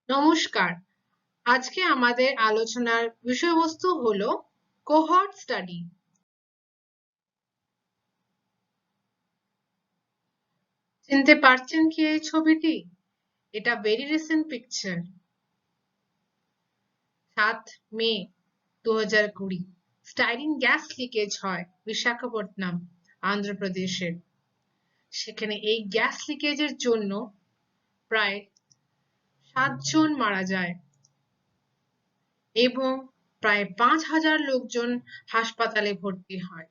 নমস্কার। আজকে আমাদের আলোচনার বিষয়বস্তু হলো কোহর্ট স্টাডি। চিনতে পারছেন কি এই ছবিটি? এটা ভেরি রিসেন্ট পিকচার। 7 মে 2020 স্টাইরিন গ্যাস লিকেজ হয় বিশাখাপত্তনম, অন্ধ্রপ্রদেশের। সেখানে এই গ্যাস লিকেজের জন্য প্রায় 7 জন মারা যায় এবং প্রায় 5,000 লোকজন হাসপাতালে ভর্তি হয়।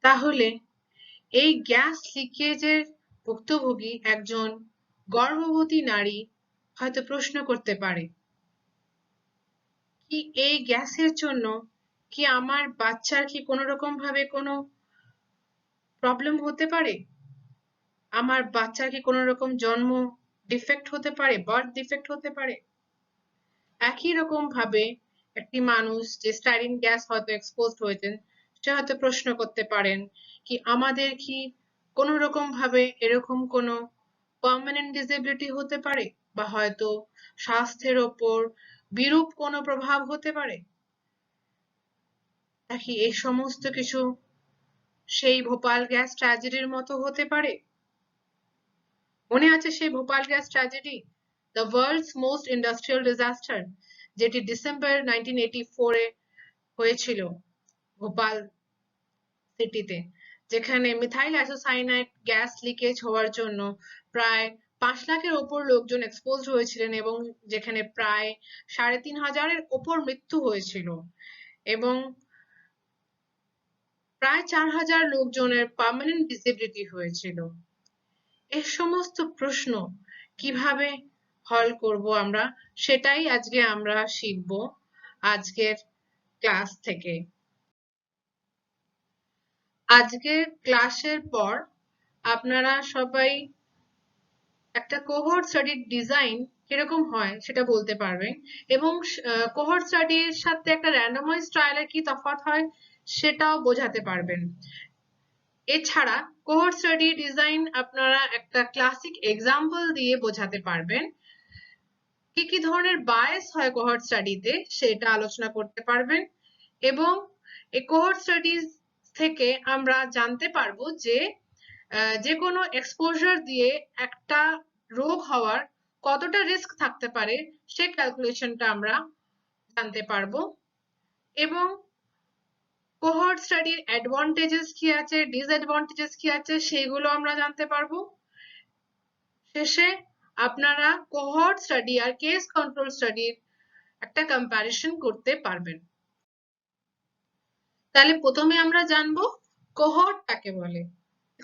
তাহলে এই গ্যাস লিকেজের ভুক্তভোগী একজন গর্ভবতী নারী হয়তো প্রশ্ন করতে পারে, কি এই গ্যাসের জন্য কি আমার বাচ্চার কি কোনো রকম ভাবে কোনো প্রবলেম হতে পারে? আমার বাচ্চার কি কোনো রকম জন্ম ডিফেক্ট হতে পারে, বার্থ ডিফেক্ট হতে পারে? একই রকম ভাবে একটি মানুষ যে স্টাইরিন গ্যাস হয়তো এক্সপোজড হয়েছেন, সে হয়তো প্রশ্ন করতে পারেন, কি আমাদের কি কোনো রকম ভাবে এরকম কোনো পার্মানেন্ট ডিসেবিলিটি হতে পারে, বা হয়তো স্বাস্থ্যের ওপর বিরূপ কোনো প্রভাব হতে পারে? নাকি এই সমস্ত কিছু সেই ভোপাল গ্যাস ট্র্যাজেডির মতো হতে পারে? মনে আছে সেই Bhopal gas tragedy, the world's most industrial disaster, যেটি ডিসেম্বর 1984 এ হয়েছিল ভোপাল সিটিতে, যেখানে মিথাইল আইসোসাইনাইড গ্যাস লিকেজ হওয়ার জন্য প্রায় 5 লাখের ওপর লোকজন এক্সপোজড হয়েছিলেন এবং যেখানে প্রায় 3,500-এর ওপর মৃত্যু হয়েছিল এবং প্রায় 4,000 লোকজনের পার্মানেন্ট ডিসেবিলিটি হয়েছিল। এই সমস্ত প্রশ্ন কিভাবে হল করব আমরা, সেটাই আজকে আমরা শিখব আজকের ক্লাস থেকে। আজকের ক্লাসের পর আপনারা সবাই একটা কোহর্ট স্টাডির ডিজাইন কিরকম হয় সেটা বলতে পারবেন এবং কোহর্ট স্টাডির সাথে একটা র্যান্ডমাইজ ট্রায়ালের কি তফাৎ হয় সেটাও বোঝাতে পারবেন। এছাড়া কোহর্ট স্টাডি ডিজাইন আপনারা একটা ক্লাসিক এক্সাম্পল দিয়ে বোঝাতে পারবেন। কি কি ধরনের বায়াস হয় কোহর্ট স্টাডিতে সেটা আলোচনা করতে পারবেন এবং এই কোহর্ট স্টাডিজ থেকে আমরা জানতে পারবো যে কোনো এক্সপোজার দিয়ে একটা রোগ হওয়ার কতটা রিস্ক থাকতে পারে সে ক্যালকুলেশনটা আমরা জানতে পারবো এবং কোহর্ট স্টাডির অ্যাডভান্টেজেস কি আছে, ডিসঅ্যাডভান্টেজেস কি আছে সেগুলো আমরা জানতে পারবো। শেষে আপনারা কোহর্ট স্টাডি আর কেস কন্ট্রোল স্টাডির একটা কম্প্যারিজন করতে পারবেন। তাহলে প্রথমে আমরা জানবো কোহর্ট কাকে বলে।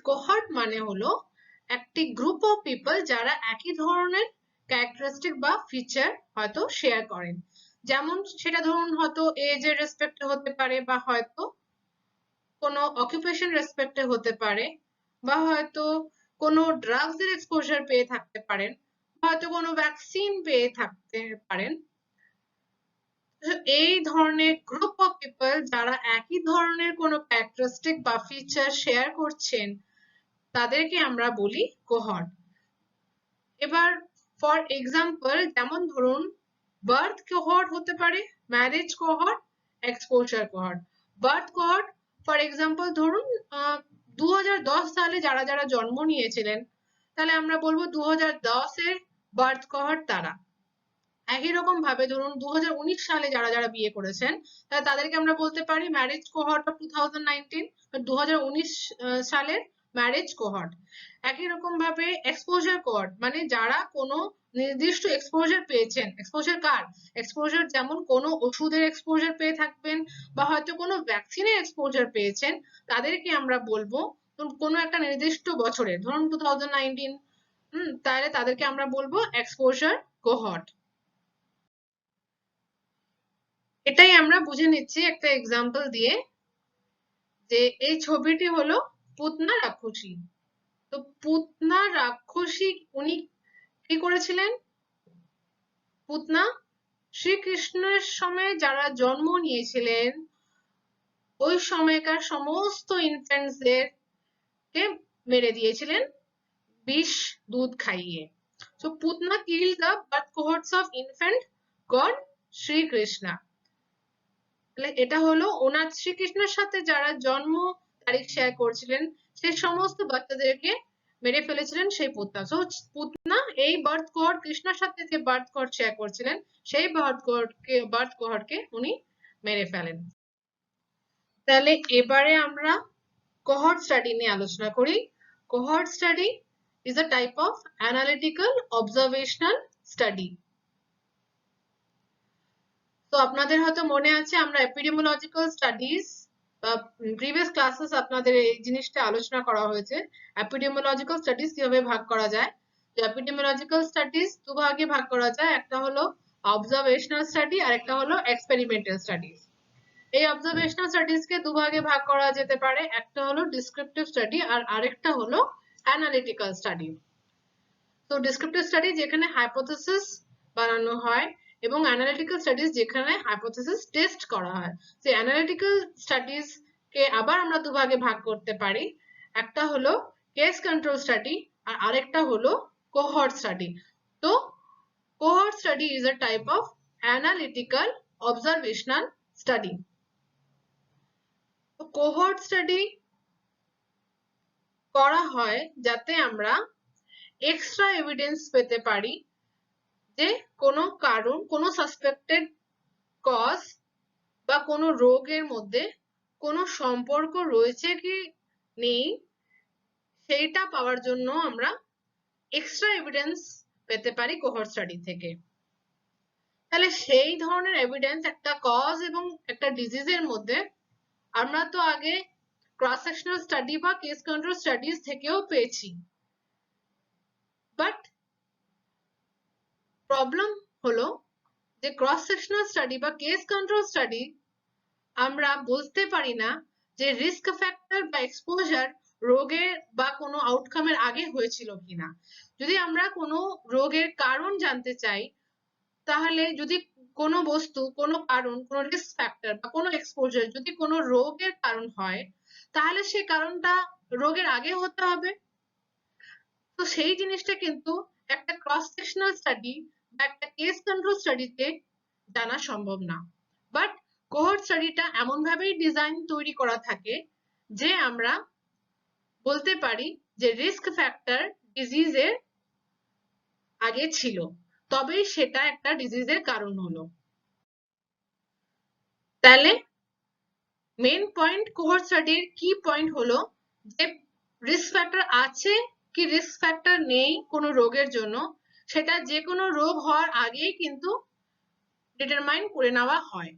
কোহর্ট মানে হলো একটি গ্রুপ অফ পিপল যারা একই ধরনের ক্যারেক্টারিস্টিক বা ফিচার হয়তো শেয়ার করেন। যেমন সেটা ধরুন হয়তো এজ এর রেসপেক্টে হতে পারে, বা হয়তো কোনো অকুপেশন রেসপেক্টে হতে পারে, বা হয়তো কোনো ড্রাগস এর এক্সপোজার পেয়ে থাকতে পারেন, হয়তো কোনো ভ্যাকসিন পেয়ে থাকতে পারেন। এই ধরনের গ্রুপ অফ পিপল যারা একই ধরনের কোনো ক্যারেক্টারিস্টিক বা ফিচার শেয়ার করছেন তাদেরকে আমরা বলি কোহর্ট। এবার ফর এক্সাম্পল যেমন ধরুন বার্থ কোহর্ট হতে পারে, marriage cohort, exposure cohort. Birth cohort for example ধরুন 2010 সালে যারা যারা জন্ম নিয়েছিলেন তাহলে আমরা বলবো 2010 এর বার্থ কোহর্ট তারা। একই রকম ভাবে ধরুন 2019 সালে যারা যারা বিয়ে করেছেন তাহলে তাদেরকে আমরা বলতে পারি ম্যারেজ কোহর্ট অফ 2019, 2019 সালের ম্যারেজ কোহর্ট। একই রকম ভাবে এক্সপোজার কোহর্ট মানে যারা কোনো নির্দিষ্ট এক্সপোজার পেয়েছেন। এক্সপোজার কার? এক্সপোজার যেমন কোনো ওষুধের এক্সপোজার পেয়ে থাকবেন বা হয়তো কোনো ভ্যাকসিনের এক্সপোজার পেয়েছেন, তাদেরকে আমরা বলবো কোনো একটা নির্দিষ্ট বছরে ধরুন 2019, তাহলে তাদেরকে আমরা বলবো এক্সপোজার কোহর্ট। এটাই আমরা বুঝে নিচ্ছি একটা এক্সাম্পল দিয়ে, যে এই ছবিটি হলো পুতনা রাক্ষসী। তো পুতনা রাক্ষসী উনি কি করেছিলেন? পুতনা শ্রীকৃষ্ণের সময় যারা জন্ম নিয়েছিলেন ওই সময়কার সমস্ত ইনফ্যান্টসদের কে মেরে দিয়েছিলেন বিষ দুধ খাইয়ে। So Putna killed the birth cohorts of infant god Sri Krishna. এটা হলো ওনার শ্রীকৃষ্ণের সাথে যারা জন্ম তারিখ শেয়ার করছিলেন সেই সমস্ত বাচ্চাদেরকে মেরে ফেলেছিলেন সেই পুতনা। সো পুতনা এই বার্থ কোহর্ট কৃষ্ণের সাথে যে বার্থ কোহর্ট শেয়ার করছিলেন সেই বার্থ কোহর্টকে উনি মেরে ফেলেন। তাহলে এবারে আমরা কোহর্ট স্টাডি নিয়ে আলোচনা করি। Cohort study is a type of analytical observational study. তো আপনাদের হয়তো মনে আছে আমরা এপিডেমিওলজিক্যাল স্টাডিজ বা প্রিভিয়াস ক্লাসেস আপনাদের এই জিনিসটা আলোচনা করা হয়েছে। এপিডেমিওলজিক্যাল স্টাডিজ কিভাবে ভাগ করা যায়। তো এপিডেমিওলজিক্যাল স্টাডিজ দুভাগে ভাগ করা যায়, একটা হলো অবজারভেশনাল স্টাডি আর একটা হলো এক্সপেরিমেন্টাল স্টাডিজ। এই অবজারভেশনাল স্টাডিজ কে দুভাগে ভাগ করা যেতে পারে, একটা হলো ডিসক্রিপটিভ স্টাডি আর আরেকটা হলো অ্যানালিটিক্যাল স্টাডি। তো ডিসক্রিপটিভ স্টাডি যেখানে হাইপোথেসিস বানানো হয় এবং অ্যানালিটিক্যাল স্টাডিজ যেখানে হাইপোথেসিস টেস্ট করা হয়। তো অ্যানালিটিক্যাল স্টাডিজ কে আবার আমরা দুভাগে ভাগ করতে পারি, একটা হলো কেস কন্ট্রোল স্টাডি আর আরেকটা হলো কোহর্ট স্টাডি। তো cohort study is a type of analytical observational study. তো কোহর্ট স্টাডি করা হয় যাতে আমরা এক্সট্রা এভিডেন্স পেতে পারি যে কোনো কারণ, কোনো সাসপেক্টেড কজ বা কোনো রোগের মধ্যে কোনো সম্পর্ক রয়েছে কি নেই সেইটা পাওয়ার জন্য আমরা এক্সট্রা এভিডেন্স পেতে পারি কোহর্ট স্টাডি থেকে। তাহলে সেই ধরনের এভিডেন্স একটা কজ এবং একটা ডিজিজের মধ্যে আমরা তো আগে ক্রস সেকশনাল স্টাডি বা কেস কন্ট্রোল স্টাডিজ থেকেও পেয়েছি, বাট প্রবলেম হলো যে ক্রস সেকশনাল স্টাডি বা কেস কন্ট্রোল স্টাডি আমরা বুঝতে পারি না যে রিস্ক ফ্যাক্টর বা এক্সপোজার রোগের বা কোনো আউটকামের আগে হয়েছিল কিনা। যদি আমরা কোনো রোগের কারণ জানতে চাই তাহলে যদি কোনো বস্তু, কোনো কারণ, কোনো রিস্ক ফ্যাক্টর বা কোনো এক্সপোজার যদি কোনো রোগের কারণ হয় তাহলে সেই কারণটা রোগের আগে হতে হবে। তো সেই জিনিসটা কিন্তু একটা ক্রস সেকশনাল স্টাডি বা একটা কেস কন্ট্রোল স্টাডিতে জানা সম্ভব না। বাট কোহর্ট স্টাডিটা এমন ভাবেই ডিজাইন তৈরি করা থাকে যে আমরা বলতে পারি যে রিস্ক ফ্যাক্টর ডিজিজের আগে ছিল, তবেই সেটা একটা ডিজিজের কারণ হলো। তাহলে মেন পয়েন্ট কোহর্ট স্টাডির কি পয়েন্ট হলো যে রিস্ক ফ্যাক্টর আছে কি রিস্ক ফ্যাক্টর নেই কোনো রোগের জন্য সেটা যে কোনো রোগ হওয়ার আগেই কিন্তু ডিটারমাইন করে নেওয়া হয়।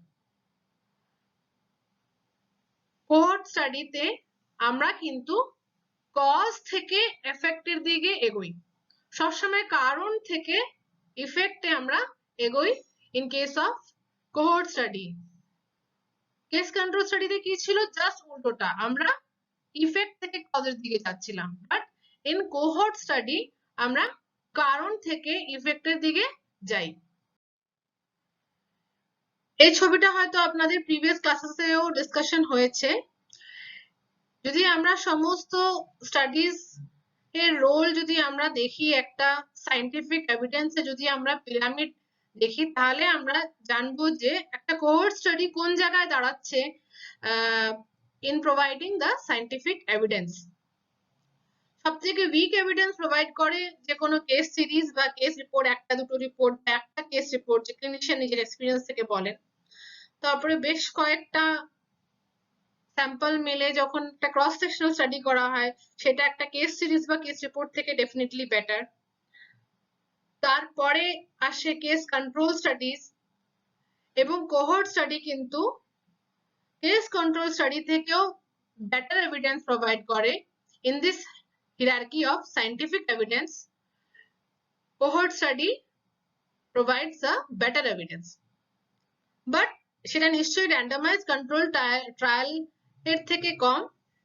কোহর্ট স্টাডিতে আমরা কিন্তু কজ থেকে এফেক্টের দিকে এগোই, সবসময় কারণ থেকে ইফেক্টে আমরা এগোই in case of cohort study. Case control স্টাডিতে কি ছিল, জাস্ট উল্টোটা, আমরা ইফেক্ট থেকে কজের দিকে যাচ্ছিলাম, বাট ইন কোহর্ট স্টাডি আমরা কারণ থেকে ইফেক্টের দিকে যাই। এই ছবিটা হয়তো আপনাদের প্রিভিয়াস ক্লাসেসেও ডিসকাশন হয়েছে। যদি আমরা সমস্ত স্টাডিজ এর রোল যদি আমরা দেখি একটা সায়েন্টিফিক এভিডেন্সে যদি আমরা পিরামিড দেখি তাহলে আমরা জানবো যে একটা কোহর্ট স্টাডি কোন জায়গায় দাঁড়াচ্ছে in providing the scientific evidence. সবথেকে উইক এভিডেন্স প্রোভাইড করে যে কোনো কেস সিরিজ বা কেস রিপোর্ট, একটা দুটো রিপোর্ট বা একটা কেস রিপোর্ট যে ক্লিনিশিয়ান নিজের এক্সপিরিয়েন্স থেকে বলেন। তারপরে বেশ কয়েকটা স্যাম্পল মেলে যখন একটা ক্রস সেকশনাল স্টাডি করা হয় সেটা একটা কেস সিরিজ বা কেস রিপোর্ট থেকে ডেফিনেটলি বেটার। তারপরে আসে কেস কন্ট্রোল স্টাডিজ এবং কোহর্ট স্টাডি কিন্তু কেস কন্ট্রোল স্টাডি থেকেও বেটার এভিডেন্স প্রোভাইড করে। In this hierarchy of scientific evidence, cohort study provides a better evidence, but সেটা নিশ্চয়ই randomized control trial এর থেকে কম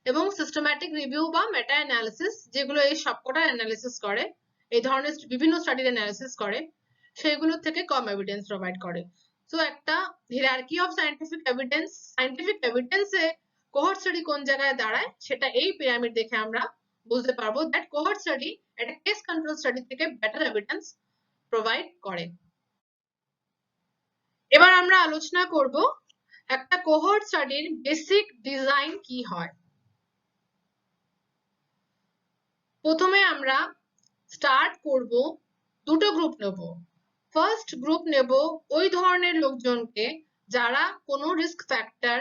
এবং সিস্টেম্যাটিক রিভিউ বা মেটা অ্যানালিসিস যেগুলো এই সবকটা অ্যানালিসিস করে, এই ধরনের বিভিন্ন স্টাডির অ্যানালিসিস করে, সেগুলো থেকে কম এভিডেন্স প্রোভাইড করে। সো একটা হিরার্কি অফ সায়েন্টিফিক এভিডেন্সে কোহর্ট স্টাডি কোন জায়গায় দাঁড়ায় সেটা এই পিরামিড দেখে আমরা বুঝতে পারবো দ্যাট কোহর্ট স্টাডি একটা কেস কন্ট্রোল স্টাডি থেকে বেটার এভিডেন্স প্রোভাইড করে। এবার আমরা আলোচনা করব একটা কোহর্ট স্টাডির বেসিক ডিজাইন কি হয়। প্রথমে আমরা স্টার্ট করব, দুটো গ্রুপ নেব। ফার্স্ট গ্রুপ নেব ওই ধরনের লোকজনকে যারা কোনো রিস্ক ফ্যাক্টর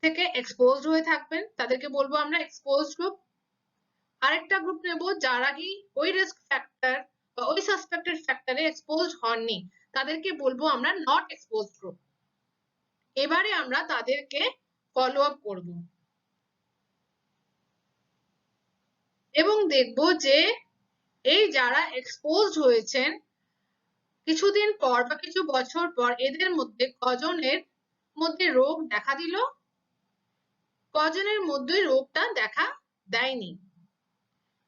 থেকে এক্সপোজড হয়ে থাকবেন, তাদেরকে বলবো আমরা এক্সপোজড গ্রুপ। আরেকটা গ্রুপ নেব যারা কি ওই রিস্ক ফ্যাক্টর বা ওই সাসপেক্টেড ফ্যাক্টরে এক্সপোজড হননি, তাদেরকে বলবো আমরা নট এক্সপোজড গ্রুপ। এবারে আমরা তাদেরকে ফলো আপ করব এবং দেখব যে এই যারা এক্সপোজড হয়েছেন কিছুদিন পর বা কিছু বছর পর এদের মধ্যে কজনের মধ্যে রোগ দেখা দিল, কজনের মধ্যে রোগটা দেখা দেয়নি।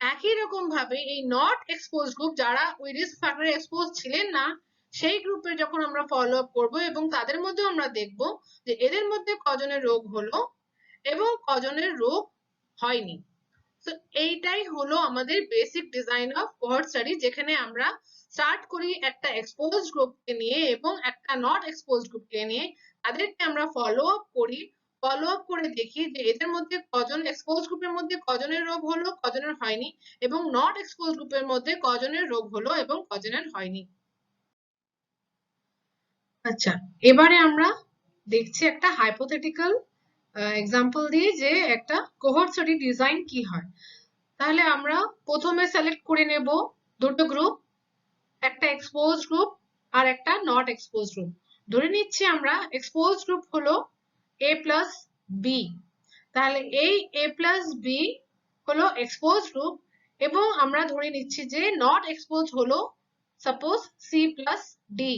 একই রকম ভাবে এই নট এক্সপোজ গ্রুপ যারা ওই রিস্ক ফ্যাক্টরে এক্সপোজ ছিলেন না, সেই গ্রুপে যখন আমরা ফলো আপ করবো এবং তাদের মধ্যে আমরা দেখব যে এদের মধ্যে কজনের রোগ হলো এবং কজনের রোগ হয়নি। তো এইটাই হলো আমাদের basic design of cohort study, যেখানে আমরা স্টার্ট করি একটা এক্সপোজ গ্রুপকে নিয়ে এবং একটা নট এক্সপোজ গ্রুপকে নিয়ে, তাদেরকে আমরা ফলো আপ করি। ফলো আপ করে দেখি যে এদের মধ্যে কজন, এক্সপোজ গ্রুপের মধ্যে কজনের রোগ হলো, কজনের হয়নি, এবং নট এক্সপোজ গ্রুপের মধ্যে কজনের রোগ হলো এবং কজনের হয়নি। আচ্ছা, এবারে আমরা দেখছি একটা হাইপোথেটিক্যাল এক্সাম্পল দিয়ে যে একটা কোহর্ট স্টাডি ডিজাইন কি হয়। তাহলে আমরা প্রথমে সিলেক্ট করে নেব দুটো গ্রুপ, একটা এক্সপোজ গ্রুপ আর একটা নট এক্সপোজ গ্রুপ। ধরে নিচ্ছি আমরা এক্সপোজ গ্রুপ হলো A প্লাস বি, তাহলে এই A প্লাস বি হলো এক্সপোজ গ্রুপ, এবং আমরা ধরে নিচ্ছি যে নট এক্সপোজ হলো সাপোজ C প্লাস ডি।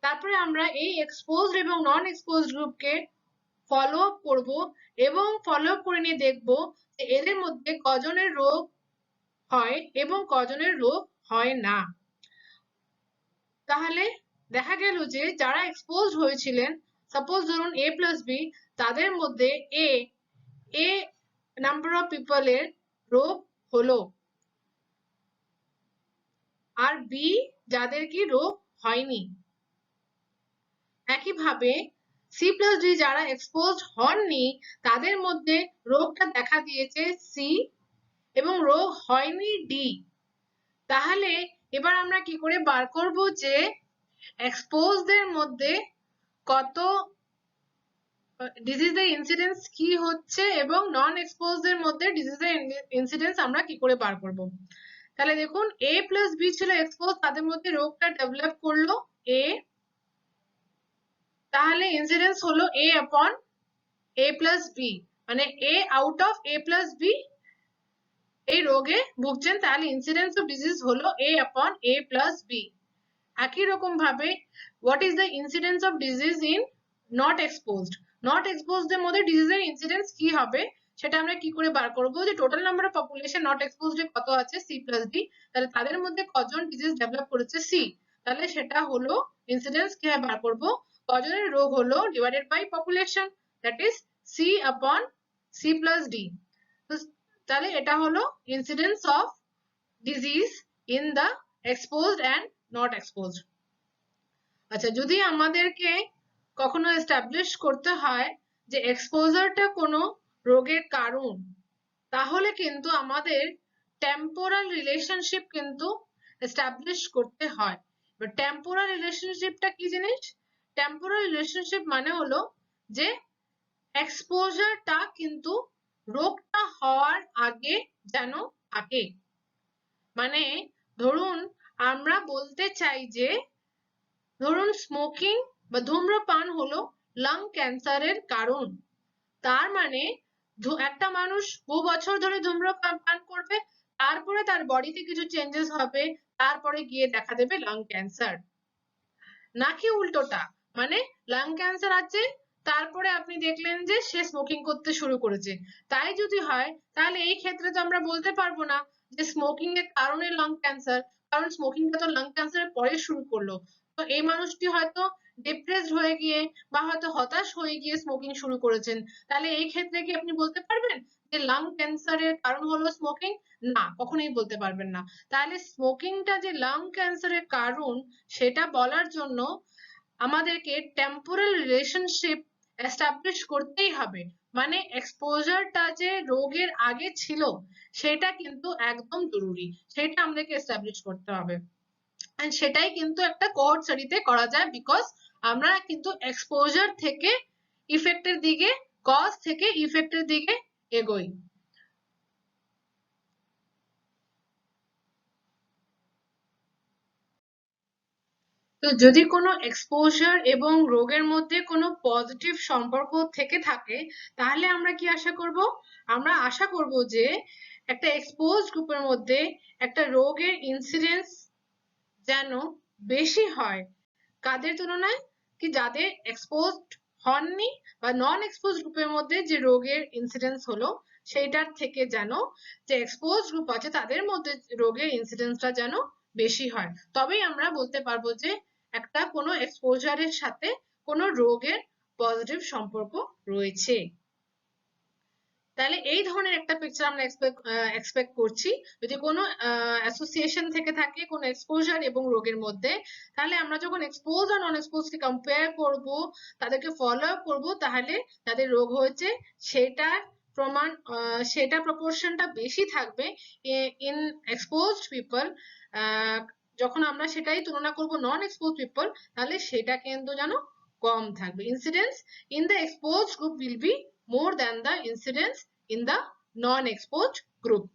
তারপরে আমরা এই এক্সপোজ এবং নন এক্সপোজ গ্রুপকে ফলো আপ করবো এবং ফলো আপ করে নিয়ে দেখবো যে এদের মধ্যে কজনের রোগ হয় এবং কজনের রোগ হয় না। তাহলে দেখা গেল যে যারা এক্সপোজ হয়েছিলেন, সাপোজ ধরুন A প্লাস বি, তাদের মধ্যে এ নাম্বার অফ পিপলের রোগ হলো আর বি যাদের কি রোগ হয়নি। একইভাবে সি প্লাস ডি যারা এক্সপোজ হননি, তাদের মধ্যে রোগটা দেখা দিয়েছে সি এবং রোগ হয়নি ডি। তাহলে এবার আমরা কি করে বার করব যে এক্সপোজদের মধ্যে কত ডিজিজের ইনসিডেন্স কি হচ্ছে এবং নন এক্সপোজদের মধ্যে ডিজিজের ইনসিডেন্স আমরা কি করে বার করব। তাহলে দেখুন A প্লাস বি ছিল এক্সপোজ, তাদের মধ্যে রোগটা ডেভেলপ করলো A, তাহলে ইনসিডেন্স হলো A upon A plus B, মানে A out of A plus B এই রোগে ভুগছেন, তাহলে ইনসিডেন্স অফ ডিজিজ হলো A upon A plus B. একই রকম ভাবে what is the incidence of disease in not exposed, not exposed এর মধ্যে ডিজিজের ইনসিডেন্স কি হবে সেটা আমরা কি করে বার করব, যে total number of population not exposed এ কত আছে সি প্লাস ডি, তাহলে তাদের মধ্যে কজন ডিজিজ ডেভেলপ করেছে সি, তাহলে সেটা হলো ইনসিডেন্স কিভাবে বার করব, কজনের রোগ হলো divided by population, that is C upon C plus D. তাহলে এটা হলো incidence of disease in the exposed and not exposed. আচ্ছা, যদি আমাদেরকে কখনো এস্টাবলিশ করতে হয় যে এক্সপোজারটা কোনো রোগের কারণ, তাহলে কিন্তু আমাদের টেম্পোরাল রিলেশনশিপ কিন্তু এস্টাবলিশ করতে হয়। এবার টেম্পোরাল রিলেশনশিপটা কি জিনিস? টেম্পোরাল রিলেশনশিপ মানে হলো যে এক্সপোজারটা কিন্তু রোগটা হওয়ার আগে যেন থাকে। মানে ধরুন আমরা বলতে চাই যে ধরুন স্মোকিং বা ধূম্রপান হলো লাং ক্যান্সারের কারণ, তার মানে একটা মানুষ বহু বছর ধরে ধূম্রপান করবে, তারপরে তার বডিতে কিছু চেঞ্জেস হবে, তারপরে গিয়ে দেখা দেবে লাং ক্যান্সার। নাকি উল্টোটা, মানে লাং ক্যান্সার আছে তারপরে আপনি দেখলেন যে সে স্মোকিং করতে শুরু করেছে, তাই যদি হয় তাহলে এই ক্ষেত্রে তো আমরা বলতে পারবো না যে স্মোকিং এর কারণে লাং ক্যান্সার, কারণ স্মোকিংটা তো লাং ক্যান্সারের পরে শুরু করলো। তো এই মানুষটি হয়তো ডিপ্রেসড হয়ে গিয়ে বা হয়তো হতাশ হয়ে গিয়ে স্মোকিং শুরু করেছেন, তাহলে এই ক্ষেত্রে কি আপনি বলতে পারবেন যে লাং ক্যান্সারের কারণ হলো স্মোকিং? না, কখনোই বলতে পারবেন না। তাহলে স্মোকিংটা যে লাং ক্যান্সারের কারণ সেটা বলার জন্য আমাদেরকে টেম্পোরাল রিলেশনশিপ এস্টাবলিশ করতেই হবে, মানে এক্সপোজারটা যে রোগের আগে ছিল সেটা কিন্তু একদম জরুরি, সেটা আমাদেরকে এস্টাবলিশ করতে হবে। এন্ড সেটাই কিন্তু একটা কোহর্ট স্টাডিতে করা যায়, বিকজ আমরা কিন্তু এক্সপোজার থেকে ইফেক্টের দিকে, কজ থেকে ইফেক্টের দিকে এগোই। তো যদি কোনো এক্সপোজার এবং রোগের মধ্যে কোনো পজিটিভ সম্পর্ক থেকে থাকে, তাহলে আমরা কি আশা করব? আমরা আশা করব যে একটা এক্সপোজড গ্রুপের মধ্যে একটা রোগের ইনসিডেন্স যেন বেশি হয় কাদের তুলনায়? কি যাদের এক্সপোজড হননি বা নন এক্সপোজড গ্রুপের মধ্যে যে রোগের ইনসিডেন্স হলো সেইটার থেকে যেন যে এক্সপোজড গ্রুপ আছে তাদের মধ্যে রোগের ইনসিডেন্সটা যেন বেশি হয়, তবেই আমরা বলতে পারবো যে একটা কোনো এক্সপোজারের সাথে কোনো রোগের পজিটিভ সম্পর্ক রয়েছে। তাহলে এই ধরনের একটা পিকচার আমরা এক্সপেক্ট করছি যদি কোনো অ্যাসোসিয়েশন থেকে থাকে কোনো এক্সপোজার এবং রোগের মধ্যে, তাহলে আমরা যখন এক্সপোজ আর নন এক্সপোজকে কম্পেয়ার করব, তাদেরকে ফলো আপ করবো, তাহলে তাদের রোগ হয়েছে সেটার প্রমাণ, সেটা প্রপোর্শনটা বেশি থাকবে ইন এক্সপোজড পিপল। যখন আমরা সেটাই তুলনা করব নন এক্সপোজ পিপল, তাহলে সেটা কিন্তু যেন কম থাকবে। Incidence in the expose group will be more than the incidence in the non-exposed group।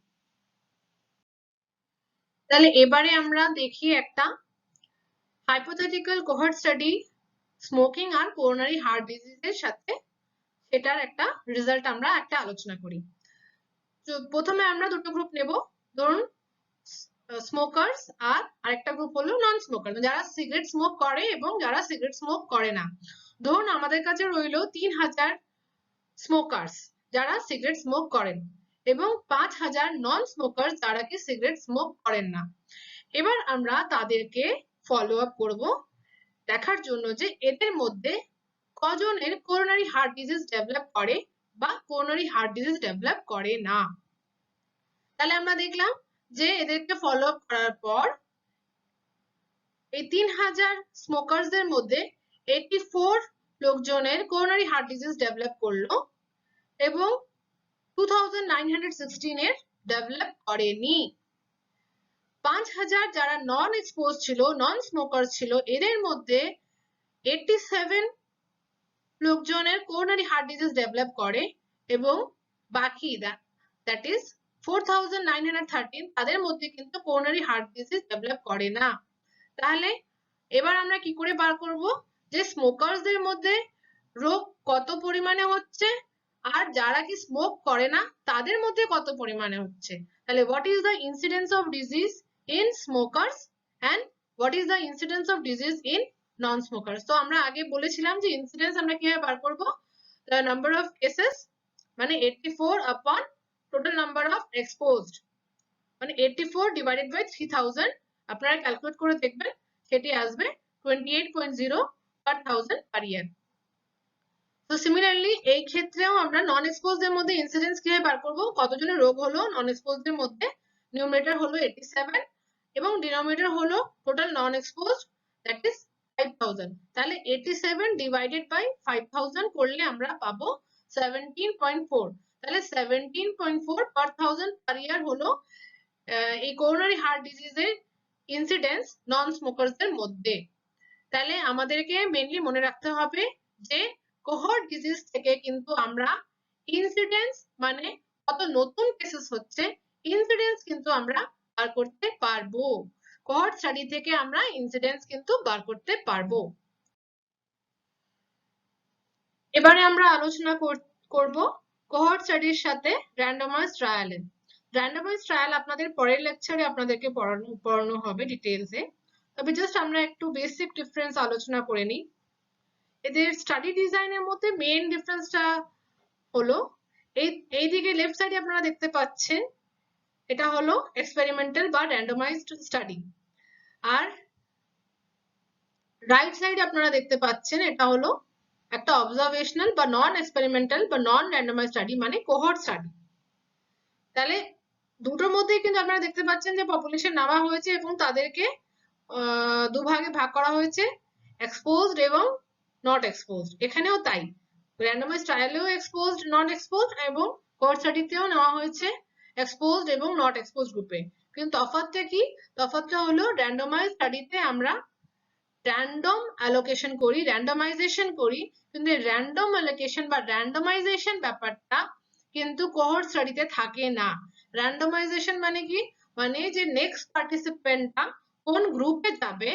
তাহলে এবারে আমরা দেখি একটা hypothetical cohort study স্মোকিং আর কোরোনারি হার্ট ডিজিজের সাথে, সেটার একটা রেজাল্ট আমরা একটা আলোচনা করি। তো প্রথমে আমরা দুটো গ্রুপ নেব, ধরুন স্মোকার্স আর আরেকটা গ্রুপ হলো নন স্মোকার, যারা সিগারেট স্মোক করে এবং যারা সিগারেট স্মোক করে না। ধরুন আমাদের কাছে রইলো 3000 স্মোকার্স যারা সিগারেট স্মোক করেন এবং 5000 নন স্মোকার যারা কি সিগারেট স্মোক করেন না। এবার আমরা তাদেরকে ফলো আপ করবো দেখার জন্য যে এদের মধ্যে কজনের কোরোনারি হার্ট ডিজিজ ডেভেলপ করে বা কোরোনারি হার্ট ডিজিজ ডেভেলপ করে না। তাহলে আমরা দেখলাম যে এদেরকে ফলো আপ করার পর এই 3000 স্মোকারদের মধ্যে 84 লোকজনের কোরোনারি হার্ট ডিজিজ ডেভেলপ করলো এবং 2916 এর ডেভেলপ করেনি। 5000 যারা নন এক্সপোজ ছিল, নন স্মোকার ছিল, এদের মধ্যে 87 লোকজনের কোরোনারি হার্ট ডিজিজ ডেভেলপ করে এবং বাকি দ্যাট ইজ 4913 তাদের মধ্যে কিন্তু কোরোনারি হার্ট ডিজিজ ডেভেলপ করে না। তাহলে এবার আমরা কি করে বার করব যে স্মোকারদের মধ্যে রোগ কত পরিমাণে হচ্ছে আর যারা কি স্মোক করে না তাদের মধ্যে কত পরিমাণে হচ্ছে। তাহলে what is the incidence of disease in smokers and what is the incidence of disease in non smokers? তো আমরা আগে বলেছিলাম যে ইনসিডেন্স আমরা কিভাবে বার করব, the number of cases মানে 84 upon total number of exposed, মানে 84 divided by 3000 আপনারা ক্যালকুলেট করে দেখবেন, সেটি আসবে 28.0 per 1000 per year। তো সিমিলারলি এই ক্ষেত্রেও আমরা নন এক্সপোজদের মধ্যে ইনসিডেন্স কিভাবে বার করব, কতজনের রোগ হলো নন এক্সপোজদের মধ্যে, নিউমারেটর হলো 87 এবং ডিনোমিনেটর হলো total non expose that is 5000। তাহলে 87 ডিভাইডেড বাই 5000 করলে আমরা পাবো 17.4। তাহলে 17.4 per 1000 per year হলো এই কোরোনারি হার্ট ডিজিজের ইনসিডেন্স নন স্মোকারদের মধ্যে। তাহলে আমাদেরকে মেইনলি মনে রাখতে হবে যে কোহর্ট ডিজিজ থেকে কিন্তু আমরা ইনসিডেন্স মানে কত নতুন কেসেস হচ্ছে, ইনসিডেন্স কিন্তু আমরা বার করতে পারবো। কোহর্ট স্টাডি থেকে আমরা ইনসিডেন্স কিন্তু বার করতে পারবো। এবারে আমরা আলোচনা করব কোহর্ট স্টাডির সাথে র্যান্ডমাইজ ট্রায়ালের। র্যান্ডমাইজ ট্রায়াল আপনাদের পরের লেকচারে আপনাদেরকে পড়ানো হবে ডিটেইলসে, তবে জাস্ট আমরা একটু বেসিক ডিফারেন্স আলোচনা করে নিই। এদের স্টাডি ডিজাইনের মধ্যে মেইন ডিফারেন্সটা হলো এই দিকে লেফট সাইডে আপনারা দেখতে পাচ্ছেন এটা হলো এক্সপেরিমেন্টাল বা র্যান্ডমাইজড স্টাডি, আর রাইট সাইডে আপনারা দেখতে পাচ্ছেন এটা হলো একটা অবজারভেশনাল বা নন এক্সপেরিমেন্টাল বা নন র্যান্ডমাইজ স্টাডি মানে কোহর্ট স্টাডি। তাহলে দুটোর মধ্যেই কিন্তু আপনারা দেখতে পাচ্ছেন যে পপুলেশন নেওয়া হয়েছে এবং তাদেরকে দুভাগে ভাগ করা হয়েছে, এক্সপোজড এবং নট এক্সপোজড। এখানেও তাই, র্যান্ডমাইজ ট্রায়ালেও এক্সপোজড নট এক্সপোজড এবং কোহর্ট স্টাডিতেও নেওয়া হয়েছে এক্সপোজড এবং নট এক্সপোজড গ্রুপে। কিন্তু তফাৎটা কি? তফাৎটা হলো র্যান্ডমাইজ স্টাডিতে আমরা র্যান্ডম অ্যালোকেশন করি, র্যান্ডমাইজেশন করি, কিন্তু র্যান্ডম অ্যালোকেশন বা র্যান্ডমাইজেশন ব্যাপারটা কিন্তু কোহর্ট স্টাডিতে থাকে না। র্যান্ডমাইজেশন মানে কি? মানে যে নেক্সট পার্টিসিপেন্টটা কোন গ্রুপে যাবে,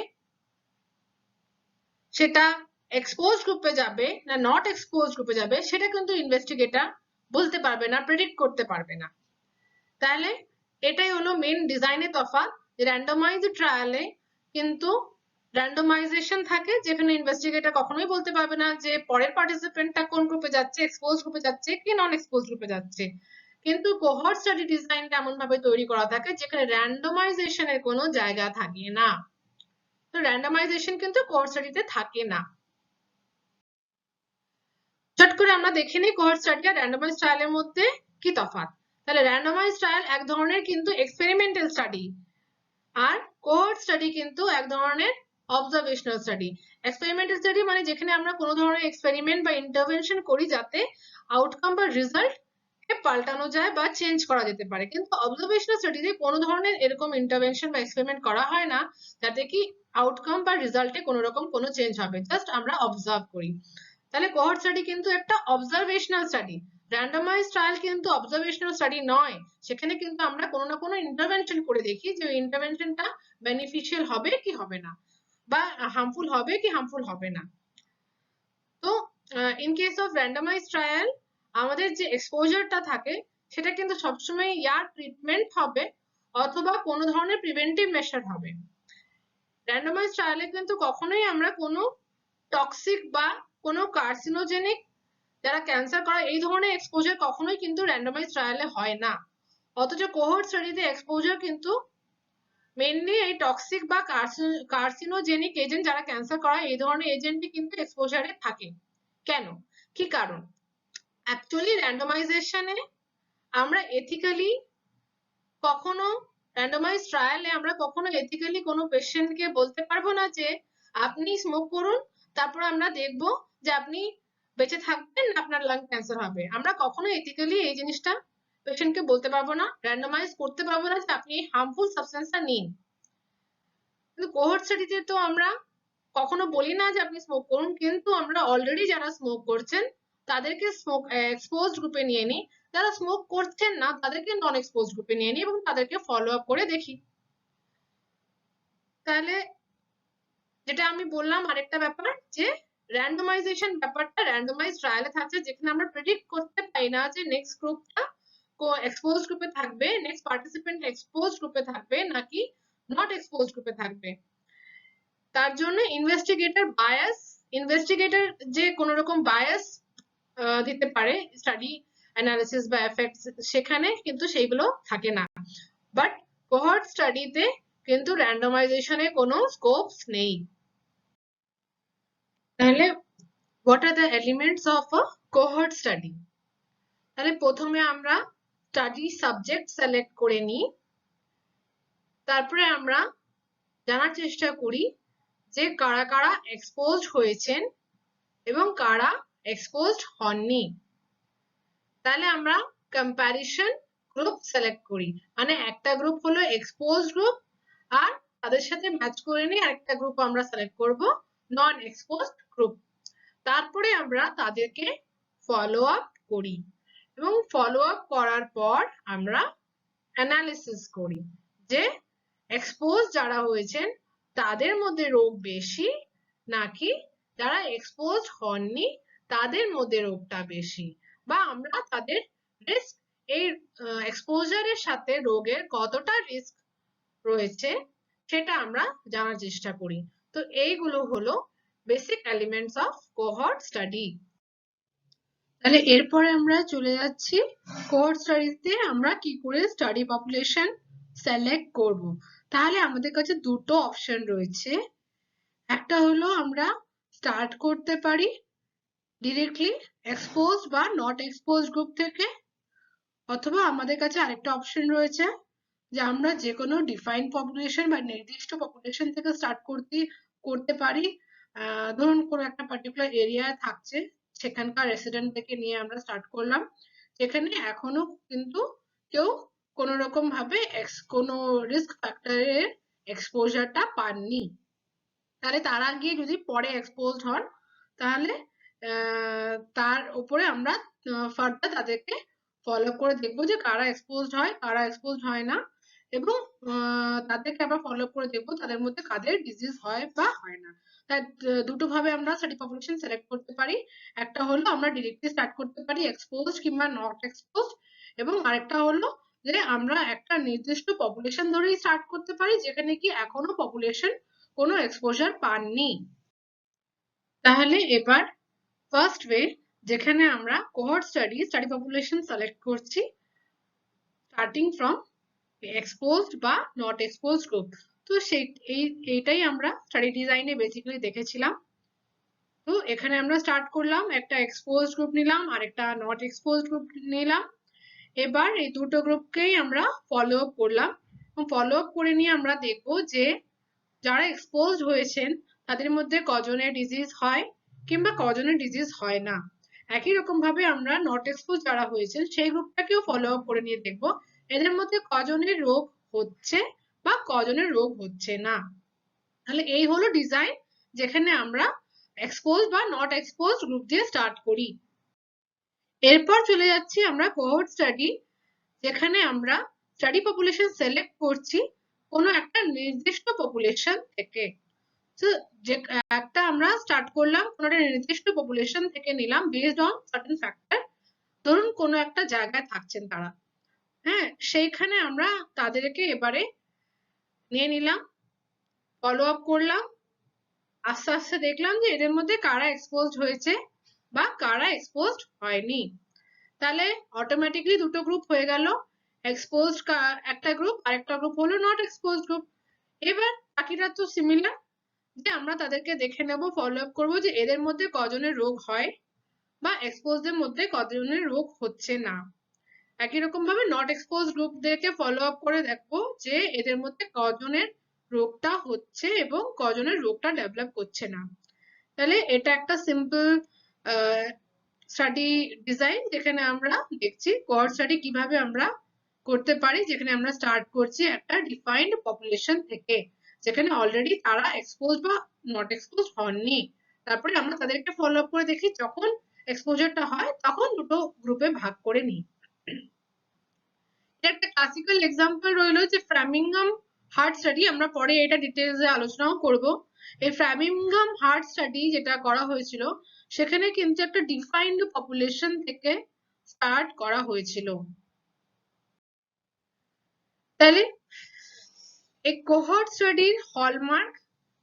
সেটা এক্সপোজ গ্রুপে যাবে না নট এক্সপোজ গ্রুপে যাবে, সেটা কিন্তু ইনভেস্টিগেটর বলতে পারবে না, প্রেডিক্ট করতে পারবে না। তাহলে এটাই হলো মেন ডিজাইনের তফাৎ। র্যান্ডমাইজড ট্রায়ালে কিন্তু র্যান্ডমাইজেশন থাকে, যেখানে ইনভেস্টিগেটর কখনোই বলতে পারবে না যে পরের পার্টিসিপেন্টটা কোন গ্রুপে যাচ্ছে, এক্সপোজ গ্রুপে যাচ্ছে কি নন এক্সপোজ গ্রুপে যাচ্ছে। কিন্তু কোহর্ট স্টাডি ডিজাইনটা এমন ভাবে তৈরি করা থাকে যেখানে র্যান্ডমাইজেশনের কোনো জায়গা থাকে না। তো র্যান্ডমাইজেশন কিন্তু কোহর্ট স্টাডিতে থাকে না। চট করে আমরা দেখে নিই কোহর্ট স্টাডি আর র্যান্ডমাইজ ট্রায়ালের মধ্যে কি তফাৎ। তাহলে র্যান্ডমাইজ ট্রায়াল এক ধরনের কিন্তু এক্সপেরিমেন্টাল স্টাডি, আর কোহর্ট স্টাডি কিন্তু এক ধরনের অবজারভেশনাল স্টাডি। এক্সপেরিমেন্টাল স্টাডি মানে যেখানে আমরা কোনো ধরনের এক্সপেরিমেন্ট বা ইন্টারভেনশন করি যাতে আউটকাম বা রেজাল্ট কে পাল্টানো যায় বা চেঞ্জ করা যেতে পারে। কিন্তু অবজারভেশনাল স্টাডিতে কোনো ধরনের এরকম ইন্টারভেনশন বা এক্সপেরিমেন্ট করা হয় না যাতে কি আউটকাম বা রেজাল্টে কোনো রকম কোনো চেঞ্জ হবে, জাস্ট আমরা অবজার্ভ করি। তাহলে কোহর্ট স্টাডি কিন্তু একটা অবজারভেশনাল স্টাডি। র্যান্ডমাইজ ট্রায়াল কিন্তু অবজারভেশনাল স্টাডি নয়, সেখানে কিন্তু আমরা কোনো না কোনো ইন্টারভেনশন করে দেখি যে ওই ইন্টারভেনশনটা বেনিফিশিয়াল হবে কি হবে না, বা হার্মফুল হবে কি হার্মফুল হবে না। তো in case of randomise trial আমাদের যে এক্সপোজারটা থাকে সেটা কিন্তু সবসময় ইয়ার ট্রিটমেন্ট হবে অথবা কোনো ধরনের প্রিভেন্টিভ মেশার হবে। র্যান্ডমাইজ ট্রায়ালে কিন্তু কখনোই আমরা কোনো টক্সিক বা কোনো কার্সিনোজেনিক, যারা ক্যান্সার করা এই ধরনের এক্সপোজার কখনোই কিন্তু র্যান্ডমাইজ ট্রায়ালে হয় না। অথচ কোহর্ট স্টাডিতে এক্সপোজার কিন্তু মেইনলি এই টক্সিক বা কার্সিনোজেনিক এজেন্ট, যারা ক্যান্সার করা এই ধরনের এজেন্টই কিন্তু এক্সপোজারে থাকে। কেন, কি কারণ? অ্যাকচুয়ালি র্যান্ডমাইজেশনে আমরা এথিক্যালি কখনো, র্যান্ডমাইজ ট্রায়ালে আমরা কখনো এথিক্যালি কোনো পেশেন্টকে বলতে পারবো না যে আপনি স্মোক করুন, তারপর আমরা দেখবো যে আপনি বেঁচে থাকবেন না আপনার লাং ক্যান্সার হবে। আমরা কখনো এথিক্যালি এই জিনিসটা পেশেন্টকে বলতে পারবো না, র্যান্ডমাইজ করতে পারবো না যে আপনি হার্মফুল সাবস্টেন্সটা নিন। কিন্তু কোহর্ট স্টাডিতে তো আমরা কখনো বলি না যে আপনি স্মোক করুন, কিন্তু আমরা অলরেডি যারা স্মোক করছেন তাদেরকে স্মোক এক্সপোজড গ্রুপে নিয়ে নিই, যারা স্মোক করছেন না তাদেরকে নন এক্সপোজড গ্রুপে নিয়ে নিই এবং তাদেরকে ফলো আপ করে দেখি। তাহলে যেটা আমি বললাম আরেকটা ব্যাপার, যে র্যান্ডমাইজেশন ব্যাপারটা র্যান্ডমাইজ ট্রায়ালে থাকছে, যেখানে আমরা প্রেডিক্ট করতে পারি না যে নেক্সট গ্রুপটা এক্সপোজ গ্রুপে থাকবে, নেক্সট পার্টিসিপেন্ট এক্সপোজ গ্রুপে থাকবে নাকি নট এক্সপোজ গ্রুপে থাকবে। তার জন্য ইনভেস্টিগেটর যে কোনো রকম বায়াস দিতে পারে স্টাডি অ্যানালিসিস বা এফেক্টস, সেখানে কিন্তু সেইগুলো থাকে না। বাট কোহর্ট স্টাডিতে কিন্তু র্যান্ডমাইজেশনের কোনো স্কোপস নেই। তাহলে what are the elements of a cohort study? তাহলে প্রথমে আমরা স্টাডি সাবজেক্ট সিলেক্ট করে নিই, তারপরে আমরা জানার চেষ্টা করি যে কারা কারা এক্সপোজড হয়েছেন এবং কারা এক্সপোজড হননি। তাহলে আমরা কম্প্যারিজন গ্রুপ সিলেক্ট করি, মানে একটা গ্রুপ হলো এক্সপোজড গ্রুপ আর তাদের সাথে ম্যাচ করে নিয়ে আরেকটা গ্রুপ আমরা সিলেক্ট করব নন এক্সপোজড গ্রুপ। তারপরে আমরা তাদেরকে ফলো আপ করি এবং ফলো আপ করার পর আমরা অ্যানালিসিস করি যে এক্সপোজ যারা হয়েছেন তাদের মধ্যে রোগ বেশি নাকি যারা এক্সপোজ হননি তাদের মধ্যে রোগটা বেশি, বা আমরা তাদের রিস্ক, এই এক্সপোজারের সাথে রোগের কতটা রিস্ক রয়েছে সেটা আমরা জানার চেষ্টা করি। তো এইগুলো হলো basic elements of cohort study. তাহলে এরপরে আমরা চলে যাচ্ছি কোহর্ট স্টাডিতে আমরা কি করে স্টাডি পপুলেশন সিলেক্ট করব। তাহলে আমাদের কাছে দুটো অপশন রয়েছে, একটা হলো আমরা স্টার্ট করতে পারি ডিরেক্টলি এক্সপোজড বা নট এক্সপোজড গ্রুপ থেকে, অথবা আমাদের কাছে আরেকটা অপশন রয়েছে যে আমরা যে কোনো ডিফাইন্ড পপুলেশন বা নির্দিষ্ট পপুলেশন থেকে স্টার্ট করতে পারি। ধরুন কোনো একটা পার্টিকুলার এরিয়ায় থাকছে, সেখানকার রেসিডেন্ট থেকে নিয়ে আমরা স্টার্ট করলাম, যেখানে এখনো কিন্তু কেউ কোনো রকম ভাবে কোনো রিস্ক ফ্যাক্টরের এক্সপোজারটা পাননি। তাহলে তারা গিয়ে যদি পরে এক্সপোজড হন, তাহলে তার উপরে আমরা ফার্দার তাদেরকে ফলো করে দেখবো যে কারা এক্সপোজড হয় কারা এক্সপোজড হয় না, এবং তাদেরকে আবার ফলো করে দেখবো তাদের মধ্যে কাদের ডিজিজ হয় বা হয় না। তাই দুটো ভাবে আমরা স্টাডি পপুলেশন সিলেক্ট করতে পারি। একটা হলো আমরা ডিরেক্টলি স্টার্ট করতে পারি এক্সপোজড কিংবা নট এক্সপোজড, এবং আরেকটা হলো যে আমরা একটা নির্দিষ্ট পপুলেশন ধরেই স্টার্ট করতে পারি যেখানে কি এখনো পপুলেশন কোনো এক্সপোজার পাননি। তাহলে এবার ফার্স্ট ওয়ে, যেখানে আমরা কোহর্ট স্টাডি পপুলেশন সিলেক্ট করছি স্টার্টিং ফ্রম এক্সপোজড বা নট এক্সপোজড গ্রুপ। তো এইটাই আমরা স্টাডি ডিজাইনে বেসিক্যালি দেখেছিলাম। তো এখানে আমরা স্টার্ট করলাম, একটা এক্সপোজড গ্রুপ নিলাম আর একটা নট এক্সপোজড গ্রুপ নিলাম। এবার এই দুটো গ্রুপকেই আমরা ফলো আপ করলাম, ফলো আপ করে নিয়ে আমরা দেখবো যে যারা এক্সপোজড হয়েছেন তাদের মধ্যে কজনের ডিজিজ হয় কিংবা কজনের ডিজিজ হয় না। একই রকম ভাবে আমরা নট এক্সপোজ যারা হয়েছেন সেই গ্রুপটাকেও ফলো আপ করে নিয়ে দেখবো এদের মধ্যে কজনের রোগ হচ্ছে বা কজনের রোগ হচ্ছে না। তাহলে এই হলো ডিজাইন যেখানে আমরা এক্সপোজ বা নট এক্সপোজ গ্রুপ দিয়ে স্টার্ট করি। এরপর চলে যাচ্ছি আমরা কোহর্ট স্টাডি, যেখানে আমরা স্টাডি পপুলেশন সিলেক্ট করছি কোনো একটা নির্দিষ্ট পপুলেশন থেকে। যে একটা আমরা স্টার্ট করলাম কোনো একটা নির্দিষ্ট পপুলেশন থেকে নিলাম বেসড অন সার্টেন ফ্যাক্টর। ধরুন কোনো একটা জায়গায় থাকছেন তারা, হ্যাঁ, সেইখানে আমরা তাদেরকে এবারে নিয়ে নিলাম, ফলো আপ করলাম, আস্তে আস্তে দেখলাম যে এদের মধ্যে কারা এক্সপোজড হয়েছে বা কারা এক্সপোজড হয়নি। তাহলে অটোমেটিকলি দুটো গ্রুপ হয়ে গেল, এক্সপোজড একটা গ্রুপ আর একটা গ্রুপ হলো নট এক্সপোজড গ্রুপ। এবার বাকিটা তো সিমিলার, যে আমরা তাদেরকে দেখে নেব, ফলো আপ করবো যে এদের মধ্যে কজনের রোগ হয় বা এক্সপোজদের মধ্যে কজনের রোগ হচ্ছে না। একই রকম ভাবে নট এক্সপোজ গ্রুপদেরকে ফলো আপ করে দেখবো যে এদের মধ্যে কজনের রোগটা হচ্ছে এবং কজনের রোগটা ডেভেলপ করছে না। তাহলে এটা একটা সিম্পল স্টাডি ডিজাইন যেখানে আমরা দেখছি কোহর্ট স্টাডি কিভাবে আমরা করতে পারি, যেখানে আমরা স্টার্ট করছি একটা ডিফাইন্ড পপুলেশন থেকে যেখানে অলরেডি তারা এক্সপোজ বা নট এক্সপোজ হননি। তারপরে আমরা তাদেরকে ফলো আপ করে দেখি, যখন এক্সপোজারটা হয় তখন দুটো গ্রুপে ভাগ করে নিই। একটা ক্লাসিক্যাল এক্সাম্পল রইলো যে ফ্রামিংহাম হার্ট স্টাডি, আমরা পরে এটা ডিটেইলসে আলোচনাও করব। এই ফ্রামিংহাম হার্ট স্টাডি যেটা করা হয়েছিল সেখানে কিন্তু একটা ডিফাইন্ড পপুলেশন থেকে স্টার্ট করা হয়েছিল। তাহলে এই কোহর্ট স্টাডির হলমার্ক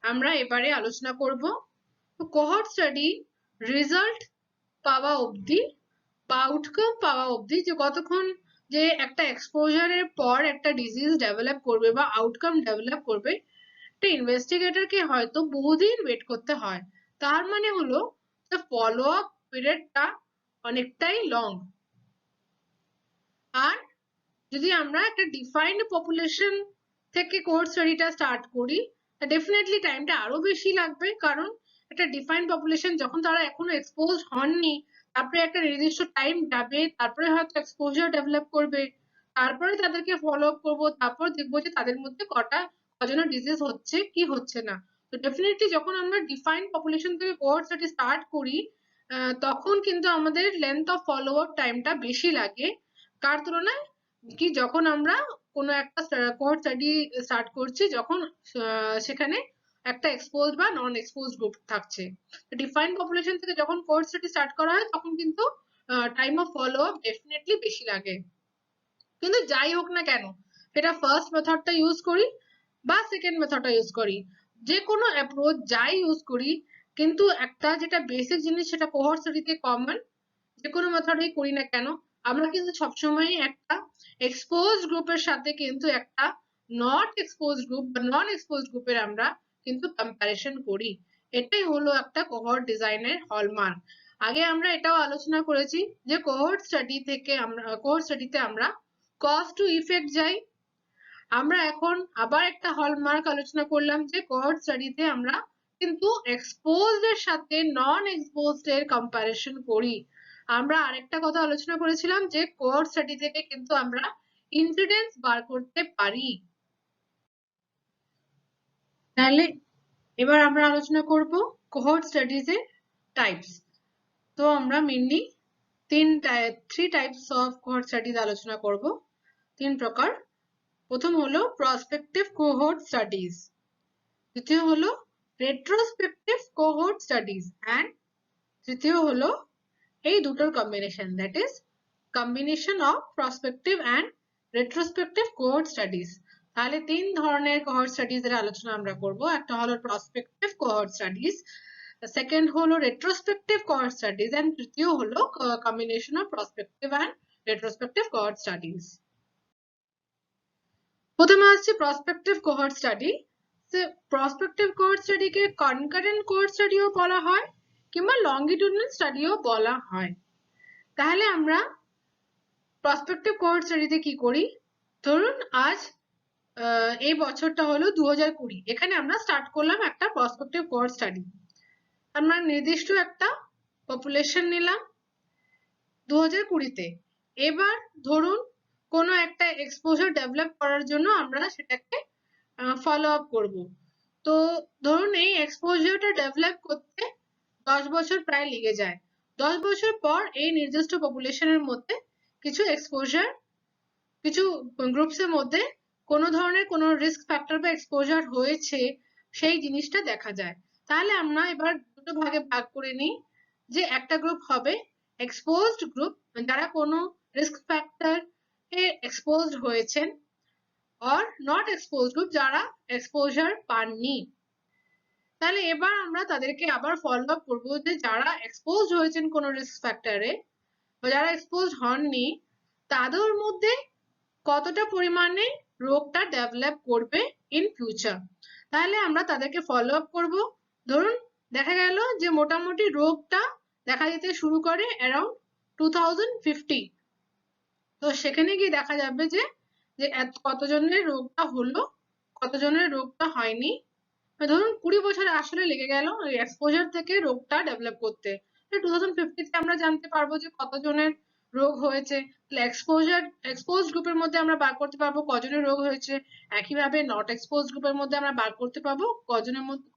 আমরা এবারে আলোচনা করব। তো কোহর্ট স্টাডি রেজাল্ট পাওয়া অবধি বা আউটকাম পাওয়া অবধি, যে কতক্ষণ যে একটা এক্সপোজারের পর একটা ডিজিজ ডেভেলপ করবে বা আউটকাম ডেভেলপ করবে, একটা ইনভেস্টিগেটরকে হয়তো বহুদিন ওয়েট করতে হয়। তার মানে হলো যে ফলো আপ পিরিয়ডটা অনেকটাই লং। আর যদি আমরা একটা ডিফাইন্ড পপুলেশন থেকে কোর্স স্টাডিটা স্টার্ট করি, ডেফিনেটলি টাইমটা আরো বেশি লাগবে, কারণ একটা ডিফাইন্ড পপুলেশন যখন তারা এখনো এক্সপোজ হননি, তারপরে একটা নির্দিষ্ট টাইম যাবে, তারপরে হয়তো এক্সপোজার ডেভেলপ করবে, তারপরে তাদেরকে ফলো আপ করবো, তারপর দেখবো যে তাদের মধ্যে কজনের ডিজিজ হচ্ছে কি হচ্ছে না। তো ডেফিনেটলি যখন আমরা ডিফাইন্ড পপুলেশন থেকে কোহর্ট স্টাডি স্টার্ট করি তখন কিন্তু আমাদের লেন্থ অফ ফলো আপ টাইমটা বেশি লাগে, কার তুলনায় কি যখন আমরা কোনো একটা কোহর্ট স্টাডি স্টার্ট করছি যখন সেখানে একটা এক্সপোজ বা নন এক্সপোজ গ্রুপ থাকছে। ডিফাইন্ড পপুলেশন থেকে যখন কোহর্ট স্টাডি স্টার্ট করা হয় তখন কিন্তু time of follow up definitely বেশি লাগে। কিন্তু যাই হোক না কেন, সেটা ফার্স্ট মেথডটা ইউজ করি বা সেকেন্ড মেথডটা ইউজ করি, যে কোনো অ্যাপ্রোচ যাই ইউজ করি, কিন্তু একটা যেটা বেসিক জিনিস সেটা কোহর্ট স্টাডিতে কমন, যে কোনো মেথডেই করি না কেন আমরা কিন্তু সবসময় একটা এক্সপোজ গ্রুপের সাথে কিন্তু একটা নট এক্সপোজ গ্রুপ বা নন এক্সপোজ গ্রুপের আমরা কিন্তু কম্প্যারিজন করি। এটাই হলো একটা কোহর্ট ডিজাইনের হলমার্ক। আগে আমরা এটাও আলোচনা করেছি যে কোহর্ট স্টাডিতে আমরা কজ টু ইফেক্ট যাই। আমরা এখন আবার একটা হলমার্ক আলোচনা করলাম যে কোহর্ট স্টাডিতে আমরা কিন্তু এক্সপোজড এর সাথে নন এক্সপোজড এর কম্প্যারিজন করি। আমরা আরেকটা কথা আলোচনা করেছিলাম যে কোহর্ট স্টাডি থেকে কিন্তু আমরা ইনসিডেন্স বার করতে পারি। তাহলে এবার আমরা আলোচনা করব কোহর্ট স্টাডিজ এর টাইপস। তো আমরা mainly three types of cohort studies আলোচনা করব, 3 প্রকার। প্রথম হলো প্রসপেক্টিভ কোহর্ট স্টাডিজ, দ্বিতীয় হলো রেট্রোস্পেক্টিভ কোহর্ট স্টাডিজ, এন্ড তৃতীয় হলো এই দুটোর combination, that is combination of prospective and retrospective cohort studies. তাহলে 3 ধরনের কোহর্ট স্টাডিজ এর আলোচনা আমরা করব। একটা হলো প্রসপেক্টিভ কোহর্ট স্টাডিজ, সেকেন্ড হলো রেট্রোস্পেক্টিভ কোহর্ট স্টাডিজ, এন্ড তৃতীয় হলো combination of prospective and retrospective cohort studies. প্রথমে আসছে prospective cohort study. Prospective cohort স্টাডিকে কনকারেন্ট কোহর্ট স্টাডিও বলা হয় কিংবা লঙ্গিটিউডিনাল স্টাডিও বলা হয়। তাহলে আমরা প্রসপেক্টিভ কোহর্ট স্টাডিতে কি করি, ধরুন আজ এই বছরটা হলো 2020, এখানে আমরা স্টার্ট করলাম একটা প্রসপেক্টিভ কোহর্ট স্টাডি। আমরা নির্দিষ্ট একটা পপুলেশন নিলাম 2020-তে। এবার ধরুন কোনো একটা এক্সপোজার ডেভেলপ করার জন্য আমরা সেটাকে ফলো আপ করবো। তো ধরুন এই এক্সপোজারটা ডেভেলপ করতে 10 বছর প্রায় লেগে যায়। 10 বছর পর এই নির্দিষ্ট পপুলেশনের মধ্যে কিছু এক্সপোজার, কিছু গ্রুপসের মধ্যে কোনো ধরনের কোনো রিস্ক ফ্যাক্টর বা এক্সপোজার হয়েছে, সেই জিনিসটা দেখা যায়। তাহলে আমরা এবার দুটো ভাগে ভাগ করে নিই, যে একটা গ্রুপ হবে এক্সপোজড গ্রুপ, যারা কোনো রিস্ক ফ্যাক্টর এ এক্সপোজড হয়েছেন, আর নট এক্সপোজড গ্রুপ, যারা এক্সপোজার পাননি। তাহলে এবার আমরা তাদেরকে আবার ফলো আপ করবো যে যারা এক্সপোজড হয়েছেন কোনো রিস্ক ফ্যাক্টরে বা যারা এক্সপোজড হননি, তাদের মধ্যে কতটা পরিমাণে রোগটা ডেভেলপ করবে ইন ফিউচার। তাহলে আমরা তাদেরকে ফলো আপ করবো। ধরুন দেখা গেল যে মোটামুটি রোগটা দেখা যেতে শুরু করে অ্যারাউন্ড 2050। তো সেখানে গিয়ে দেখা যাবে যে কতজনের রোগটা হলো, কতজনের রোগটা হয়নি। ধরুন 20 বছর আসলে লেগে গেল ওই এক্সপোজার থেকে রোগটা ডেভেলপ করতে। 2050-তে আমরা জানতে পারবো যে কতজনের রোগ হয়েছে। তাহলে এক্সপোজড গ্রুপের মধ্যে আমরা বার করতে পারবো কজনের রোগ হয়েছে, একইভাবে নট এক্সপোজড গ্রুপের মধ্যে আমরা বার করতে পারবো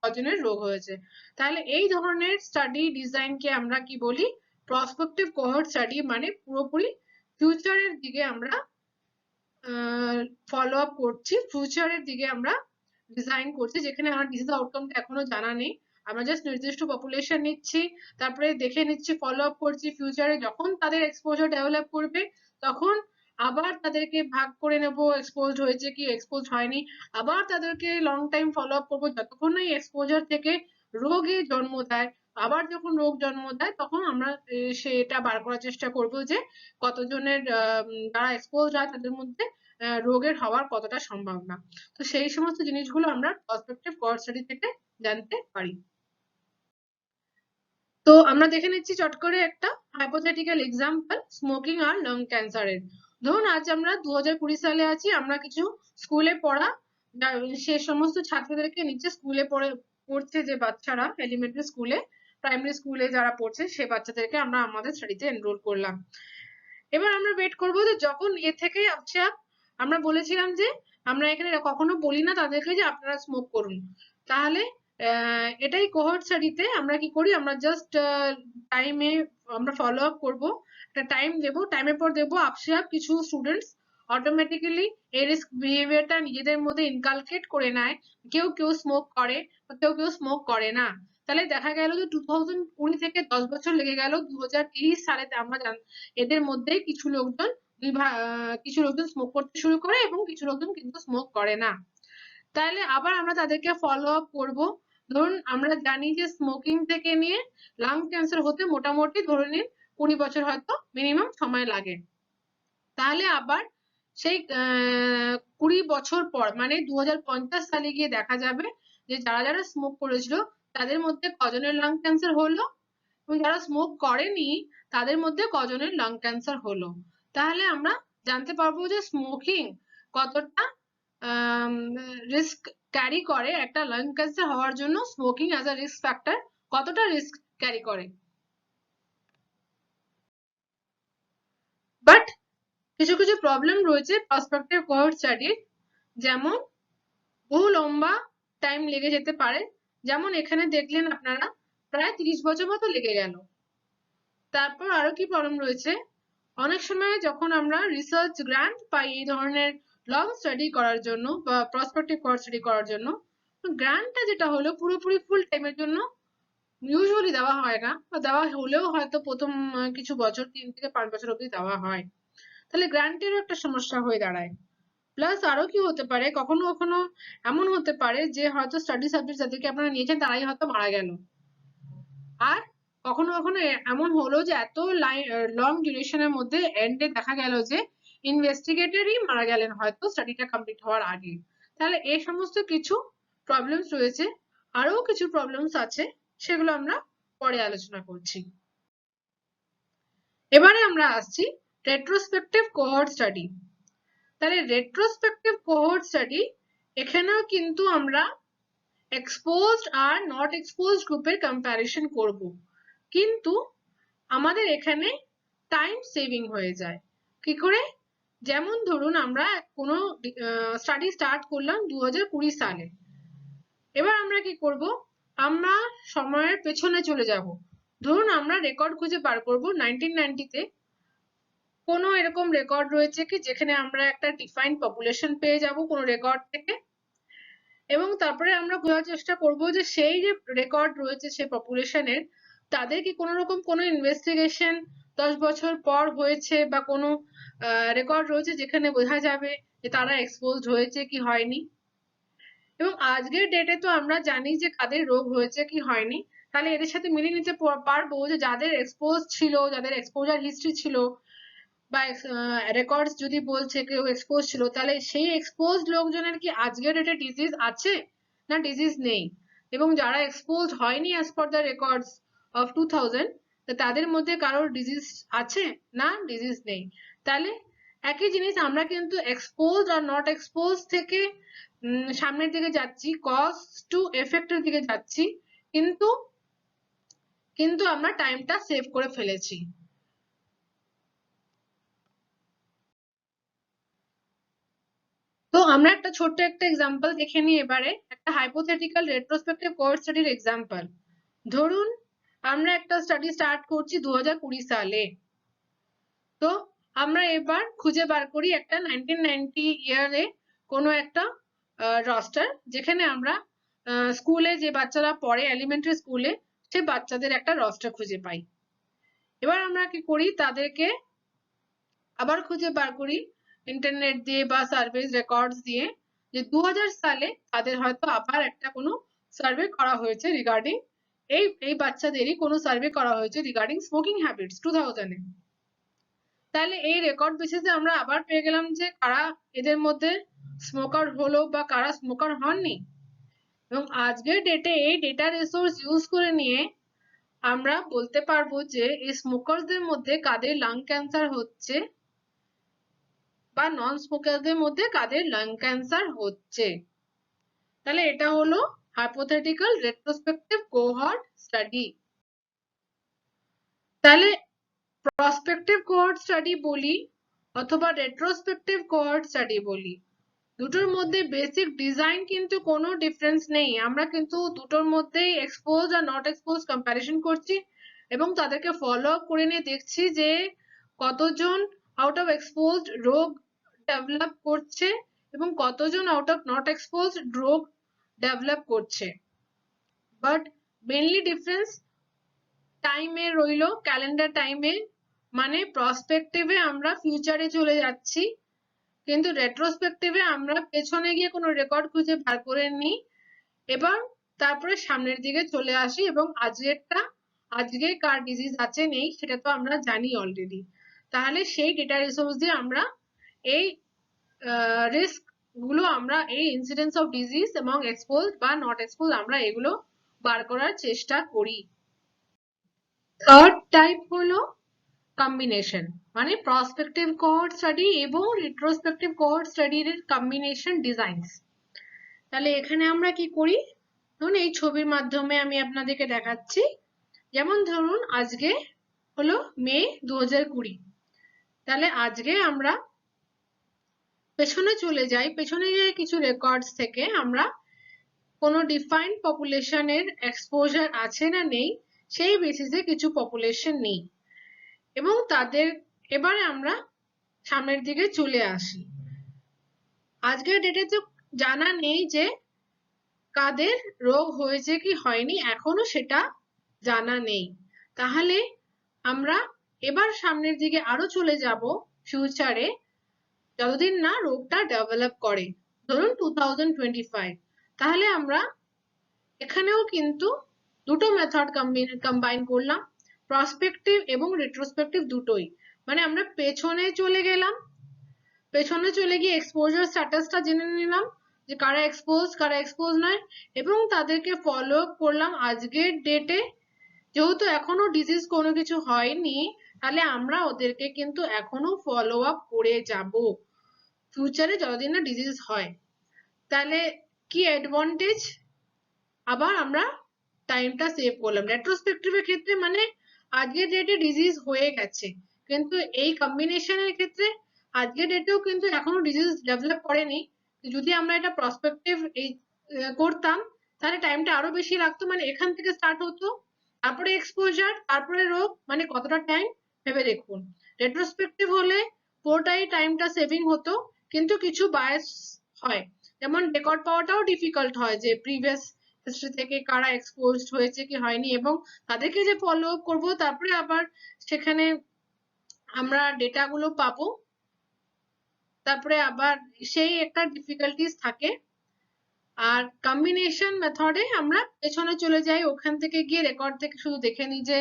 কজনের রোগ হয়েছে। তাহলে এই ধরনের স্টাডি ডিজাইনকে আমরা কি বলি, প্রসপেক্টিভ কোহর্ট স্টাডি। মানে পুরোপুরি ফিউচারের দিকে আমরা ফলো আপ করছি, ফিউচারের দিকে আমরা ডিজাইন করছি, যেখানে আমার ডিজিজ আউটকামটা এখনো জানা নেই। আমরা জাস্ট নির্দিষ্ট পপুলেশন নিচ্ছি, তারপরে দেখে নিচ্ছি, ফলো আপ করছি। ফিউচারে যখন তাদের এক্সপোজার ডেভেলপ করবে তখন আবার তাদেরকে ভাগ করে নেব, এক্সপোজড হয়েছে কি এক্সপোজড হয়নি। আবার তাদেরকে লং টাইম ফলো আপ করবো যতক্ষণ না এই এক্সপোজার থেকে রোগে জন্ম দেয়। আবার যখন রোগ জন্ম দেয় তখন আমরা সেটা বার করার চেষ্টা করব যে কতজনের যারা এক্সপোজড হয় তাদের মধ্যে রোগের হওয়ার কতটা সম্ভাবনা। তো সেই সমস্ত জিনিসগুলো আমরা প্রসপেক্টিভ কোহর্ট স্টাডি থেকে জানতে পারি। তো আমরা দেখে নিচ্ছি চট করে একটা হাইপোথেটিক্যাল এক্সাম্পল স্মোকিং আর লাং ক্যান্সারের। ধরুন আজ আমরা 2020 সালে আছি, আমরা কিছু স্কুলে পড়া সে সমস্ত ছাত্রদেরকে নিচে স্কুলে পড়ছে যে বাচ্চারা এলিমেন্টারি স্কুলে, প্রাইমারি স্কুলে যারা পড়ছে সে বাচ্চাদেরকে আমরা আমাদের স্টাডিতে এনরোল করলাম। এবার আমরা ওয়েট করবো যে যখন এ থেকে আচ্ছা আমরা বলেছিলাম যে আমরা এখানে কখনো বলি না তাদেরকে যে আপনারা স্মোক করুন। তাহলে এটাই কোহর্ট স্টাডিতে আমরা কি করি, আমরা জাস্ট টাইমে আমরা ফলো আপ করবো, একটা টাইম দেবো, টাইমের পর দেখবো আপসে কিছু স্টুডেন্টস অটোমেটিক্যালি এই রিস্ক বিহেভিয়ারটা নিজেদের মধ্যে ইনকালকেট করে নেয়। কেউ কেউ স্মোক করে, কেউ কেউ স্মোক করে না। তাহলে দেখা গেল যে 2020 থেকে 10 বছর লেগে গেল, 2030 সালে আমরা এদের মধ্যে কিছু লোকজন স্মোক করতে শুরু করে এবং কিছু লোকজন কিন্তু স্মোক করে না। তাহলে আবার আমরা তাদেরকে ফলো আপ করবো। ধরুন আমরা জানি যে স্মোকিং থেকে নিয়ে লাং ক্যান্সার হতে মোটামুটি ধরে নিন 20 বছর হয়তো মিনিমাম সময় লাগে। তাহলে আবার সেই 20 বছর পর মানে 2050 সালে গিয়ে দেখা যাবে যে যারা যারা স্মোক করেছিল তাদের মধ্যে কজনের লাং ক্যান্সার হলো এবং যারা স্মোক করেনি তাদের মধ্যে কজনের লাং ক্যান্সার হলো। তাহলে আমরা জানতে পারবো যে স্মোকিং কতটা রিস্ক ক্যারি করে, একটা লাং ক্যান্সার হওয়ার জন্য smoking as a risk factor কতটা রিস্ক ক্যারি করে। বাট কিছু কিছু প্রবলেম রয়েছে প্রসপেক্টিভ কোহর্ট স্টাডির, যেমন বহু লম্বা টাইম লেগে যেতে পারে, যেমন এখানে দেখলেন আপনারা প্রায় 30 বছর মতো লেগে গেল। তারপর আরো কি প্রবলেম রয়েছে, অনেক সময় যখন আমরা রিসার্চ গ্র্যান্ট পাই এই ধরনের লং স্টাডি করার জন্য বা প্রসপেক্টিভ কোহর্ট স্টাডি করার জন্য, গ্র্যান্টটা যেটা হলো পুরোপুরি ফুল টাইমের জন্য ইউজুয়ালি দেওয়া হয় না, বা দেওয়া হলেও হয়তো প্রথম কিছু বছর 3 থেকে 5 বছর অবধি দেওয়া হয়, তাহলে গ্র্যান্টেরও একটা সমস্যা হয়ে দাঁড়ায়। প্লাস আরো কি হতে পারে, কখনো কখনো এমন হতে পারে যে হয়তো স্টাডি সাবজেক্ট যাদেরকে আপনারা নিয়েছেন তারাই হয়তো মারা গেল, আর কখনো কখনো এমন হলো যে এত লং ডিউরেশনের মধ্যে এন্ডে দেখা গেল যে ইনভেস্টিগেটরই মারা গেলেন হয়তো স্টাডিটা কমপ্লিট হওয়ার আগে। তাহলে এই সমস্ত কিছু প্রবলেমস রয়েছে, আরো কিছু প্রবলেমস আছে, সেগুলো আমরা পরে আলোচনা করছি। এবারে আমরা আসছি রেট্রোস্পেক্টিভ কোহর্ট স্টাডি। তাহলে রেট্রোস্পেক্টিভ কোহর্ট স্টাডি, এখানেও কিন্তু আমরা এক্সপোজড আর নট এক্সপোজড গ্রুপের কম্প্যারিজন করব, কিন্তু আমাদের এখানে টাইম সেভিং হয়ে যায়। কি করে? যেমন ধরুন আমরা কোনো স্টাডি স্টার্ট করলাম 2020 সালে, এবার আমরা কি করব, আমরা সময়ের পেছনে চলে যাব। ধরুন আমরা রেকর্ড খুঁজে বার করব 1990-তে কোনো এরকম রেকর্ড রয়েছে কি যেখানে আমরা একটা ডিফাইন্ড পপুলেশন পেয়ে যাব কোনো রেকর্ড থেকে, এবং তারপরে আমরা বোঝার চেষ্টা করব যে সেই যে রেকর্ড রয়েছে সেই পপুলেশনের, তাদের কি কোনো রকম কোনো ইনভেস্টিগেশন 10 বছর পর হয়েছে বা কোনো রেকর্ড রয়েছে যেখানে বোঝা যাবে যে তারা এক্সপোজড হয়েছে কি হয়নি। এবং আজকের ডেটে তো আমরা জানি যে কাদের রোগ হয়েছে কি হয়নি, তাহলে এদের সাথে মিলিয়ে নিতে পারবো যে যাদের এক্সপোজ ছিল, যাদের এক্সপোজার হিস্ট্রি ছিল বা রেকর্ডস যদি বলছে কেউ এক্সপোজ ছিল, তাহলে সেই এক্সপোজড লোকজনের কি আজকের ডেটে ডিজিজ আছে না ডিজিজ নেই, এবং যারা এক্সপোজ হয়নি as per the records of 2000 তাদের মধ্যে কারোর ডিজিজ আছে না ডিজিজ নেই। তাহলে একই জিনিস আমরা কিন্তু এক্সপোজ আর নট এক্সপোজ থেকে সামনের দিকে যাচ্ছি, কজ টু এফেক্টের দিকে যাচ্ছি, কিন্তু আমরা টাইমটা সেভ করে ফেলেছি। তো আমরা একটা ছোট্ট একটা এক্সাম্পল দেখে নিই এবারে, একটা হাইপোথেটিক্যাল রেট্রোস্পেক্টিভ কোহর্ট স্টাডির এক্সাম্পল। ধরুন আমরা একটা স্টাডি স্টার্ট করছি 2020 সালে, তো আমরা এবার খুঁজে বার করি একটা 1990 ইয়ারে কোনো একটা রস্টার, যেখানে আমরা স্কুলে যে বাচ্চারা পড়ে এলিমেন্টারি স্কুলে সে বাচ্চাদের একটা রস্টার খুঁজে পাই। এবার আমরা কি করি, তাদেরকে আবার খুঁজে বার করি ইন্টারনেট দিয়ে বা সার্ভিস রেকর্ডস দিয়ে, যে 2000 সালে তাদের হয়তো আবার একটা কোনো সার্ভে করা হয়েছে রিগার্ডিং এই বাচ্চাদেরই কোনো সার্ভে করা হয়েছে রিগার্ডিং স্মোকিং হ্যাবিটস 2000-এ। তাহলে এই রেকর্ড বেসিসে আমরা আবার পেয়ে গেলাম যে কারা এদের মধ্যে স্মোকার হলো বা কারা স্মোকার হননি, এবং আজকের ডেটে এই ডেটা রিসোর্স ইউজ করে নিয়ে আমরা বলতে পারবো যে এই স্মোকারদের মধ্যে কাদের লাং ক্যান্সার হচ্ছে বা নন স্মোকারদের মধ্যে কাদের লাং ক্যান্সার হচ্ছে। তাহলে এটা হলো হাইপোথেটিক্যাল রেট্রোস্পেক্টিভ কোহর্ট স্টাডি। তাহলে প্রসপেক্টিভ কোহর্ট স্টাডি বলি অথবা রেট্রোস্পেক্টিভ কোহর্ট স্টাডি বলি, দুটোর মধ্যে বেসিক ডিজাইন কিন্তু কোনো ডিফারেন্স নেই। আমরা কিন্তু দুটোর মধ্যেই expose are not expose comparison করছি এবং তাদেরকে ফলো আপ করে নিয়ে দেখছি যে কতজন আউট অফ এক্সপোজড রোগ ডেভেলপ করছে এবং কতজন আউট অফ নট এক্সপোজড রোগ ডেভেলপ করছে। বাট মেইনলি ডিফারেন্স টাইমে রইলো, ক্যালেন্ডার টাইমে, মানে প্রসপেক্টিভে আমরা ফিউচারে চলে যাচ্ছি, কিন্তু রেট্রোস্পেক্টিভে আমরা পেছনে গিয়ে কোনো রেকর্ড খুঁজে বার করে নিই এবার তারপরে সামনের দিকে চলে আসি, এবং আজকে কার ডিজিজ আছে নেই সেটা তো আমরা জানি অলরেডি। তাহলে সেই ডেটা রিসোর্স দিয়ে আমরা এই রিস্ক গুলো আমরা এই ইনসিডেন্স অফ ডিজিজ এবং এক্সপোজ বা নট এক্সপোজ আমরা এগুলো বার করার চেষ্টা করি। থার্ড টাইপ হলো কম্বিনেশন, মানে প্রসপেক্টিভ কোহর্ট স্টাডি এবং রিট্রোস্পেক্টিভ কোহর্ট স্টাডির কম্বিনেশন ডিজাইনস। তাহলে এখানে আমরা কি করি, ধরুন এই ছবির মাধ্যমে আমি আপনাদেরকে দেখাচ্ছি। যেমন ধরুন আজকে হলো মে 2020, তাহলে আজকে আমরা পেছনে চলে যাই, পেছনে গিয়ে কিছু রেকর্ডস থেকে আমরা কোনো ডিফাইন্ড পপুলেশনের এক্সপোজার আছে না নেই সেই বেসিসে কিছু পপুলেশন নেই এবং তাদের এবারে আমরা সামনের দিকে চলে আসি। আজকের ডেটে তো জানা নেই যে কাদের রোগ হয়েছে কি হয়নি, এখনো সেটা জানা নেই। তাহলে আমরা এবার সামনের দিকে আরো চলে যাব ফিউচারে, যতদিন না রোগটা ডেভেলপ করে, ধরুন 2025। তাহলে আমরা এখানেও কিন্তু দুটো মেথড কম্বাইন করলাম, প্রসপেক্টিভ এবং রিট্রোস্পেক্টিভ দুটোই। মানে আমরা পেছনে চলে গেলাম, পেছনে চলে গিয়ে এক্সপোজার স্ট্যাটাসটা জেনে নিলাম যে কারা এক্সপোজ নয়, এবং তাদেরকে ফলো আপ করলাম আজকের ডেটে। যেহেতু এখনো ডিজিজ কোনো কিছু হয়নি, তাহলে আমরা ওদেরকে কিন্তু এখনো ফলো আপ করে যাব ফিউচারে যতদিন না ডিজিজ হয়। তাহলে কি অ্যাডভান্টেজ, আবার আমরা টাইমটা সেভ করলাম। রেট্রোস্পেক্টিভের ক্ষেত্রে মানে আজকের ডেটে ডিজিজ হয়ে গেছে, কিন্তু এই কম্বিনেশনের ক্ষেত্রে আজকের ডেটেও কিন্তু এখনো ডিজিজ ডেভেলপ করেনি। যদি আমরা এটা প্রসপেক্টিভ এই করতাম তাহলে টাইমটা আরো বেশি লাগতো, মানে এখান থেকে স্টার্ট হতো, তারপরে এক্সপোজার, তারপরে রোগ, মানে কতটা টাইম ভেবে দেখুন। রেট্রোস্পেক্টিভ হলে পুরোটাই টাইমটা সেভিং হতো, কিন্তু কিছু বায়াস হয়, যেমন রেকর্ড পাওয়াটাও ডিফিকাল্ট হয় যে প্রিভিয়াস হিস্ট্রি থেকে কারা এক্সপোজড হয়েছে কি হয়নি, এবং তাদেরকে যে ফলো আপ করবো তারপরে আবার সেখানে আমরা ডেটা গুলো পাবো, তারপরে আবার সেই একটা ডিফিকাল্টিস থাকে। আর কম্বিনেশন মেথডে আমরা পেছনে চলে যাই, ওখান থেকে গিয়ে রেকর্ড থেকে শুধু দেখে নিই যে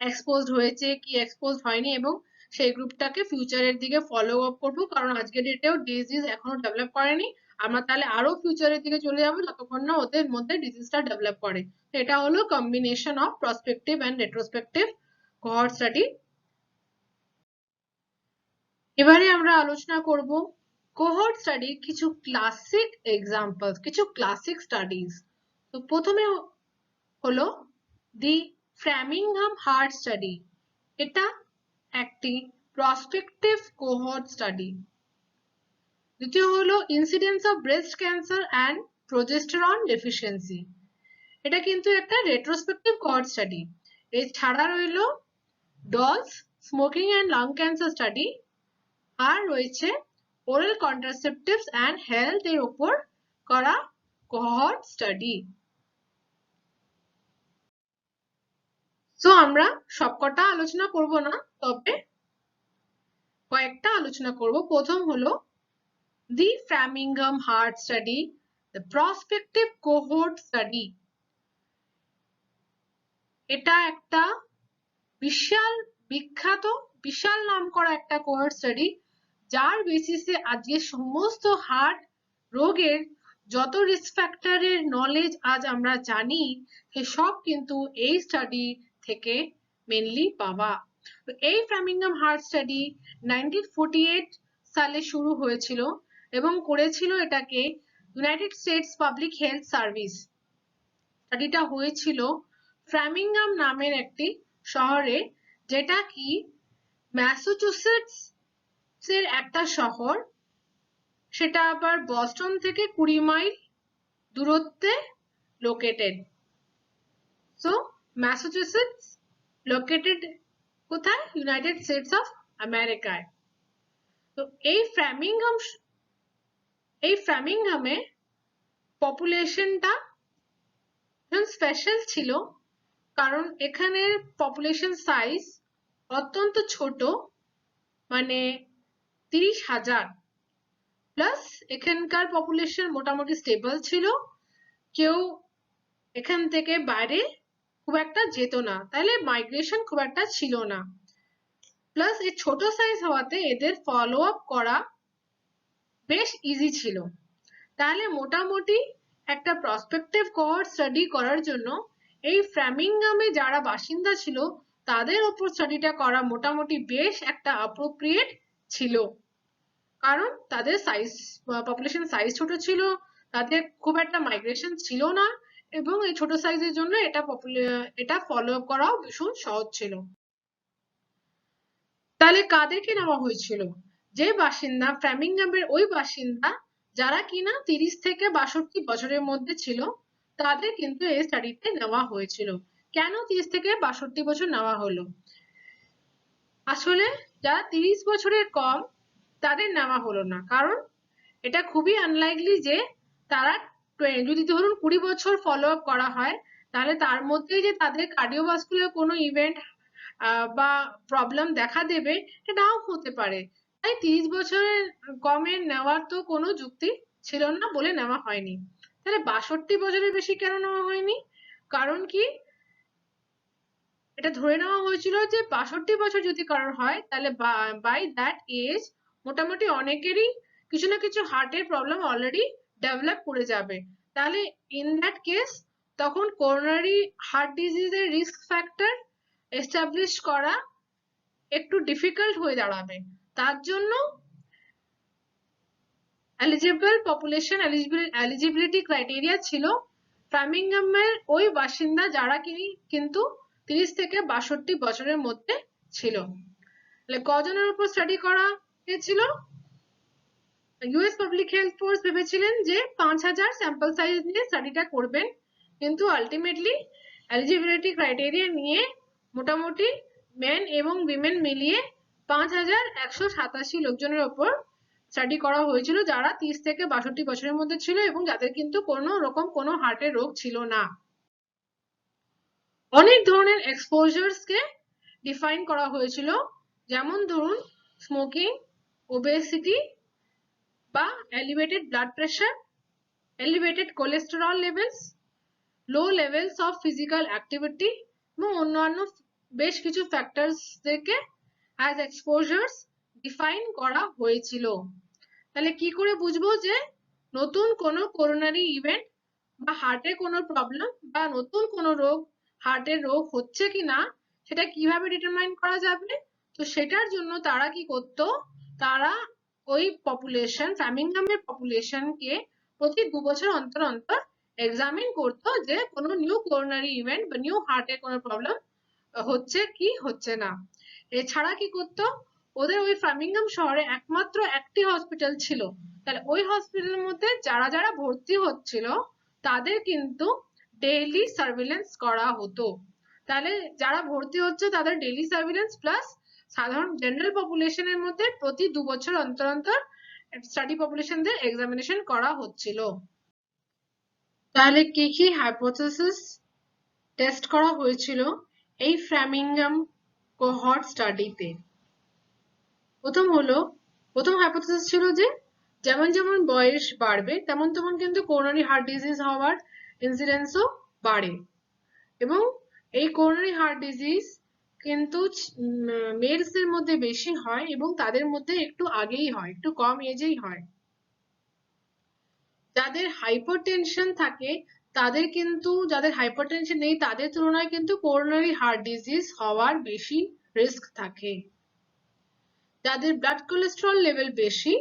এক্সপোজড হয়েছে কি এক্সপোজ হয়নি, এবং সেই গ্রুপটাকে ফিউচারের দিকে ফলো আপ করবো, কারণ আজকের ডেটেও ডিজিজ এখনো ডেভেলপ করেনি। আমরা তাহলে আরো ফিউচারের দিকে চলে যাবো যতক্ষণ না ওদের মধ্যে ডিজিজটা ডেভেলপ করে। এটা হলো combination of prospective and retrospective cohort study. এবারে আমরা আলোচনা করব কোহর্ট স্টাডির কিছু ক্লাসিক এক্সাম্পল, কিছু ক্লাসিক স্টাডিজ। তো প্রথমে হলো দি ফ্রামিংহাম হার্ট স্টাডি, এটা একটি প্রসপেক্টিভ কোহর্ট স্টাডি। দ্বিতীয় হলো incidence of breast cancer and progesterone deficiency, এটা কিন্তু একটা রেট্রোস্পেক্টিভ কোহর্ট স্টাডি। এছাড়া রইল Doll's smoking and lung cancer study, আর রয়েছে ওরাল কন্ট্রাসেপটিভস অ্যান্ড হেলথ এর উপর করা কোহর্ট স্টাডি। সো আমরা সবকটা আলোচনা করব না, তবে কয়েকটা আলোচনা করব। প্রথম হলো the Framingham heart study, the prospective cohort study. এটা একটা বিশাল বিখ্যাত, বিশাল নামকরা একটা কোহর্ট স্টাডি, যার বেসিসে আজকে সমস্ত হার্ট রোগের যত রিস্ক ফ্যাক্টরের নলেজ আজ আমরা জানি সে সব কিন্তু এই স্টাডি থেকে মেনলি পাওয়া। তো এই ফ্রামিংহাম হার্ট স্টাডি 1948 সালে শুরু হয়েছিল এবং করেছিল এটাকে United States public health service. স্টাডিটা হয়েছিল ফ্রামিংহাম নামের একটি শহরে, যেটা কি ম্যাসাচুসেটস এর একটা শহর, সেটা আবার বস্টন থেকে 20 মাইল দূরত্বে লোকেটেড। সো ম্যাসাচুসেটস লোকেটেড কোথায়? ইউনাইটেড স্টেটস অফ আমেরিকায়। তো এই ফ্রামিংহামে পপুলেশনটা স্পেশাল ছিল, কারণ এখানের পপুলেশন সাইজ অত্যন্ত ছোট, মানে 30,000, প্লাস এখানকার পপুলেশন মোটামুটি স্টেবল ছিল, কেউ এখান থেকে বাইরে খুব একটা যেত না, তাহলে মাইগ্রেশন খুব একটা ছিল না। প্লাস এই ছোট সাইজ হওয়াতে এদের ফলো আপ করা বেশ ইজি ছিল। তাহলে মোটামুটি একটা প্রসপেক্টিভ কোহর্ট স্টাডি করার জন্য এই ফ্রামিংহামে যারা বাসিন্দা ছিল তাদের উপর স্টাডিটা করা মোটামুটি বেশ একটা অ্যাপ্রোপ্রিয়েট ছিল, কারণ তাদের সাইজ, পপুলেশন সাইজ ছোট ছিল, তাদের খুব একটা মাইগ্রেশন ছিল না, এবং এই ছোট সাইজের জন্য এটা ফলো আপ করাও ভীষণ সহজ ছিল। তাহলে কাদেরকে নেওয়া হয়েছিল? যে বাসিন্দা, ফ্রামিংহামের ওই বাসিন্দা যারা কিনা 30 থেকে 62 বছরের মধ্যে ছিল, তাদের কিন্তু এই স্টাডিতে নেওয়া হয়েছিল। কেন 30 থেকে 62 বছর নেওয়া হলো? আসলে যারা 30 বছরের কম তাদের নেওয়া হলো না, কারণ এটা খুবই আনলাইকলি যে তারা, যদি ধরুন 20 বছর ফলো আপ করা হয়, তাহলে তার মধ্যে যে তাদের কার্ডিওভাস্কুলার কোনো ইভেন্ট বা প্রবলেম দেখা দেবে এটা নাও হতে পারে। তাই 30 বছরের কমের নেওয়ার তো কোনো যুক্তি ছিল না বলে নেওয়া হয়নি। তাহলে 62 বছরের বেশি কেন নেওয়া হয়নি? কারণ কি, এটা ধরে নেওয়া হয়েছিল যে 62 বছর যদি কারোর হয় তাহলে বাই দ্যাট এজ মোটামুটি অনেকেরই কিছু না কিছু হার্টের প্রবলেম অলরেডি ডেভেলপ করে যাবে। তাহলে ইন দ্যাট কেস তখন করোনারি হার্ট ডিজিজের রিস্ক ফ্যাক্টর এস্টাবলিশ করা একটু ডিফিকাল্ট হয়ে দাঁড়াবে। তার জন্য এলিজিবল পপুলেশন এলিজিবিলিটি ক্রাইটেরিয়া ছিল ফ্রামিংহামের ওই বাসিন্দা যারা কিন্তু 30 থেকে 62 বছরের মধ্যে ছিল। তাহলে কজনের উপর স্টাডি করা হয়েছিল? ইউএস পাবলিক হেলথ ফোর্স ভেবেছিলেন যে 5000 স্যাম্পল সাইজ নিয়ে স্টাডিটা করবেন, কিন্তু আলটিমেটলি এলিজিবিলিটি ক্রাইটেরিয়া নিয়ে মোটামুটি মেন এবং উইমেন মিলিয়ে 5187 লোকজনের উপর স্টাডি করা হয়েছিল যারা 30 থেকে 62 বছরের মধ্যে ছিল এবং যাদের কিন্তু কোনো রকম কোনো হার্টের রোগ ছিল না। অনেক ধরনের এক্সপোজারসকে ডিফাইন করা হয়েছিল, যেমন ধরুন স্মোকিং, ওবেসিটি বা elevated blood pressure, elevated cholesterol levels, low levels of physical activity এবং অন্যান্য বেশ কিছু ফ্যাক্টরসদেরকে অ্যাজ এক্সপোজার্স ডিফাইন করা হয়েছিল। তাহলে কি করে বুঝবো যে নতুন কোনো করোনারি ইভেন্ট বা হার্টের কোনো প্রবলেম বা নতুন কোনো রোগ, হার্টের রোগ হচ্ছে কি না সেটা কিভাবে ডিটারমাইন করা যাবে? তো সেটার জন্য তারা কি করতো, তারা ওই পপুলেশন, ফ্রামিংহামের পপুলেশনকে প্রতি 2 বছর অন্তর অন্তর এক্সামিন করতো যে কোনো নিউ করোনারি ইভেন্ট বা নিউ হার্টের কোনো প্রবলেম হচ্ছে কি হচ্ছে না। এছাড়া কি করতো, ওদের ওই ফ্রামিংহাম শহরে একমাত্র একটি হসপিটাল ছিল, তাহলে ওই হসপিটালের মধ্যে যারা যারা ভর্তি হচ্ছিল তাদের কিন্তু ডেইলি সার্ভিলেন্স করা হতো। তাহলে যারা ভর্তি হচ্ছে তাদের ডেইলি সার্ভিলেন্স প্লাস সাধারণ জেনারেল পপুলেশনের মধ্যে প্রতি 2 বছর অন্তর অন্তর স্টাডি পপুলেশনদের এক্সামিনেশন করা হচ্ছিল। তাহলে কি কি হাইপোথেসিস টেস্ট করা হয়েছিল এই ফ্রামিংহাম কোহর্ট স্টাডিতে? প্রথম হাইপোথেসিস ছিল যে যেমন যেমন বয়স বাড়বে তেমন তেমন কিন্তু করোনারি হার্ট ডিজিজ হওয়ার ইনসিডেন্সও বাড়ে, এবং এই করোনারি হার্ট ডিজিজ কিন্তু মেলসদের মধ্যে বেশি হয় এবং তাদের মধ্যে একটু আগেই হয়, একটু কম এজেই হয়। যাদের হাইপারটেনশন থাকে তাদের কিন্তু, যাদের হাইপারটেনশন নেই তাদের তুলনায় কিন্তু করোনারি হার্ট ডিজিজ হওয়ার বেশি রিস্ক থাকে। যাদের ব্লাড কোলেস্টেরল লেভেল বেশি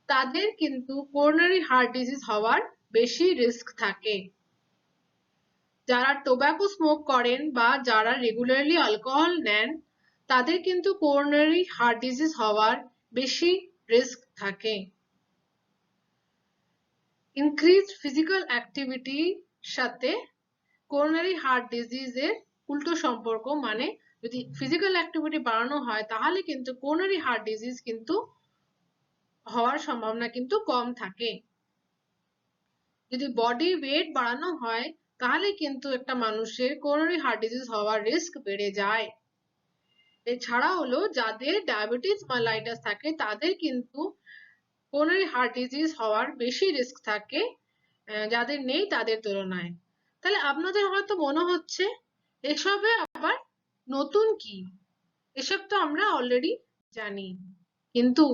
তাদের কিন্তু করোনারি হার্ট ডিজিজ হওয়ার বেশি রিস্ক থাকে। যারা টোব্যাকো স্মোক করেন বা যারা রেগুলারলি অ্যালকোহল নেন তাদের কিন্তু করোনারি হার্ট ডিজিজ হওয়ার বেশি রিস্ক থাকে। ইনক্রিজড ফিজিক্যাল অ্যাক্টিভিটির সাথে করোনারি হার্ট ডিজিজের উল্টো সম্পর্ক, মানে যদি ফিজিক্যাল অ্যাক্টিভিটি বাড়ানো হয় তাহলে কিন্তু করোনারি হার্ট ডিজিজ কিন্তু হওয়ার সম্ভাবনা কিন্তু কম থাকে। যদি বডি ওয়েট বাড়ানো হয় তাহলে কিন্তু একটা মানুষের করোনারি হার্ট ডিজিজ হওয়ার রিস্ক বেড়ে যায়। এছাড়া হলো যাদের ডায়াবেটিস মেলাইটাস থাকে তাদের কিন্তু করোনারি হার্ট ডিজিজ হওয়ার বেশি রিস্ক থাকে যাদের নেই তাদের তুলনায়। তাহলে আপনাদের হয়তো মনে হচ্ছে এসবে আবার নতুন কি, এসব তো আমরা অলরেডি জানি, কিন্তু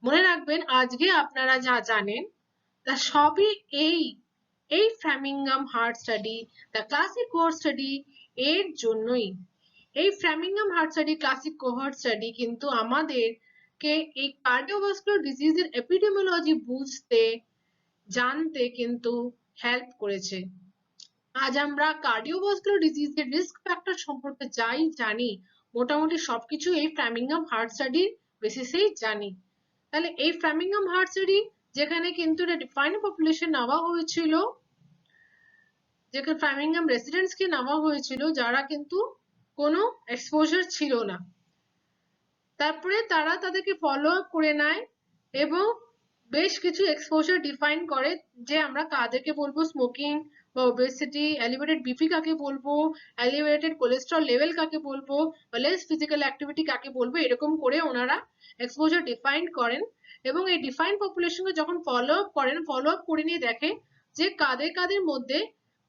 মনে রাখবেন আজকে আপনারা যা জানেন তা সবই এই Framingham heart study, the classic cohort study এর জন্যই। এই Framingham heart study, classic cohort study কিন্তু আমাদেরকে এই কার্ডিওভাস্কুলার ডিজিজের এপিডেমিওলজি বুঝতে জানতে কিন্তু হেল্প করেছে। আজ আমরা কার্ডিওভাস্কুলার ডিজিজের রিস্ক ফ্যাক্টর সম্পর্কে যাই জানি, মোটামুটি সবকিছু এই ফ্রামিংহাম হার্ট স্টাডির বেসিসেই জানি। তাহলে এই ফ্রামিংহাম হার্ট স্টাডি যেখানে কিন্তু একটা ডিফাইন্ড পপুলেশন নেওয়া হয়েছিল, যেখানে ফ্রামিংহাম রেসিডেন্টসকে নেওয়া হয়েছিল যারা কিন্তু কোনো এক্সপোজার ছিল না। তারপরে তারা তাদেরকে ফলো আপ করে নেয় এবং বেশ কিছু এক্সপোজার ডিফাইন করে যে আমরা কাদেরকে বলবো স্মোকিং বা ওবেসিটি, এলিভেটেড বিপি কাকে বলবো, এলিভেটেড কোলেস্টেরল লেভেল কাকে বলবো, বা লেস ফিজিক্যাল অ্যাক্টিভিটি কাকে বলবো, এরকম করে ওনারা এক্সপোজার ডিফাইন করেন এবং এই ডিফাইন পপুলেশনকে যখন ফলো আপ করেন, ফলো আপ করে নিয়ে দেখে যে কাদের কাদের মধ্যে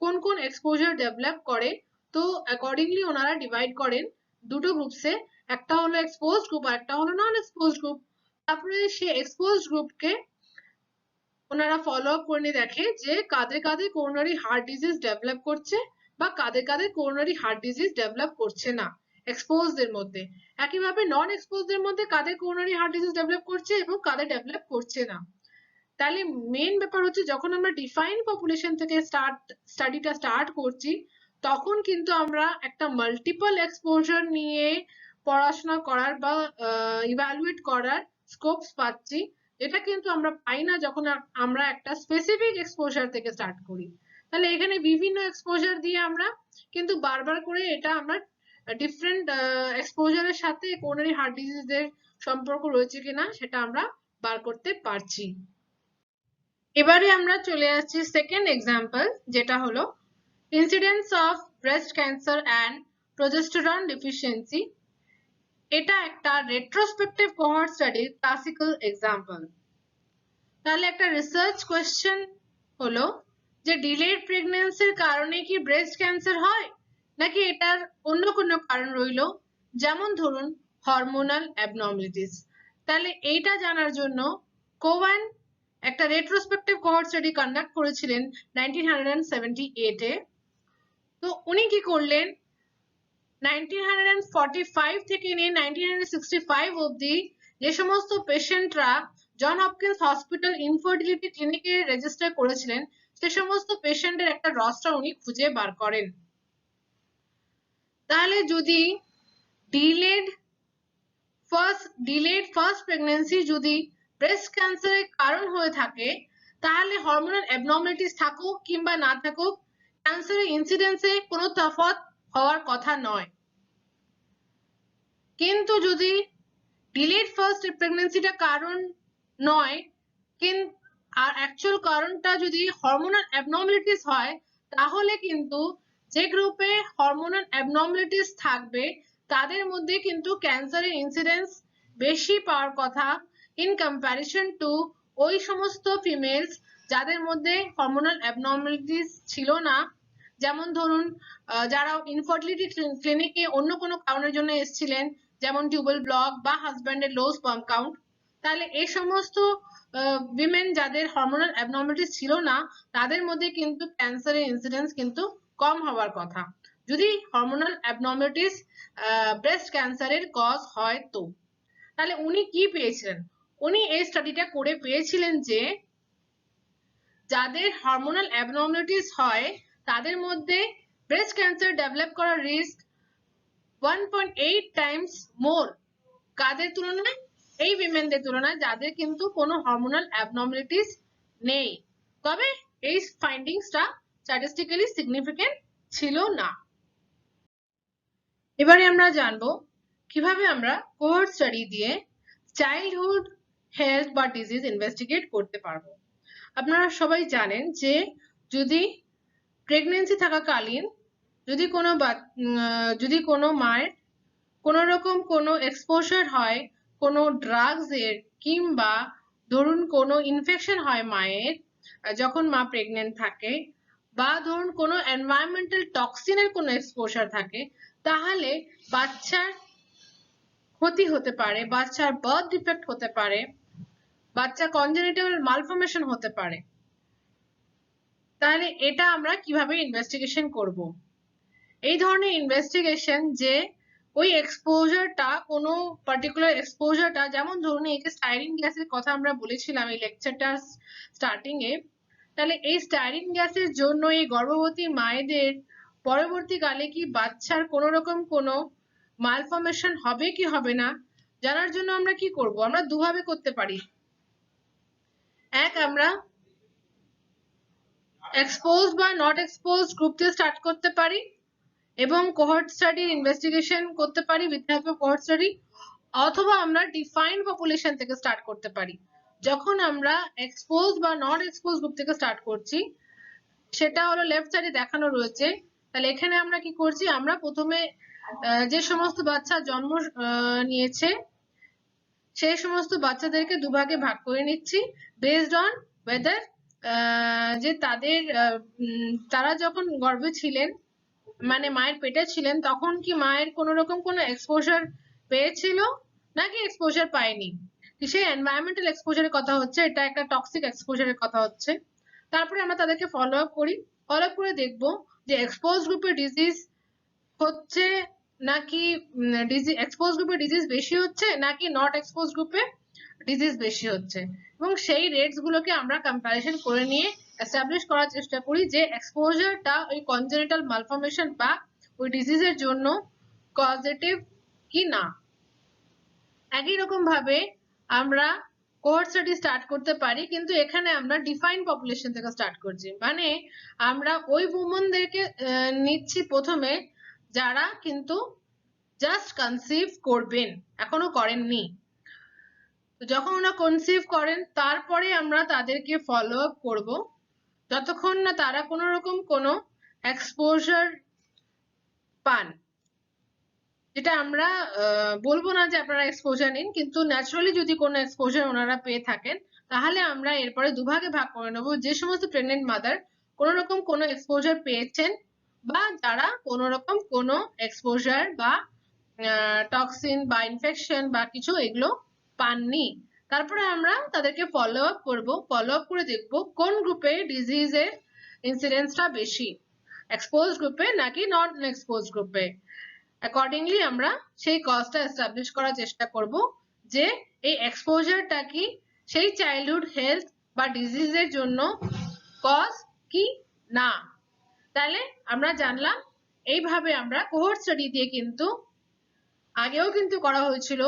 কোন কোন এক্সপোজার ডেভেলপ করে। তো অ্যাকর্ডিংলি ওনারা ডিভাইড করেন দুটো গ্রুপসে, একটা হলো এক্সপোজড গ্রুপ আর একটা হলো নন এক্সপোজড গ্রুপ। তারপরে সে এক্সপোজড গ্রুপকে ওনারা ফলো আপ করে দেখে যে কাদের কাদের কোরোনারি হার্ট ডিজিজ ডেভেলপ করছে বা কাদের কাদের কোরোনারি হার্ট ডিজিজ ডেভেলপ করছে না এক্সপোজদের মধ্যে। একইভাবে নন এক্সপোজদের মধ্যে কাদের কোরোনারি হার্ট ডিজিজ ডেভেলপ করছে এবং কাদের ডেভেলপ করছে না। তাহলে মেন ব্যাপার হচ্ছে যখন আমরা ডিফাইন পপুলেশন থেকে স্টাডিটা স্টার্ট করছি, তখন কিন্তু আমরা একটা মাল্টিপল এক্সপোজার নিয়ে পড়াশোনা করার বা ইভ্যালুয়েট করার স্কোপস পাচ্ছি। এটা কিন্তু আমরা পাই না যখন আমরা একটা স্পেসিফিক এক্সপোজার থেকে স্টার্ট করি। তাহলে এখানে বিভিন্ন এক্সপোজার দিয়ে আমরা কিন্তু বারবার করে এটা আমরা ডিফারেন্ট এক্সপোজারের সাথে কোরোনারি হার্ট ডিজিজের সম্পর্ক রয়েছে কিনা সেটা আমরা বার করতে পারছি। এবারে আমরা চলে আসছি সেকেন্ড এক্সাম্পল, যেটা হলো incidence of breast cancer and progesterone deficiency. এটা একটা রেট্রোস্পেক্টিভ কোহর্ট স্টাডির ক্লাসিক্যাল এক্সাম্পল। তাহলে একটা রিসার্চ কোয়েশ্চেন হলো যে ডিলেড প্রেগন্যান্সির কারণে কি ব্রেস্ট ক্যান্সার হয় নাকি এটার অন্য কোনো কারণ রইলো, যেমন ধরুন হরমোনাল অ্যাবনর্মালিটিস। তাহলে এইটা জানার জন্য কোওয়ান একটা রেট্রোস্পেক্টিভ কোহর্ট স্টাডি কন্ডাক্ট করেছিলেন 1978 এ। তো উনি কি করলেন, 1945 থেকে নিয়ে 1965 অবধি যে সমস্ত পেশেন্টরা জন হপকিন্স হসপিটাল ইনফার্টিলিটি ক্লিনিকে রেজিস্টার করেছিলেন, সে সমস্ত পেশেন্টের একটা রস্টার উনি খুঁজে বার করেন। তাহলে যদি ডিলেড ফার্স্ট প্রেগন্যান্সি যদি ব্রেস্ট ক্যান্সারের কারণ হয়ে থাকে, তাহলে হরমোনাল অ্যাবনর্মালিটিস থাকুক কিংবা না থাকুক, ক্যান্সারের ইনসিডেন্সে কোনো তফাৎ হওয়ার কথা নয়। কিন্তু যদি ডিলেড ফার্স্ট প্রেগন্যান্সিটা কারণ নয় আর অ্যাকচুয়াল কারণটা যদি হরমোনাল অ্যাবনর্মালিটিস হয়, তাহলে কিন্তু যে গ্রুপে হরমোনাল অ্যাবনর্মালিটিস থাকবে তাদের মধ্যে কিন্তু ক্যান্সারের ইনসিডেন্স বেশি পাওয়ার কথা ইন কম্প্যারিজন টু ওই সমস্ত ফিমেলস যাদের মধ্যে হরমোনাল অ্যাবনর্মালিটিস ছিল না। যেমন ধরুন যারা ইনফার্টিলিটি ক্লিনিকে অন্য কোনো কারণের জন্য এসেছিলেন, যেমন টিউবাল ব্লক বা হাজব্যান্ডের লো স্পার্ম কাউন্ট। তাহলে এই সমস্ত উইমেন যাদের হরমোনাল অ্যাবনর্মালিটিস ছিল না, তাদের মধ্যে কিন্তু ক্যান্সারের ইনসিডেন্স কিন্তু কম হওয়ার কথা, যদি হরমোনাল অ্যাবনর্মালিটিস ব্রেস্ট ক্যান্সারের কজ হয় তো। তাহলে উনি কি পেয়েছিলেন, উনি এই স্টাডিটা করে পেয়েছিলেন যে যাদের হরমোনাল অ্যাবনর্মালিটিস হয় তাদের মধ্যে ব্রেস্ট ক্যান্সার ডেভেলপ করার রিস্ক 1.8 টাইমস মোর কাদের তুলনায়, এই উইমেনদের তুলনায় যাদের কিন্তু কোনো হরমোনাল অ্যাবনর্মালিটিস নেই। তবে এই ফাইন্ডিংসটা স্ট্যাটিস্টিক্যালি সিগনিফিকেন্ট ছিল না। এবারে আমরা জানবো কিভাবে আমরা কোহর্ট স্টাডি দিয়ে চাইল্ডহুড হেলথ বা ডিজিজ ইনভেস্টিগেট করতে পারবো। আপনারা সবাই জানেন যে যদি প্রেগন্যান্সি থাকাকালীন যদি কোনো মায়ের কোনো রকম কোনো এক্সপোজার হয় কোনো ড্রাগস এর, কিংবা ধরুন কোনো ইনফেকশন হয় মায়ের যখন মা প্রেগনেন্ট থাকে, বা ধরুন কোনো এনভায়রনমেন্টাল টক্সিনের কোনো এক্সপোজার থাকে, তাহলে বাচ্চার ক্ষতি হতে পারে, বাচ্চার বার্থ ডিফেক্ট হতে পারে, বাচ্চা কনজেনিটাল মালফরমেশন হতে পারে। তাহলে এটা আমরা কিভাবে ইনভেস্টিগেশন করব? এই ধরনের ইনভেস্টিগেশন যে ওই এক্সপোজারটা, কোনো পার্টিকুলার এক্সপোজারটা, যেমন ধরুন এই যে স্টাইরিন গ্যাসের কথা আমরা বলেছিলাম এই লেকচারটা স্টার্টিং এ, তাহলে এই স্টাইরিন গ্যাসের জন্য এই গর্ভবতী মায়েদের পরবর্তীকালে কি বাচ্চার কোনো রকম কোনো মালফরমেশন হবে কি হবে না জানার জন্য আমরা কি করব? আমরা দুভাবে করতে পারি। এক, আমরা এক্সপোজ বা নট এক্সপোজ গ্রুপ দিয়ে স্টার্ট করতে পারি এবং কোহর্ট স্টাডির ইনভেস্টিগেশন করতে পারি with help of cohort study, অথবা আমরা ডিফাইন্ড পপুলেশন থেকে স্টার্ট করতে পারি। যখন আমরা এক্সপোজ বা নট এক্সপোজ গ্রুপ থেকে স্টার্ট করছি, সেটা হলো লেফট সাইডে দেখানো রয়েছে। তাহলে এখানে আমরা কি করছি? আমরা প্রথমে যে সমস্ত বাচ্চা জন্ম নিয়েছে সেই সমস্ত বাচ্চাদেরকে দুভাগে ভাগ করে নিচ্ছি বেসড অন ওয়েদার যে তারা যখন গর্ভে ছিলেন, মানে মায়ের পেটে ছিলেন, তখন কি মায়ের কোনো রকম কোনো এক্সপোজার পেয়েছিল নাকি এক্সপোজার পায়নি। কিসের? এনভায়রনমেন্টাল এক্সপোজারের কথা হচ্ছে, এটা একটা টক্সিক এক্সপোজারের কথা হচ্ছে। তারপরে আমরা তাদেরকে ফলো আপ করি, ফলো আপ করে দেখবো যে এক্সপোজ গ্রুপে ডিজিজ হচ্ছে নাকি এক্সপোজ গ্রুপে ডিজিজ বেশি হচ্ছে নাকি নট এক্সপোজ গ্রুপে ডিজিজ বেশি হচ্ছে, এবং সেই রেটস গুলোকে আমরা কম্পারিজন করে নিয়ে এস্টাবলিশ করার চেষ্টা করি যে এক্সপোজারটা ওই কনজেনিটাল মালফরমেশন বা ওই ডিজিজের জন্য কজেটিভ কি না। একই রকম ভাবে আমরা কোহর্ট স্টাডি স্টার্ট করতে পারি, কিন্তু এখানে আমরা ডিফাইন পপুলেশন থেকে স্টার্ট করছি, মানে আমরা ওই উমেনদেরকে নিচ্ছি প্রথমে যারা কিন্তু জাস্ট কনসিভ করবেন, এখনো করেননি। তো যখন ওরা কনসিভ করেন তারপরে আমরা তাদেরকে ফলো আপ করবো যতক্ষণ না তারা কোনো রকম কোনো এক্সপোজার পান। যেটা আমরা বলবো না যে আপনারা এক্সপোজার নিন, কিন্তু ন্যাচারালি যদি কোনো এক্সপোজার ওনারা পেয়ে থাকেন তাহলে আমরা এরপরে দুভাগে ভাগ করে নেবো। যে সমস্ত প্রেগনেন্ট মাদার কোনো রকম কোনো এক্সপোজার পেয়েছেন বা যারা কোনো রকম কোনো এক্সপোজার বা টক্সিন বা ইনফেকশন বা কিছু এগুলো পাননি, তারপরে আমরা তাদেরকে ফলো আপ করবো। ফলো আপ করে দেখবো কোন গ্রুপে ডিজিজের ইনসিডেন্সটা বেশি, এক্সপোজ গ্রুপে নাকি নন এক্সপোজ গ্রুপে। অ্যাকর্ডিংলি আমরা সেই কজটা এস্টাবলিশ করার চেষ্টা করব যে এই এক্সপোজারটা কি সেই চাইল্ডহুড হেলথ বা ডিজিজের জন্য কজ কি না। তাহলে আমরা জানলাম এইভাবে আমরা কোহর্ট স্টাডি দিয়ে কিন্তু আগেও কিন্তু করা হয়েছিল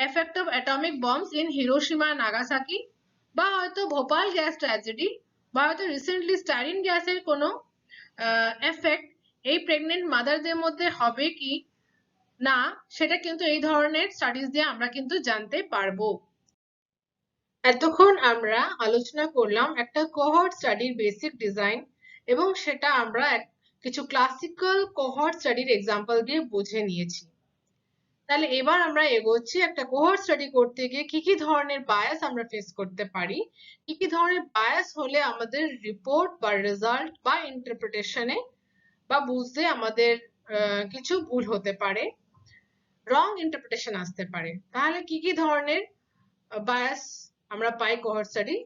effect of atomic bombs in Hiroshima Nagasaki, বা হয়তো ভোপাল গ্যাস ট্র্যাজেডি, বা হয়তো রিসেন্টলি স্টাইরিন গ্যাসের কোনো এফেক্ট এই প্রেগনেন্ট মাদারদের মধ্যে হবে কি না, সেটা কিন্তু এই ধরনের স্টাডিজ দিয়ে আমরা কিন্তু জানতে পারবো। এতক্ষণ আমরা আলোচনা করলাম একটা কোহর্ট স্টাডির বেসিক ডিজাইন, এবং সেটা আমরা কিছু ক্লাসিক্যাল কোহর্ট স্টাডির এক্সাম্পল দিয়ে বুঝে নিয়েছি। তাহলে এবার আমরা এগোচ্ছি একটা কোহর্ট স্টাডি করতে গিয়ে কি কি ধরনের বায়াস আমরা ফেস করতে পারি, কি কি ধরনের বায়াস হলে আমাদের রিপোর্ট বা রেজাল্ট বা ইন্টারপ্রিটেশনে বা বুঝতে আমাদের কিছু ভুল হতে পারে, রং ইন্টারপ্রিটেশন আসতে পারে। তাহলে কি কি ধরনের বায়াস আমরা পাই কোহর্ট স্টাডি?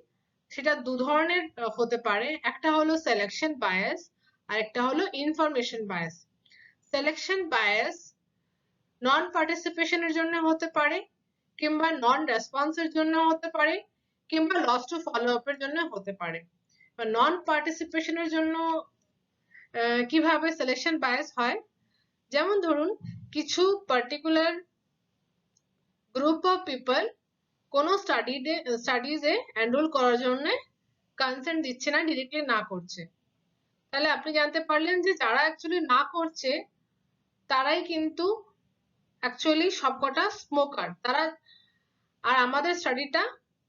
সেটা দু ধরনের হতে পারে, একটা হলো সিলেকশন বায়াস আর একটা হলো ইনফরমেশন বায়াস। সিলেকশন বায়াস নন পার্টিসিপেশনের জন্য হতে পারে, কিংবা নন রেসপন্সের জন্য হতে পারে, কিংবা লস টু ফলো আপের জন্য হতে পারে। নন পার্টিসিপেশনের জন্য কিভাবে সিলেকশন বায়াস হয়? যেমন ধরুন কিছু পার্টিকুলার গ্রুপ অফ পিপল কোনো স্টাডিজে এনরোল করার জন্য কনসেন্ট দিচ্ছে না, ডিরেক্টলি না করছে। তাহলে আপনি জানতে পারলেন যে যারা অ্যাকচুয়ালি না করছে তারাই কিন্তু অ্যাকচুয়ালি সবকটা স্মোকার তারা। আর আমাদের স্টাডিটা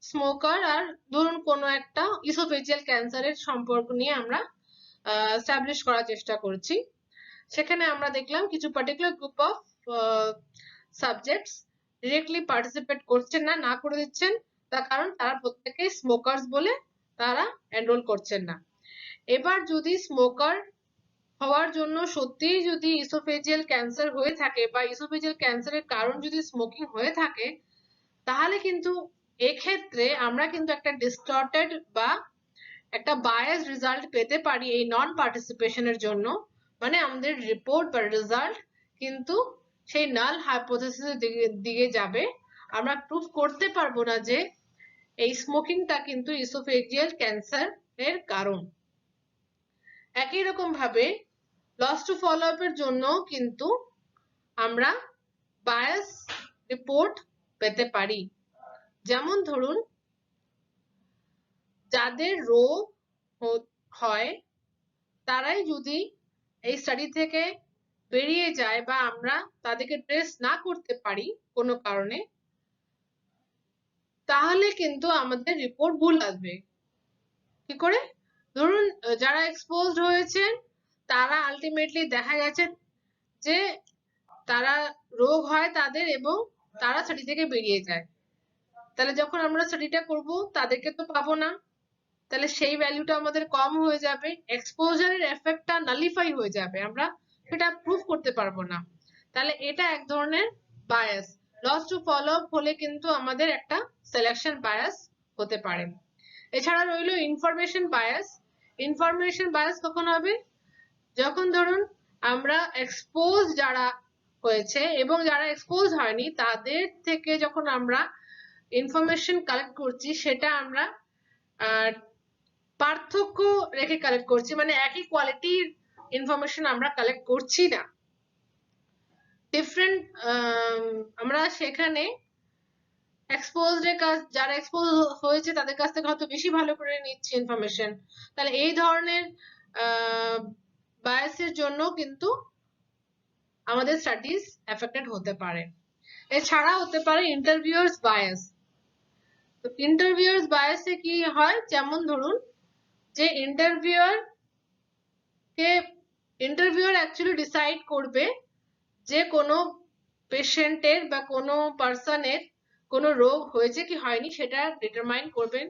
স্মোকার আর ধরুন কোনো একটা ইসোফেজিয়াল ক্যান্সারের সম্পর্ক নিয়ে আমরা এস্টাবলিশ করার চেষ্টা করছি। সেখানে আমরা দেখলাম কিছু particular group of subjects directly participate করছেন না, না করে দিচ্ছেন, তার কারণ তারা প্রত্যেকেই স্মোকার্স বলে তারা এনরোল করছেন না। এবার যদি স্মোকার হওয়ার জন্য সত্যিই যদি ইসোফেজিয়াল ক্যান্সার হয়ে থাকে বা ইসোফেজিয়াল ক্যান্সারের কারণ যদি স্মোকিং হয়ে থাকে, তাহলে কিন্তু এক্ষেত্রে আমরা কিন্তু একটা ডিস্টর্টেড বা একটা বায়াস রেজাল্ট পেতে পারি এই নন পার্টিসিপেশনের জন্য, মানে আমাদের রিপোর্ট বা রেজাল্ট কিন্তু সেই নাল হাইপোথেসিসের দিকে যাবে। আমরা প্রুফ করতে পারবো না যে এই স্মোকিংটা কিন্তু ইসোফেজিয়াল ক্যান্সার এর কারণ। একই রকম ভাবে লস টু ফলো আপ এর জন্য কিন্তু আমরা বায়াস রিপোর্ট পেতে পারি। যেমন ধরুন, যাদের রোগ হয় তারাই যদি এই স্টাডি থেকে বেরিয়ে যায় বা আমরা তাদেরকে ট্রেস না করতে পারি কোনো কারণে, তাহলে কিন্তু আমাদের রিপোর্ট ভুল আসবে। কি করে? ধরুন যারা এক্সপোজড হয়েছে তারা আলটিমেটলি দেখা গেছে যে তারা রোগ হয় তাদের এবং তারা স্টাডি থেকে বেরিয়ে যায়। তাহলে যখন আমরা স্টাডিটা করব তাদেরকে তো পাবো না, তাহলে সেই ভ্যালুটা আমাদের কম হয়ে যাবে, এক্সপোজারের এফেক্টটা নালিফাই হয়ে যাবে, আমরা সেটা প্রুফ করতে পারবো না। তাহলে এটা এক ধরনের bias. Loss to follow up হলে কিন্তু আমাদের একটা সিলেকশন বায়াস হতে পারে। এছাড়া রইল ইনফরমেশন বায়াস। ইনফরমেশন বায়াস কখন হবে? যখন ধরুন আমরা এক্সপোজ যারা হয়েছে এবং যারা এক্সপোজ হয়নি তাদের থেকে যখন আমরা ইনফরমেশন কালেক্ট করছি, সেটা আমরা পার্থক্য রেখে কালেক্ট করছি, মানে একই কোয়ালিটির ইনফরমেশন আমরা কালেক্ট করছি না, ডিফারেন্ট। আমরা সেখানে এক্সপোজড এর কাছ, যারা এক্সপোজ হয়েছে তাদের কাছ থেকে হয়তো বেশি ভালো করে নিচ্ছি ইনফরমেশন। তাহলে এই ধরনের বায়াসের জন্য কিন্তু আমাদের স্টাডিজ এফেক্টেড হতে পারে। এছাড়া হতে পারে ইন্টারভিউয়ার্স বায়াস। তো ইন্টারভিউয়ার্স বায়াসে কি হয়? যেমন ধরুন যে ইন্টারভিউয়ার অ্যাকচুয়ালি ডিসাইড করবে যে কোনো পেশেন্টের বা কোনো পার্সনের কোনো রোগ হয়েছে কি হয়নি, সেটা ডিটারমাইন করবেন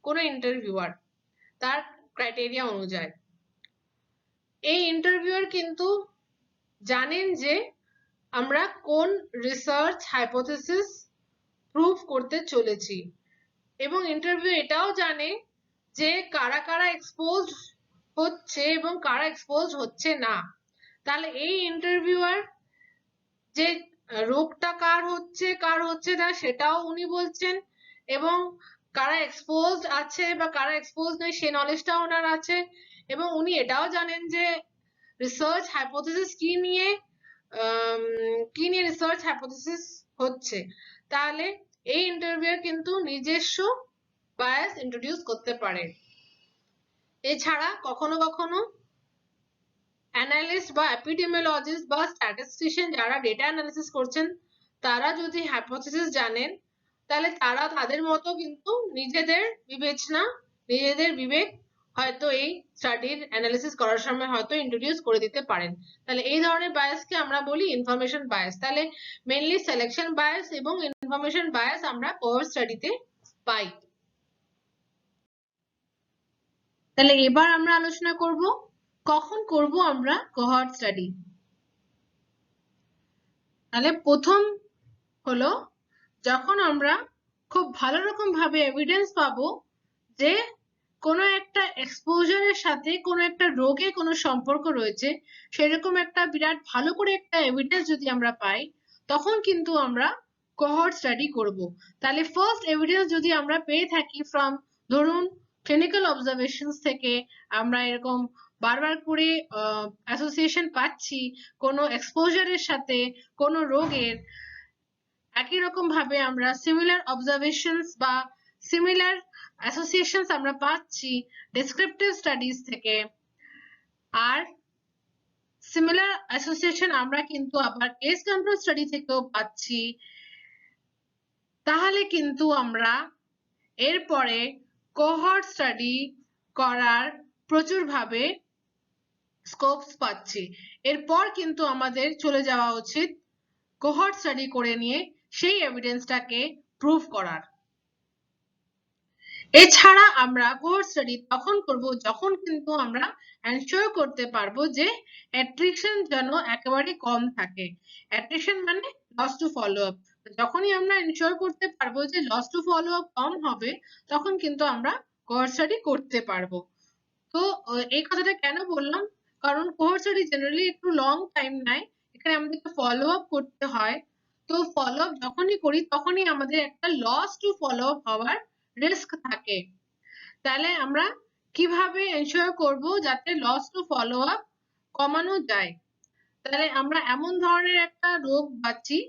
কোনো ইন্টারভিউয়ার তার ক্রাইটেরিয়া অনুযায়ী। এই ইন্টারভিউয়ার কিন্তু জানেন যে আমরা কোন রিসার্চ হাইপোথেসিস প্রুভ করতে চলেছি, এবং ইন্টারভিউ এটাও জানে যে কারা কারা এক্সপোজ হচ্ছে এবং কারা এক্সপোজ হচ্ছে না। তাহলে এই ইন্টারভিউয়ার যে রোগটা কার হচ্ছে না সেটাও উনি বলছেন, এবং কারা এক্সপোজ আছে বা কারা এক্সপোজ নেই সেই নলেজটাও ওনার আছে, এবং উনি এটাও জানেন যে রিসার্চ হাইপোথেসিস কি নিয়ে রিসার্চ হাইপোথেসিস হচ্ছে। তাহলে এই ইন্টারভিউয়ার কিন্তু নিজস্ব বায়াস ইন্ট্রোডিউস করতে পারে। এছাড়া কখনো কখনো অ্যানালিস্ট বা এপিডেমিওলজিস্ট বা স্ট্যাটিস্টিশিয়ান যারা ডেটা অ্যানালিসিস করছেন তারা যদি হাইপোথেসিস জানেন, তাহলে তারা তাদের মতো কিন্তু নিজেদের বিবেচনা, নিজেদের বিবেক হয়তো এই স্টাডির অ্যানালিসিস করার সময় হয়তো ইন্ট্রোডিউস করে দিতে পারেন। তাহলে এই ধরনের বায়াসকে আমরা বলি ইনফরমেশন বায়াস। তাহলে মেইনলি সিলেকশন বায়াস এবং ইনফরমেশন বায়াস আমরা কোহর্ট স্টাডিতে পাই। তাহলে এবার আমরা আলোচনা করব কখন করব আমরা কোহর্ট স্টাডি। তাহলে প্রথম হলো যখন আমরা খুব ভালো রকম ভাবে এভিডেন্স পাবো যে কোনো একটা এক্সপোজারের সাথে কোনো একটা রোগের কোনো সম্পর্ক রয়েছে, সেরকম একটা বিরাট ভালো করে একটা এভিডেন্স যদি আমরা পাই, তখন কিন্তু আমরা কোহর্ট স্টাডি করব। তাহলে ফার্স্ট এভিডেন্স যদি আমরা পেয়ে থাকি ফ্রম, ধরুন ক্লিনিক্যাল অবজারভেশনস থেকে আমরা এরকম বারবার করে অ্যাসোসিয়েশন পাচ্ছি কোনো এক্সপোজারের সাথে কোনো রোগের, একই রকম ভাবে আমরা সিমিলার অবজারভেশনস বা সিমিলার অ্যাসোসিয়েশনস আমরা পাচ্ছি ডেসক্রিপটিভ স্টাডিজ থেকে, আর সিমিলার অ্যাসোসিয়েশন আমরা কিন্তু আবার কেস কন্ট্রোল স্টাডি থেকেও পাচ্ছি। তাহলে কিন্তু আমরা এরপরে কোহর্ট স্টাডি করার প্রচুর ভাবে স্কোপস পাচ্ছি। এরপর কিন্তু আমাদের চলে যাওয়া উচিত কোহর্ট স্টাডি করে নিয়ে সেই এভিডেন্সটাকে প্রুভ করার। এছাড়া আমরা কোহর্ট স্টাডি তখন করব যখন কিন্তু আমরা এনশিওর করতে পারবো যে অ্যাট্রিশন যেন একেবারে কম থাকে। অ্যাট্রিশন মানে লস টু ফলো আপ। যখনই আমরা এনশিওর করতে পারবো যে লস টু ফলো আপ কম হবে, তখন কিন্তু আমরা কোহর্ট স্টাডি করতে পারবো। তো এই কথাটা কেন বললাম, কারণ কোহর্ট স্টাডি জেনারেলি একটু লং টাইম নেয়, এখানে আমাদেরকে ফলো আপ করতে হয়। তো ফলো আপ যখনই করি তখনই আমাদের একটা লস টু ফলো আপ হওয়ার রিস্ক থাকে। তাহলে আমরা কিভাবে এনশিওর করব যাতে লস টু ফলো আপ কমানো যায়? তাহলে আমরা এমন ধরনের একটা রোগ বাঁচি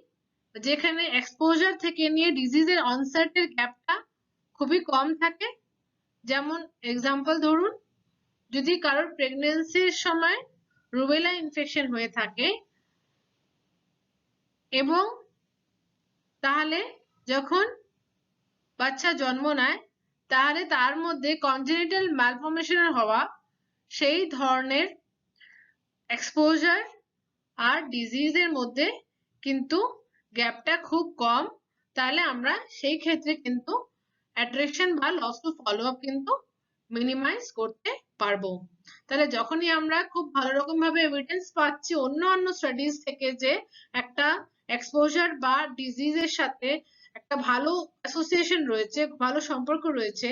যেখানে এক্সপোজার থেকে নিয়ে ডিজিজের অনসেটের গ্যাপটা খুবই কম থাকে। যেমন এক্সাম্পল ধরুন, যদি কারোর প্রেগন্যান্সির সময় রুবেলা ইনফেকশন হয়ে থাকে এবং তাহলে যখন বাচ্চা জন্ম নেয় তাহলে তার মধ্যে কনজেনিটাল ম্যালফরমেশন হওয়া সেই ধরনের এক্সপোজার আর ডিজিজের মধ্যে কিন্তু গ্যাপটা খুব কম। তাহলে আমরা সেই ক্ষেত্রে কিন্তু অ্যাট্রাকশন বা লস টু ফলো আপ কিন্তু মিনিমাইজ করতে পারবো। তাহলে যখনই আমরা খুব ভালো রকম ভাবে এভিডেন্স পাচ্ছি অন্য স্টাডিজ থেকে যে একটা এক্সপোজার বা ডিজিজের সাথে একটা ভালো অ্যাসোসিয়েশন রয়েছে, ভালো সম্পর্ক রয়েছে,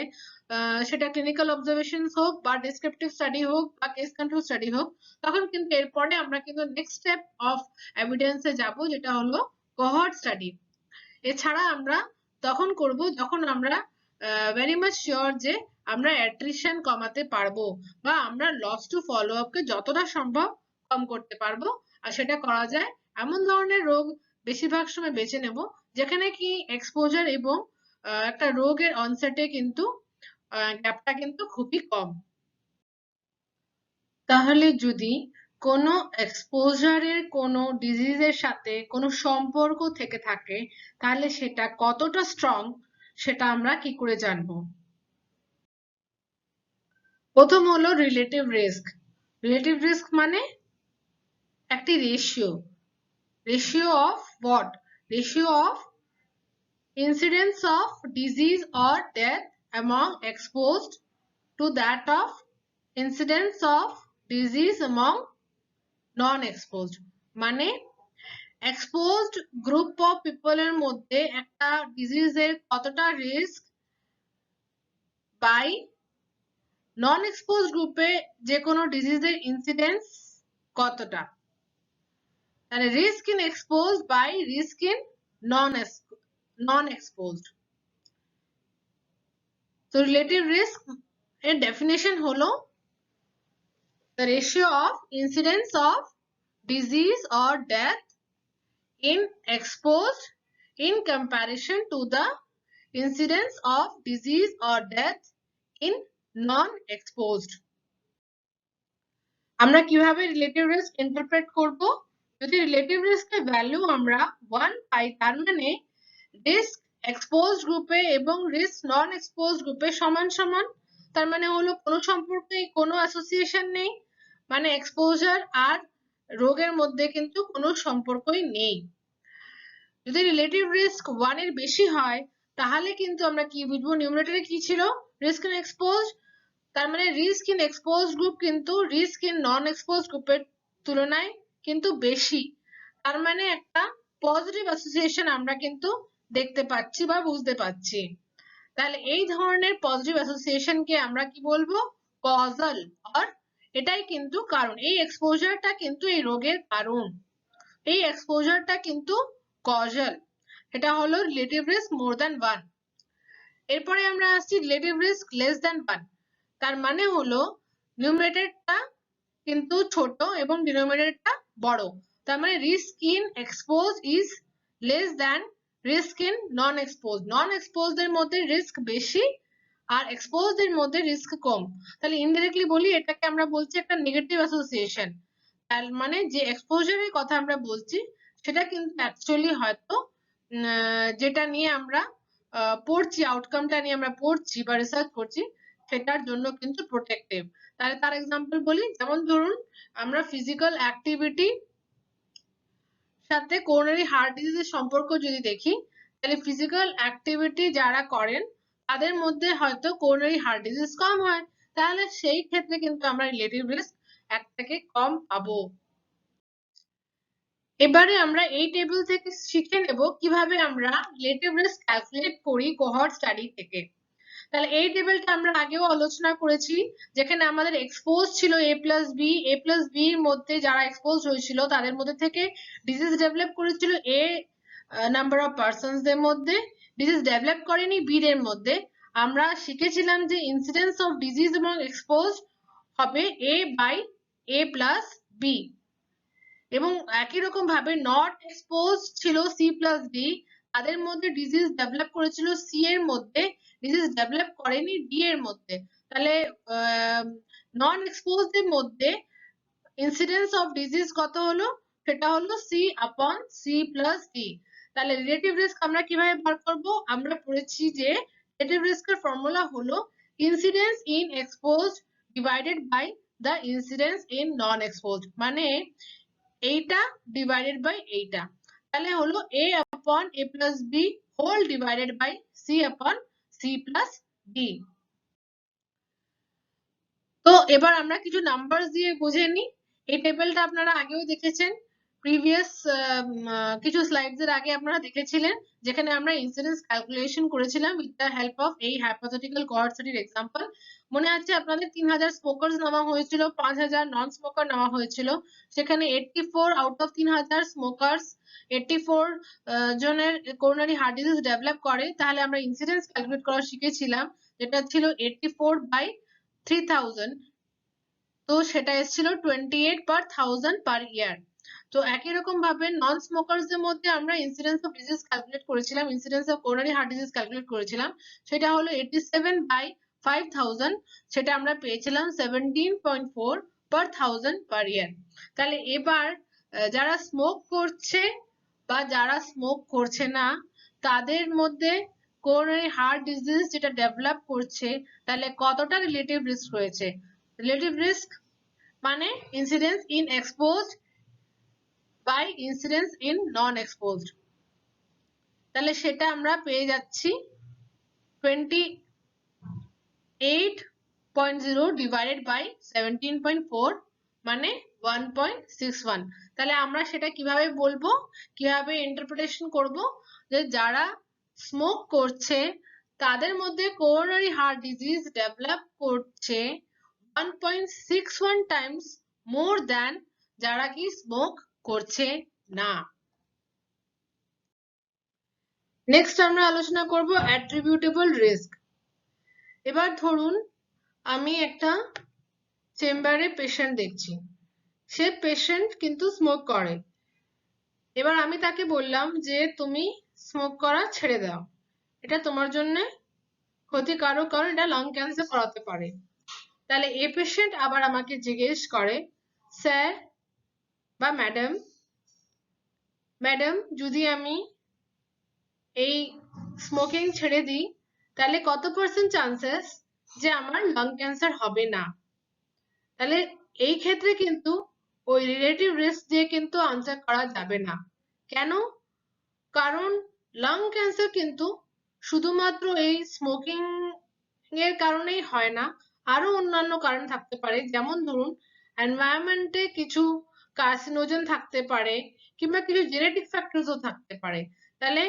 সেটা ক্লিনিক্যাল অবজারভেশন হোক বা ডেসক্রিপটিভ স্টাডি হোক বা কেস কন্ট্রোল স্টাডি হোক, তখন কিন্তু এরপরে আমরা কিন্তু নেক্সট স্টেপ অফ এভিডেন্সে যাব, যেটা হলো কোহর্ট স্টাডি। এছাড়া আমরা তখন করব যখন আমরা ভেরি মাচ শিওর যে আমরা অ্যাট্রিশন কমাতে পারবো বা আমরা লস টু ফলো আপকে যতটা সম্ভব কম করতে পারবো। আর সেটা করা যায় এমন ধরনের রোগ বেশিরভাগ সময় বেছে নেব যেখানে কি এক্সপোজার এবং একটা রোগের অনসেটে কিন্তু গ্যাপটা কিন্তু খুবই কম। তাহলে যদি কোনো এক্সপোজারের কোনো ডিজিজের সাথে কোনো সম্পর্ক থেকে থাকে তাহলে সেটা কতটা স্ট্রং সেটা আমরা কি করে জানবো? প্রথম হলো রিলেটিভ রিস্ক। রিলেটিভ রিস্ক মানে একটি ratio. Ratio of what? Ratio of incidence of disease or death among exposed to that of incidence of disease among non-exposed। মানে এক্সপোজড গ্রুপ অফ পিপলের মধ্যে একটা ডিজিজের কতটা রিস্ক বাই নন এক্সপোজড গ্রুপে যে কোনো ডিজিজের incidence কতটা। তাহলে risk in exposed by risk in non exposed. তো রিলেটিভ রিস্ক এর ডেফিনেশন হলো the ratio of incidence of disease or death in exposed in comparison to the incidence of disease or death in non-exposed। আমরা কিভাবে relative risk interpret করব? যদি relative রিস্কের value আমরা 1 পাই তার মানে রিস্ক এক্সপোজড গ্রুপে এবং রিস্ক নন এক্সপোজড গ্রুপে সমান সমান। তার মানে হলো কোনো সম্পর্কেই কোনো অ্যাসোসিয়েশন নেই, মানে এক্সপোজার আর রোগের মধ্যে কিন্তু কোনো সম্পর্কই নেই। যদি রিলেটিভ রিস্ক 1 এর বেশি হয় তাহলে কিন্তু আমরা কি বুঝবো? নিউমারেটরে কি ছিল? Risk in expose. তার মানে রিস্ক ইন এক্সপোজ গ্রুপ কিন্তু রিস্ক ইন নন এক্সপোজ গ্রুপের তুলনায় কিন্তু বেশি। তার মানে একটা পজিটিভ অ্যাসোসিয়েশন আমরা কিন্তু দেখতে পাচ্ছি বা বুঝতে পাচ্ছি। তাহলে এই ধরনের পজিটিভ অ্যাসোসিয়েশনকে আমরা কি বলবো? কজাল। আর এটাই কিন্তু কারণ, এই এক্সপোজারটা কিন্তু এই রোগের কারণ, এই এক্সপোজারটা কিন্তু কজাল। এটা হলো রিলেটিভ রিস্ক মোর দ্যান 1। এরপরে আমরা আসছি রিলেটিভ রিস্ক লেস দ্যান 1। তার মানে হলো নিউমারেটরটা কিন্তু ছোট এবং ডিনোমিনেটরটা বড়। তার মানে risk in expose is less than risk in non expose. Non expose এর মধ্যে রিস্ক বেশি আর এক্সপোজ এর মধ্যে রিস্ক কম। তাহলে ইনডিরেক্টলি বলি এটাকে আমরা বলছি একটা নেগেটিভ অ্যাসোসিয়েশন। তার মানে যে এক্সপোজারের কথা আমরা বলছি সেটা কিন্তু অ্যাকচুয়ালি হয়তো যেটা নিয়ে আমরা পড়ছি, আউটকামটা নিয়ে আমরা পড়ছি বা রিসার্চ করছি সেটার জন্য কিন্তু প্রোটেক্টিভ। তাহলে তার এক্সাম্পল বলি, যেমন ধরুন আমরা ফিজিক্যাল অ্যাক্টিভিটি সাথে কোরোনারি হার্ট ডিজিজের সম্পর্ক যদি দেখি তাহলে ফিজিক্যাল অ্যাক্টিভিটি যারা করেন তাদের মধ্যে হয়তো কোরোনারি হার্ট ডিজিজ কম হয়, তাহলে সেই ক্ষেত্রে কিন্তু আমরা রিলেটিভ রিস্ক 1 থেকে কম পাবো। এবারে আমরা এই টেবিল থেকে শিখে নেব কিভাবে আমরা রিলেটিভ রিস্ক ক্যালকুলেট করি কোহর্ট স্টাডি থেকে। তাহলে এই টেবিলটা আমরা আগেও আলোচনা করেছি, যেখানে আমাদের এক্সপোজ ছিল a plus B, a plus B এর মধ্যে যারা এক্সপোজ হয়েছিল তাদের মধ্যে থেকে ডিজিজ ডেভেলপ করেছিল a নাম্বার অফ পার্সনস দের মধ্যে, ডিজিজ ডেভেলপ করেনি বি এর মধ্যে। আমরা শিখেছিলাম যে ইনসিডেন্স অফ ডিজিজ এবং এক্সপোজ হবে a by a plus B, এবং একই রকম ভাবে নট এক্সপোজ ছিল সি প্লাস ডি, তাদের মধ্যে ডিজিজ ডেভেলপ করেছিল সি এর মধ্যে, ডিজিজ ডেভেলপ করেনি ডি এর মধ্যে। তাহলে নন এক্সপোজ এর মধ্যে ইনসিডেন্স অফ ডিজিজ কত হলো, সেটা হলো C upon C plus D. তাহলে রিলেটিভ রিস্ক আমরা কিভাবে বার করব, আমরা পড়েছি যে রিলেটিভ রিস্কের ফর্মুলা হলো incidence in expose divided by the incidence in non expose, মানে এইটা ডিভাইডেড বাই এইটা। তাহলে হলো a upon a plus b whole divided by c upon c plus d। তো এবার আমরা কিছু নাম্বার দিয়ে বুঝে নিই। এই টেবিলটা আপনারা আগেও দেখেছেন, প্রিভিয়াস কিছু স্লাইডস এর আগে আপনারা দেখেছিলেন, যেখানে আমরা ইনসিডেন্স ক্যালকুলেশন করেছিলাম উইথ দ্য হেল্প অফ এই হাইপোথেটিক্যাল কোহর্ট স্টাডির এক্সাম্পল। মনে আছে আপনাদের 3000 স্মোকার্স নেওয়া হয়েছিল, 5000 নন স্মোকার নেওয়া হয়েছিল। সেখানে 84 আউট অফ 3000 স্মোকার্স 84 জনের কোরোনারি হার্ট ডিজিজ ডেভেলপ করে। তাহলে আমরা ইনসিডেন্স ক্যালকুলেট করা শিখেছিলাম, যেটা ছিল 84 বাই 3000, তো সেটা এসেছিল 28 per 1000 per year। তো একই রকম ভাবে নন স্মোকারদের মধ্যে আমরা ইনসিডেন্স অফ ডিজিজ ক্যালকুলেট করেছিলাম, incidence of coronary heart disease calculate করেছিলাম, সেটা হলো 87 বাই 5000, সেটা আমরা পেয়েছিলাম 17.4 per 1000 per year। তাহলে এবার যারা স্মোক করছে বা যারা স্মোক করছে না, তাদের মধ্যে কোরোনারি হার্ট ডিজিজ যেটা ডেভেলপ করছে, তাহলে কতটা রিলেটিভ রিস্ক রয়েছে। রিলেটিভ রিস্ক মানে incidence in exposed by incidence in non exposed. তাহলে সেটা আমরা পেয়ে যাচ্ছি 28.0 ডিভাইডেড বাই 17.4 মানে 1.61। তাহলে আমরা সেটা কিভাবে বলবো, কিভাবে ইন্টারপ্রিটেশন করব, যে যারা স্মোক করছে তাদের মধ্যে কোরোনারি হার্ট ডিজিজ ডেভেলপ করছে 1.61 টাইমস মোর দ্যান যারা কি স্মোক করছে না। নেক্সট আমরা আলোচনা করব অ্যাট্রিবিউটেবল রিস্ক। এবার ধরুন আমি একটা চেম্বারে পেশেন্ট দেখছি, সে পেশেন্ট কিন্তু স্মোক করে। এবার আমি তাকে বললাম যে তুমি স্মোক করা ছেড়ে দাও, এটা তোমার জন্য ক্ষতিকারক, কারণ এটা লাং ক্যান্সার করাতে পারে। তাহলে এই পেশেন্ট আবার আমাকে জিজ্ঞেস করে, স্যার বা ম্যাডাম, যদি আমি এই স্মোকিং ছেড়ে দিই তাহলে কত পার্সেন্ট চান্সেস যে আমার লাং ক্যান্সার হবে না। তাহলে এই ক্ষেত্রে কিন্তু ওই রিলেটিভ রিস্ক দিয়ে কিন্তু আনসার করা যাবে না। কেন? কারণ লাং ক্যান্সার কিন্তু শুধুমাত্র এই স্মোকিং এর কারণেই হয় না, আরো অন্যান্য কারণ থাকতে পারে। যেমন ধরুন এনভায়রনমেন্টে কিছু কার্সিনোজেন থাকতে পারে, কিংবা কিছু জেনেটিক ফ্যাক্টরসও থাকতে পারে। তাহলে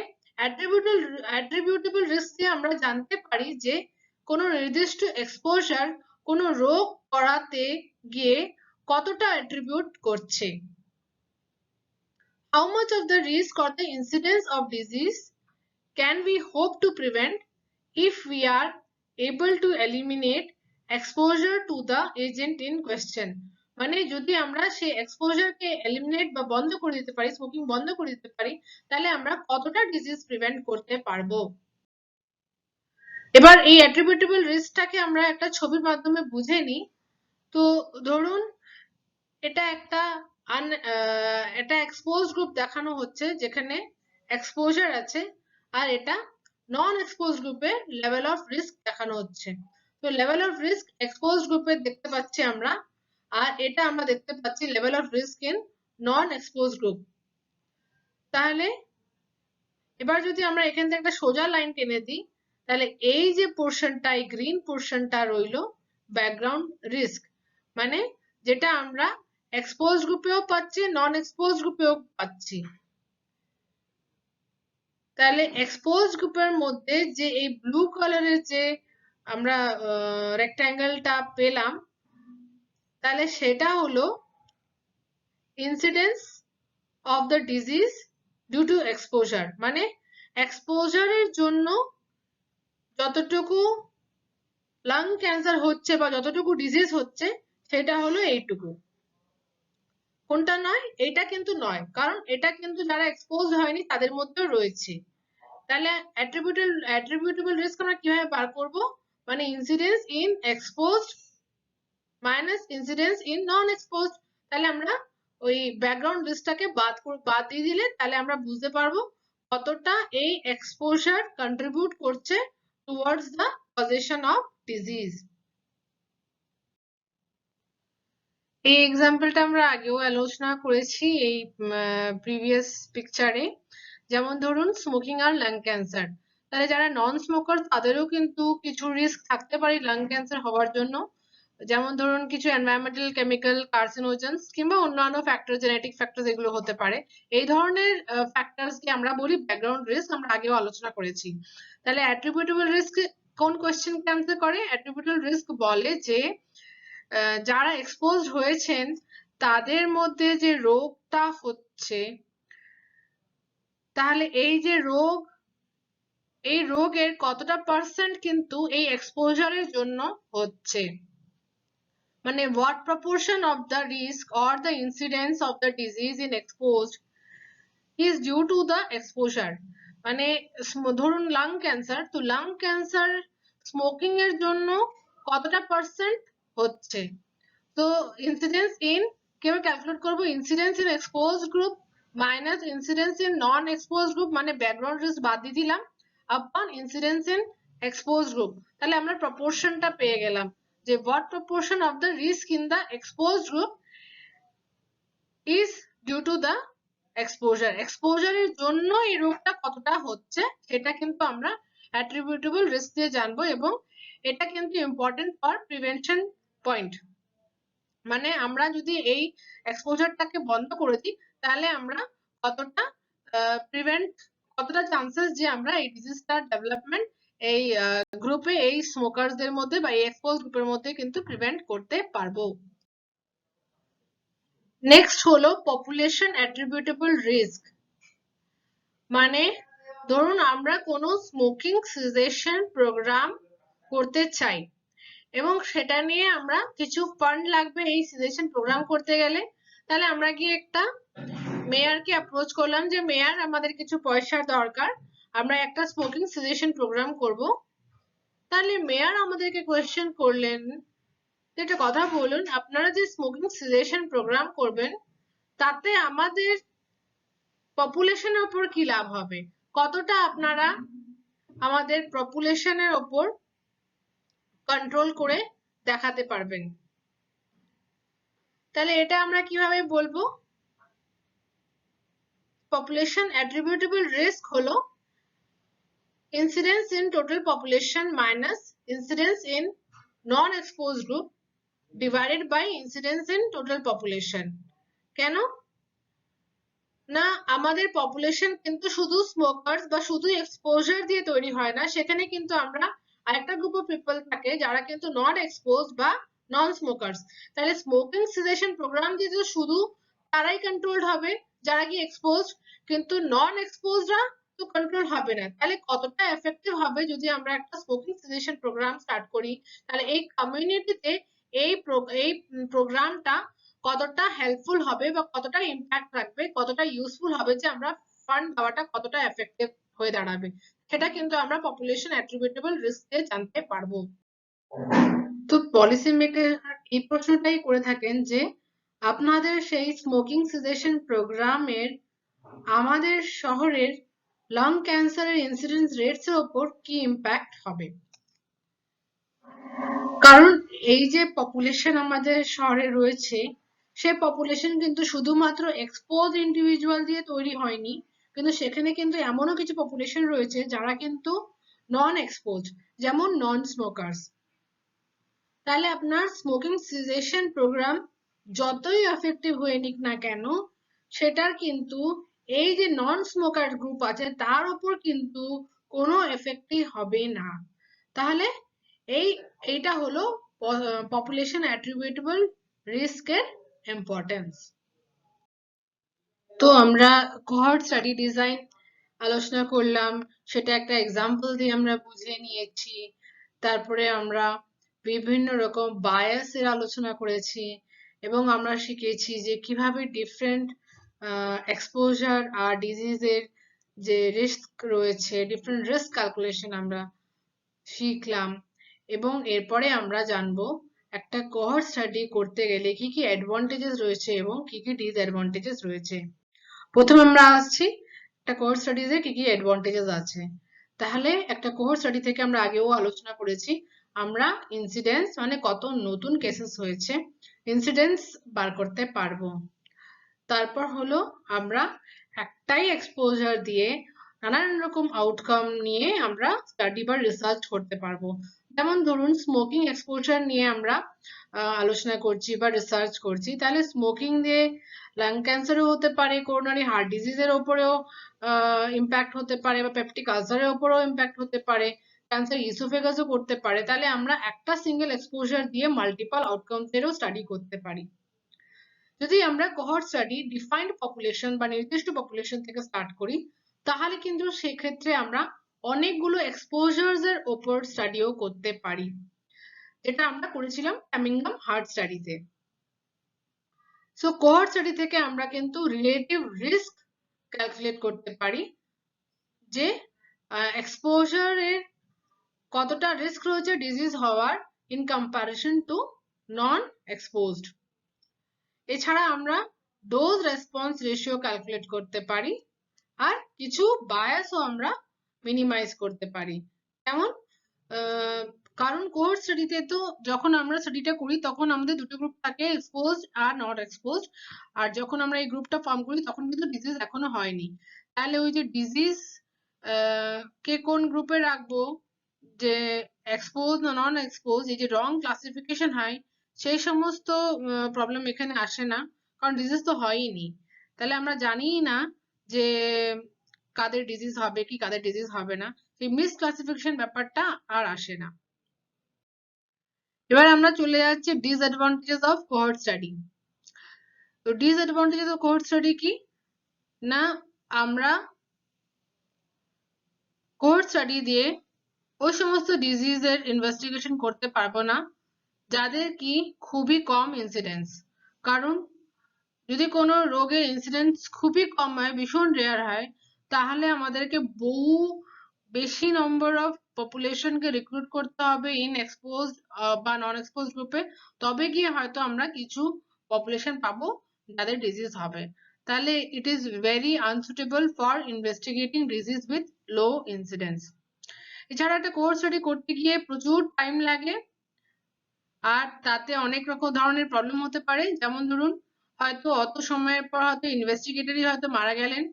অ্যাট্রিবিউটেবল রিস্ক দিয়ে আমরা জানতে পারি যে কোনো নির্দিষ্ট এক্সপোজার কোনো রোগ করাতে গিয়ে কতটা অ্যাট্রিবিউট করছে। How much of the risk or the incidence of disease can we hope to prevent if we are able to eliminate exposure to the agent in question? মানে যদি আমরা সেই এক্সপোজারকে এলিমিনেট বা বন্ধ করে দিতে পারি, স্মোকিং বন্ধ করে দিতে পারি, তাহলে আমরা কতটা ডিজিজ প্রিভেন্ট করতে পারবো। এবার এই অ্যাট্রিবিউটেবল রিস্কটাকে আমরা একটা ছবির মাধ্যমে বুঝে নিই। তো ধরুন এটা একটা এটা এক্সপোজ গ্রুপ দেখানো হচ্ছে, যেখানে এক্সপোজার আছে, আর এটা নন এক্সপোজ গ্রুপের লেভেল অফ রিস্ক দেখানো হচ্ছে। তো লেভেল অফ রিস্ক এক্সপোজ গ্রুপে দেখতে পাচ্ছি আমরা, আর এটা আমরা দেখতে পাচ্ছি level of risk in non expose group. তাহলে এবার যদি আমরা এখান থেকে একটা সোজা লাইন টেনে দিই, তাহলে এই যে পোর্শনটা, এই গ্রিন পোর্শনটা রইলো ব্যাকগ্রাউন্ড রিস্ক, মানে যেটা আমরা এক্সপোজ গ্রুপেও পাচ্ছি, নন এক্সপোজ গ্রুপেও পাচ্ছি। তাহলে এক্সপোজ গ্রুপের মধ্যে যে এই ব্লু কালারের যে আমরা রেক্ট্যাঙ্গেলটা পেলাম, তাহলে সেটা হলো incidence of the disease due to exposure, মানে এক্সপোজারের জন্য যতটুকু লাং ক্যান্সার হচ্ছে বা যতটুকু ডিজিজ হচ্ছে সেটা হলো এইটুকু। কোনটা নয়? এটা কিন্তু নয়, কারণ এটা কিন্তু যারা এক্সপোজ হয়নি তাদের মধ্যেও রয়েছে। তাহলে অ্যাট্রিবিউটেবল রিস্ক আমরা কিভাবে বার করব? মানে incidence in exposed minus incidence in non exposed. তাহলে আমরা ওই ব্যাকগ্রাউন্ড রিস্কটাকে বাদ দিয়ে দিলে তাহলে আমরা বুঝতে পারবো কতটা এই এক্সপোজার কন্ট্রিবিউট করছে towards the causation of disease. এই এক্সাম্পলটা আমরা আগেও আলোচনা করেছি এই প্রিভিয়াস পিকচারে। যেমন ধরুন স্মোকিং আর লাং ক্যান্সার, তাহলে যারা নন স্মোকার তাদেরও কিন্তু কিছু রিস্ক থাকতে পারে লাং ক্যান্সার হওয়ার জন্য। যেমন ধরুন কিছু এনভায়রনমেন্টাল কেমিক্যাল কার্সিনোজেন্স কিংবা অন্যান্য ফ্যাক্টর, জেনেটিক ফ্যাক্টর এগুলো হতে পারে। এই ধরনের ফ্যাক্টরসকে আমরা বলি ব্যাকগ্রাউন্ড রিস্ক, আমরা আগেও আলোচনা করেছি। তাহলে অ্যাট্রিবিউটেবল রিস্ক কোন কোয়েশ্চেনকে আনসার করে? অ্যাট্রিবিউটেবল রিস্ক বলে যে যারা এক্সপোজড হয়েছেন তাদের মধ্যে যে রোগটা হচ্ছে, তাহলে এই যে রোগ, এই রোগের কতটা পার্সেন্ট কিন্তু এই এক্সপোজারের জন্য হচ্ছে, মানে what proportion of the risk or the incidence of the disease in exposed is due to the exposure। মানে ধরুন লাং ক্যান্সার, তো লাং ক্যান্সার স্মোকিং এর জন্য কতটা পার্সেন্ট হচ্ছে, তো ইনসিডেন্স ইন কিভাবে ক্যালকুলেট করব? Incidence in exposed group minus incidence in non exposed group, মানে ব্যাকগ্রাউন্ড রিস্ক বাদ দিয়ে দিলাম, আপন ইনসিডেন্স ইন এক্সপোজড গ্রুপ। তাহলে আমরা প্রপোর্শনটা পেয়ে গেলাম যে what proportion of the risk in the exposed group is due to the exposure। এক্সপোজারের জন্য এই রোগটা কতটা হচ্ছে সেটা কিন্তু আমরা অ্যাট্রিবিউটেবল রিস্ক দিয়ে জানবো, এবং এটা কিন্তু ইম্পর্টেন্ট ফর প্রিভেনশন পয়েন্ট। মানে আমরা যদি এই এক্সপোজারটাকে বন্ধ করে দিই তাহলে আমরা কতটা প্রিভেন্ট, কতটা চান্সেস যে আমরা এই ডিজিজটার ডেভেলপমেন্ট এই গ্রুপে, এই স্মোকারদের মধ্যে বা এই এক্সপোজ গ্রুপের মধ্যে কিন্তু প্রিভেন্ট করতে পারবো। নেক্সট হলো পপুলেশন অ্যাট্রিবিউটেবল রিস্ক। মানে ধরুন আমরা কোনো স্মোকিং সিজেশন প্রোগ্রাম করতে চাই এবং সেটা নিয়ে আমরা কিছু ফান্ড লাগবে এই সিজেশন প্রোগ্রাম করতে গেলে। তাহলে আমরা গিয়ে একটা মেয়রকে অ্যাপ্রোচ করলাম যে মেয়র আমাদের কিছু পয়সার দরকার, আমরা একটা স্মোকিং সিজেশন প্রোগ্রাম করব। তাহলে মেয়র আমাদেরকে কোয়েশ্চেন করলেন, একটা কথা বলুন, আপনারা যে স্মোকিং সিজেশন প্রোগ্রাম করবেন তাতে আমাদের পপুলেশনের উপর কি লাভ হবে, কতটা আপনারা আমাদের পপুলেশনের উপর কন্ট্রোল করে দেখাতে পারবেন। তাহলে এটা আমরা কিভাবে বলবো? পপুলেশন অ্যাট্রিবিউটেবল রিস্ক হলো incidence in total population minus incidence in non-exposed group divided by incidence in total population। কেন না, আমাদের পপুলেশন কিন্তু শুধু স্মোকার্স বা শুধু এক্সপোজার দিয়ে তৈরি হয় না, সেখানে কিন্তু আমরা আরেকটা গ্রুপ অফ পিপল থাকে যারা কিন্তু নট এক্সপোজড বা নন স্মোকার্স। তাহলে স্মোকিং সিজেশন প্রোগ্রাম দিয়ে তো শুধু তারাই কন্ট্রোলড হবে যারা কি এক্সপোজড, কিন্তু নন এক্সপোজডরা তো কন্ট্রোল হবে না। তাহলে কতটা এফেক্টিভ হবে যদি আমরা একটা স্মোকিং সিজেশন প্রোগ্রাম স্টার্ট করি, তাহলে এই কমিউনিটিতে এই প্রোগ্রামটা কতটা হেল্পফুল হবে বা কতটা ইম্প্যাক্ট রাখবে, কতটা ইউজফুল হবে, যে আমরা ফান্ড দেওয়াটা কতটা এফেক্টিভ হয়ে দাঁড়াবে, সেটা কিন্তু আমরা পপুলেশন অ্যাট্রিবিউটেবল রিস্ক দিয়ে জানতে পারবো। তো পলিসি মেকার এই প্রশ্নটাই করে থাকেন যে আপনাদের সেই স্মোকিং সিজেশন প্রোগ্রামের আমাদের শহরের লাং ক্যান্সারের ইনসিডেন্স রেটস এর উপর কি ইম্প্যাক্ট হবে। কারণ এই যে পপুলেশন আমাদের শহরে রয়েছে সে পপুলেশন কিন্তু শুধুমাত্র এক্সপোজ ইন্ডিভিজুয়াল দিয়ে তৈরি হয়নি, কিন্তু সেখানে কিন্তু এমনও কিছু পপুলেশন রয়েছে যারা কিন্তু নন এক্সপোজ, যেমন নন স্মোকার্স। তাহলে আপনার স্মোকিং সিজেশন প্রোগ্রাম যতই এফেক্টিভ হয়ে নিক না কেন সেটার কিন্তু এই যে নন স্মোকার গ্রুপ আছে তার উপর কিন্তু কোনো এফেক্টই হবে না। তাহলে এইটা হলো পপুলেশন অ্যাট্রিবিউটেবল রিস্কের ইম্পর্টেন্স। তো আমরা কোহর্ট স্টাডি ডিজাইন আলোচনা করলাম, সেটা একটা এক্সাম্পল দিয়ে আমরা বুঝিয়ে নিয়েছি। তারপরে আমরা বিভিন্ন রকম বায়াসের আলোচনা করেছি এবং আমরা শিখেছি যে কিভাবে ডিফারেন্ট এক্সপোজার আর ডিজিজের যে রিস্ক রয়েছে, ডিফারেন্ট রিস্ক ক্যালকুলেশন আমরা শিখলাম। এবং এরপরে আমরা জানবো একটা কোহর্ট স্টাডি করতে গেলে কি কি অ্যাডভান্টেজেস রয়েছে এবং কি কি ডিসঅ্যাডভান্টেজেস রয়েছে। প্রথমে আমরা আসছি একটা কোহর্ট স্টাডিজে কি কি অ্যাডভান্টেজেস আছে। তাহলে একটা কোহর্ট স্টাডি থেকে আমরা আগেও আলোচনা করেছি, আমরা ইনসিডেন্স মানে কত নতুন কেসেস হয়েছে ইনসিডেন্স বার করতে পারবো। তারপর হলো আমরা একটাই এক্সপোজার দিয়ে নানান রকম আউটকাম নিয়ে আমরা স্টাডি বা রিসার্চ করতে পারবো। যেমন ধরুন স্মোকিং এক্সপোজার নিয়ে আমরা আলোচনা করছি বা রিসার্চ করছি, তাহলে স্মোকিং দিয়ে লাং ক্যান্সারও হতে পারে, করোনারি হার্ট ডিজিজের ওপরেও ইম্প্যাক্ট হতে পারে, বা পেপটিক আলসারের ওপরেও ইম্প্যাক্ট হতে পারে, ক্যান্সার ইসোফেগাসও করতে পারে। তাহলে আমরা একটা সিঙ্গেল এক্সপোজার দিয়ে মাল্টিপল আউটকামসেরও স্টাডি করতে পারি। যদি আমরা কোহর্ট স্টাডি ডিফাইন্ড পপুলেশন বা নির্দিষ্ট পপুলেশন থেকে স্টার্ট করি, তাহলে কিন্তু সেক্ষেত্রে আমরা অনেকগুলো এক্সপোজারস এর ওপর স্টাডিও করতে পারি, যেটা আমরা করেছিলাম হ্যামিংহাম হার্ট স্টাডিতে। সো কোহর্ট স্টাডি থেকে আমরা কিন্তু রিলেটিভ রিস্ক ক্যালকুলেট করতে পারি, যে এক্সপোজারের কতটা রিস্ক রয়েছে ডিজিজ হওয়ার in comparison two non exposed. এছাড়া আমরা ডোজ রেসপন্স রেশিও ক্যালকুলেট করতে পারি, আর কিছু বায়াসও আমরা মিনিমাইজ করতে পারি। যেমন কারণ কোহর্ট স্টাডিতে তো যখন আমরা স্টাডিটা করি তখন আমাদের দুটো গ্রুপ থাকে, এক্সপোজড আর নট এক্সপোজড। আর যখন আমরা এই গ্রুপটা ফর্ম করি তখন কিন্তু ডিজিজ এখনো হয়নি। তাহলে ওই যে ডিজিজ কে কোন গ্রুপে রাখবো, যে এক্সপোজ না নন এক্সপোজ, এই যে রং ক্লাসিফিকেশন হয়, সেই সমস্ত প্রবলেম এখানে আসে না, কারণ ডিজিজ তো হয়নি। তাহলে আমরা জানিই না যে কাদের ডিজিজ হবে কি কাদের ডিজিজ হবে না, সেই মিস ক্লাসিফিকেশন ব্যাপারটা আর আসে না। এবার আমরা চলে যাচ্ছি ডিসঅ্যাডভান্টেজেস অফ কোহর্ট স্টাডি। তো ডিসঅ্যাডভান্টেজেস অফ কোহর্ট স্টাডি কি না, আমরা কোহর্ট স্টাডি দিয়ে ওই সমস্ত ডিজিজের ইনভেস্টিগেশন করতে পারবো না যাদের কি খুবই কম ইনসিডেন্স। কারণ যদি কোনো রোগের ইনসিডেন্স খুবই কম হয়, ভীষণ রেয়ার হয়, তাহলে আমাদেরকে বহু বেশি নম্বর অফ পপুলেশনকে রিক্রুট করতে হবে ইন এক্সপোজড বা নন এক্সপোজড গ্রুপে, তবে গিয়ে হয়তো আমরা কিছু পপুলেশন পাবো যাদের ডিজিজ হবে। তাহলে it is very unsuitable for investigating disease with low incidence. এছাড়া একটা কোর্স স্টাডি করতে গিয়ে প্রচুর টাইম লাগে, আর তাতে অনেক রকম ধরনের প্রবলেম হতে পারে। যেমন ধরুন হয়তো অত সময়ের পর হয়তো ইনভেস্টিগেটরই হয়তো মারা গেলেন,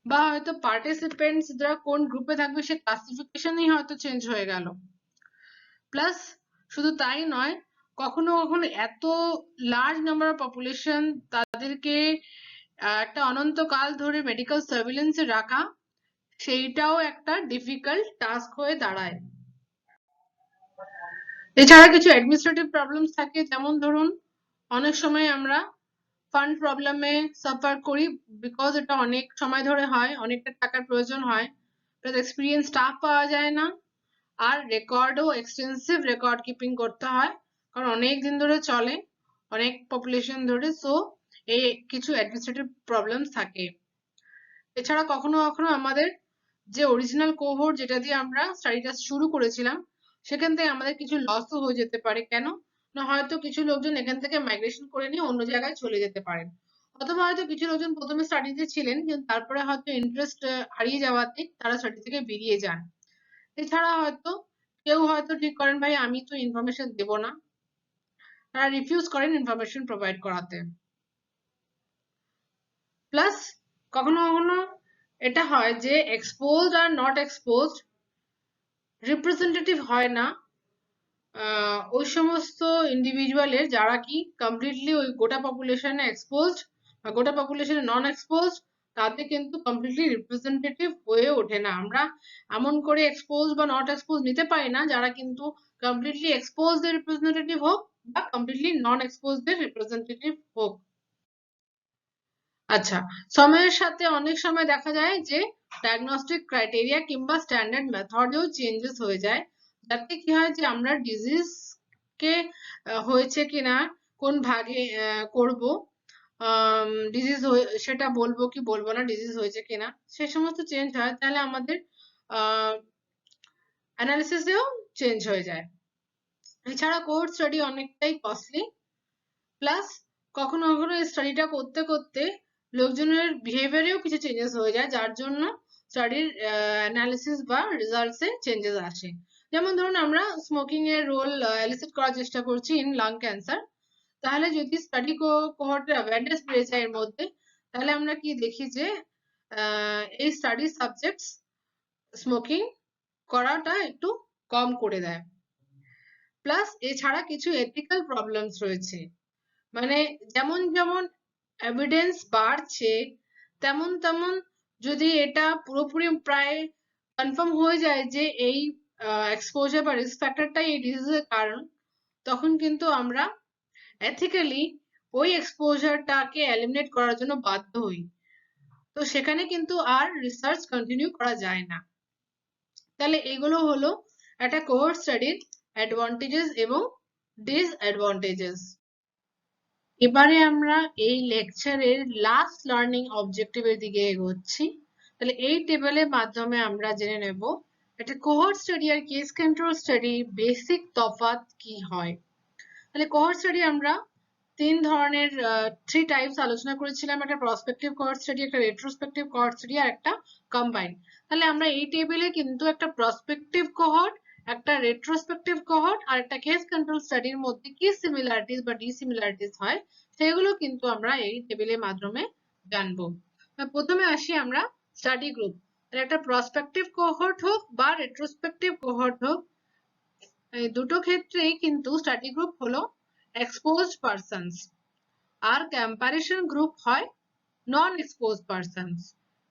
বা হয়তো পার্টিসিপেন্টস যারা কোন গ্রুপে থাকবে সে ক্লাসিফিকেশনই হয়তো চেঞ্জ হয়ে গেল। প্লাস শুধু তাই নয়, কখনো কখনো এত লার্জ নাম্বার অফ পপুলেশন তাদেরকে একটা অনন্তকাল ধরে মেডিকেল সার্ভিলেন্সে রাখা, সেইটাও একটা ডিফিকাল্ট টাস্ক হয়ে দাঁড়ায়। এছাড়া কিছু অ্যাডমিনিস্ট্রেটিভ প্রবলেমস থাকে, যেমন ধরুন অনেক সময় আমরা ফান্ড প্রবলেমে সাফার করি, বিকজ এটা অনেক সময় ধরে হয়, অনেকটা টাকার প্রয়োজন হয়, প্লাস এক্সপিরিয়েন্স স্টাফ পাওয়া যায় না, আর রেকর্ডও এক্সটেন্সিভ রেকর্ড কিপিং করতে হয়, কারণ অনেক দিন ধরে চলে, অনেক পপুলেশন ধরে। সো এই কিছু অ্যাডমিনিস্ট্রেটিভ প্রবলেমস থাকে। এছাড়া কখনো কখনো আমাদের যে অরিজিনাল কোহোর্ট যেটা দিয়ে আমরা স্টাডিটা শুরু করেছিলাম, সেখান থেকে আমাদের কিছু লসও হয়ে যেতে পারে। কেন না, হয়তো কিছু লোকজন এখান থেকে মাইগ্রেশন করে নিয়ে অন্য জায়গায় চলে যেতে পারেন, অথবা হয়তো কিছু লোকজন প্রথমে স্টাডিতে ছিলেন কিন্তু তারপরে হয়তো ইন্টারেস্ট হারিয়ে যাওয়াতে তারা স্টাডি থেকে বেরিয়ে যান। এছাড়া হয়তো কেউ হয়তো ঠিক করেন ভাই আমি তো ইনফরমেশন দেব না, তারা রিফিউজ করেন ইনফরমেশন প্রোভাইড করাতে। প্লাস কখনো কখনো এটা হয় যে exposed are not exposed representative হয় না ওই সমস্ত ইন্ডিভিজুয়ালের যারা কি কমপ্লিটলি ওই গোটা পপুলেশনে এক্সপোজড বা গোটা পপুলেশনে নন এক্সপোজড, তাদের কিন্তু কমপ্লিটলি রিপ্রেজেন্টেটিভ হয়ে ওঠে না। আমরা এমন করে এক্সপোজ বা নট এক্সপোজ নিতে পারি না যারা কিন্তু কমপ্লিটলি এক্সপোজড রিপ্রেজেন্টেটিভ হোক বা কমপ্লিটলি নন এক্সপোজড রিপ্রেজেন্টেটিভ হোক। আচ্ছা, সময়ের সাথে অনেক সময় দেখা যায় যে ডায়াগনস্টিক ক্রাইটেরিয়া কিংবা স্ট্যান্ডার্ড মেথডেও চেঞ্জেস হয়ে যায়, যাতে কি হয় যে আমরা ডিজিজ কে হয়েছে কিনা, কোন ভাগে করব, ডিজিজ সেটা বলবো কি বলবো না, ডিজিজ হয়েছে কিনা সে সমস্ত চেঞ্জ হয়, তাহলে আমাদের অ্যানালিসিসেও চেঞ্জ হয়ে যায়। এছাড়া কোর্স স্টাডি অনেকটাই কস্টলি, প্লাস কখনো কখনো এই স্টাডিটা করতে করতে লোকজনের বিহেভিয়ারেও কিছু চেঞ্জেস হয়ে যায়, যার জন্য স্টাডির অ্যানালিসিস বা রেজাল্টসে চেঞ্জেস আসে। যেমন ধরুন আমরা স্মোকিং এর রোল এলিসিট করার চেষ্টা করছি ইন লাং ক্যান্সার, তাহলে যদি স্টাডি কোহর্টে অ্যাওয়ারনেস বেড়ে যায় এর মধ্যে, তাহলে আমরা কি দেখি যে এই স্টাডি সাবজেক্টস স্মোকিং করাটা একটু কম করে দেয়। প্লাস এছাড়া কিছু এথিক্যাল প্রবলেমস রয়েছে, মানে যেমন যেমন এভিডেন্স বাড়ছে তেমন তেমন যদি এটা পুরোপুরি প্রায় কনফার্ম হয়ে যায় যে এই এক্সপোজার বা রিস্ক ফ্যাক্টরটাই এই ডিজিজের কারণ, তখন কিন্তু আমরা এথিক্যালি ওই এক্সপোজারটাকে এলিমিনেট করার জন্য বাধ্য হই। তো সেখানে কিন্তু আর রিসার্চ কন্টিনিউ করা যায় না। তাহলে এগুলো হলো একটা কোহর্ট স্টাডির অ্যাডভান্টেজেস এবং ডিসঅ্যাডভান্টেজেস। এবারে আমরা এই লেকচারের লাস্ট লার্নিং অবজেক্টিভের দিকে এগোচ্ছি। তাহলে এই টেবিলের মাধ্যমে আমরা জেনে নেব একটা কোহর্ট স্টাডি আর কেস কন্ট্রোল স্টাডি বেসিক তফাৎ কি হয়। তাহলে কোহর্ট স্টাডি আমরা তিন ধরনের থ্রি টাইপস আলোচনা করেছিলাম, একটা প্রসপেক্টিভ কোহর্ট স্টাডি, একটা রেট্রোস্পেক্টিভ কোহর্ট স্টাডি আর একটা কম্বাইন। তাহলে আমরা এই টেবিলে কিন্তু একটা প্রসপেক্টিভ কোহর্ট, একটা রেট্রোস্পেক্টিভ কোহর্ট আর একটা কেস কন্ট্রোল স্টাডির মধ্যে কি সিমিলারিটিস বা ডিসিমিলারিটিস হয় সেগুলো কিন্তু আমরা এই টেবিলের মাধ্যমে জানবো। প্রথমে আসি আমরা স্টাডি গ্রুপ। একটা প্রসপেক্টিভ কোহর্ট হোক বা রেট্রোস্পেক্টিভ কোহর্ট হোক, এই দুটো ক্ষেত্রেই কিন্তু স্টাডি গ্রুপ হলো exposed persons আর কম্পারিশন গ্রুপ হয় নন এক্সপোজড পারসনস।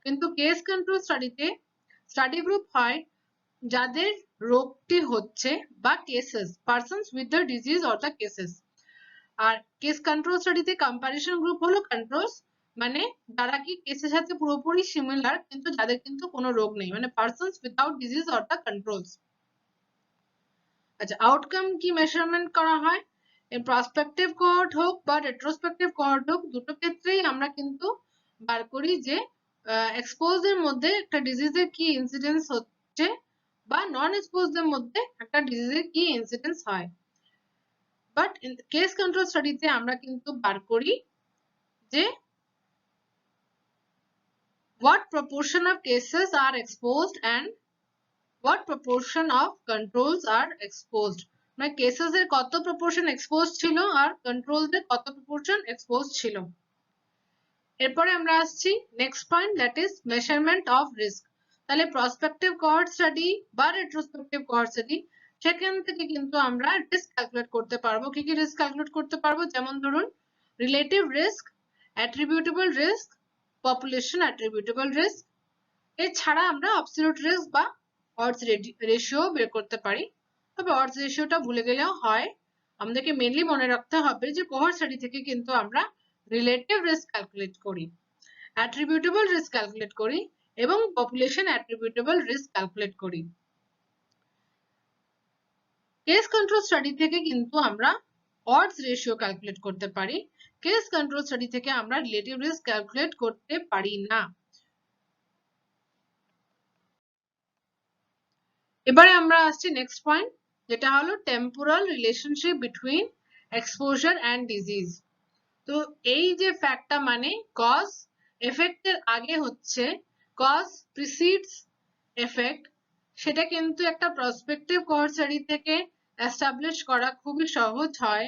কিন্তু কেস কন্ট্রোল স্টাডিতে স্টাডি গ্রুপ হয় যাদের রোগটি হচ্ছে বা cases, persons with the disease or the cases. আর কেস কন্ট্রোল স্টাডিতে কম্পারিশন গ্রুপ হলো কন্ট্রোলস, মানে যারা কি কেসের সাথে পুরোপুরি সিমিলার কিন্তু যাদের কিন্তু কোনো রোগ নেই, মানে persons without disease or the controls. আচ্ছা, আউটকাম কি মেজারমেন্ট করা হয়? প্রসপেক্টিভ কোহর্ট হোক বা রেট্রোস্পেক্টিভ কোহর্ট হোক, দুটো ক্ষেত্রেই আমরা কিন্তু বার করি যে এক্সপোজড এর মধ্যে একটা ডিজিজের কি ইনসিডেন্স হচ্ছে বা নন এক্সপোজড এর মধ্যে একটা ডিজিজের কি ইনসিডেন্স হয়। বাট কেস কন্ট্রোল স্টাডিতে আমরা কিন্তু বার করি যে what proportion of cases are exposed and what proportion of controls are exposed, মানে কেসেস এর কত প্রপোর্শন এক্সপোজ ছিল আর কন্ট্রোলস এর কত প্রপোর্শন এক্সপোজ ছিল। এরপরে আমরা আসছি next point, that is measurement of risk. তাহলে প্রসপেক্টিভ কোহর্ট স্টাডি বা রেট্রোস্পেক্টিভ কোহর্ট স্টাডি, সেখান থেকে কিন্তু আমরা রিস্ক ক্যালকুলেট করতে পারবো। কি কি রিস্ক ক্যালকুলেট করতে পারবো? যেমন ধরুন relative risk, অ্যাট্রিবিউটেবল risk, population অ্যাট্রিবিউটেবল risk. এছাড়া আমরা অ্যাবসলিউট রিস্ক বা অডস রেশিও বের করতে পারি। তবে অডস রেশিওটা ভুলে গেলেও হয়, আমাদেরকে মেনলি মনে রাখতে হবে যে কোহর্ট স্টাডি থেকে কিন্তু আমরা রিলেটিভ রিস্ক ক্যালকুলেট করি, অ্যাট্রিবিউটেবল রিস্ক ক্যালকুলেট করি এবং পপুলেশন অ্যাট্রিবিউটেবল রিস্ক ক্যালকুলেট করি। কেস কন্ট্রোল স্টাডি থেকে কিন্তু আমরা অডস রেশিও ক্যালকুলেট করতে পারি, কেস কন্ট্রোল স্টাডি থেকে আমরা রিলেটিভ রিস্ক ক্যালকুলেট করতে পারি না। এবারে আমরা আসছি নেক্সট পয়েন্ট, যেটা হলো temporal relationship between exposure and disease. তো এই যে ফ্যাক্টটা, মানে কজ এফেক্টের আগে হচ্ছে কজ প্রিসিডস এফেক্ট, সেটা কিন্তু একটা প্রসপেক্টিভ কোহর্ট স্টাডি থেকে এস্টাবলিশ করা খুবই সহজ হয়,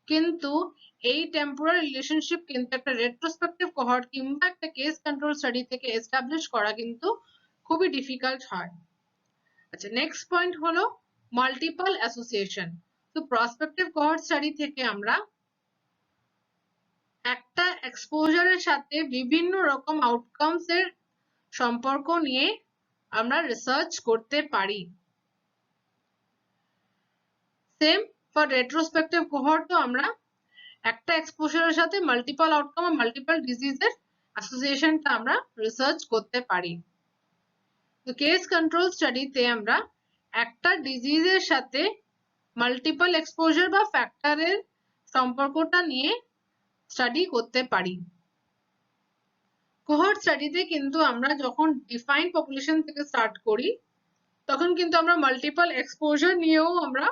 কিন্তু এই টেম্পোরাল রিলেশনশিপ কিন্তু একটা রেট্রোস্পেক্টিভ কোহর্ট কিংবা একটা কেস কন্ট্রোল স্টাডি থেকে এস্টাবলিশ করা কিন্তু খুবই ডিফিকাল্ট হয়। আচ্ছা, নেক্সট পয়েন্ট হলো মাল্টিপল অ্যাসোসিয়েশন। তো প্রসপেক্টিভ কোহর্ট স্টাডি থেকে আমরা একটা এক্সপোজারের সাথে বিভিন্ন রকম আউটকামস এর সম্পর্ক নিয়ে আমরা রিসার্চ করতে পারি। সেম ফর রেট্রোস্পেক্টিভ কোহর্টও আমরা একটা এক্সপোজারের সাথে মাল্টিপল আউটকাম আর মাল্টিপল ডিজিজের অ্যাসোসিয়েশনটা আমরা রিসার্চ করতে পারি। তো কেস কন্ট্রোল স্টাডিতে আমরা একটা ডিজিজের সাথে মাল্টিপল এক্সপোজার বা ফ্যাক্টরের সম্পর্কটা নিয়ে স্টাডি করতে পারি। কোহর্ট স্টাডিতে কিন্তু আমরা যখন ডিফাইন্ড পপুলেশন থেকে স্টার্ট করি তখন কিন্তু আমরা মাল্টিপল এক্সপোজার নিয়েও আমরা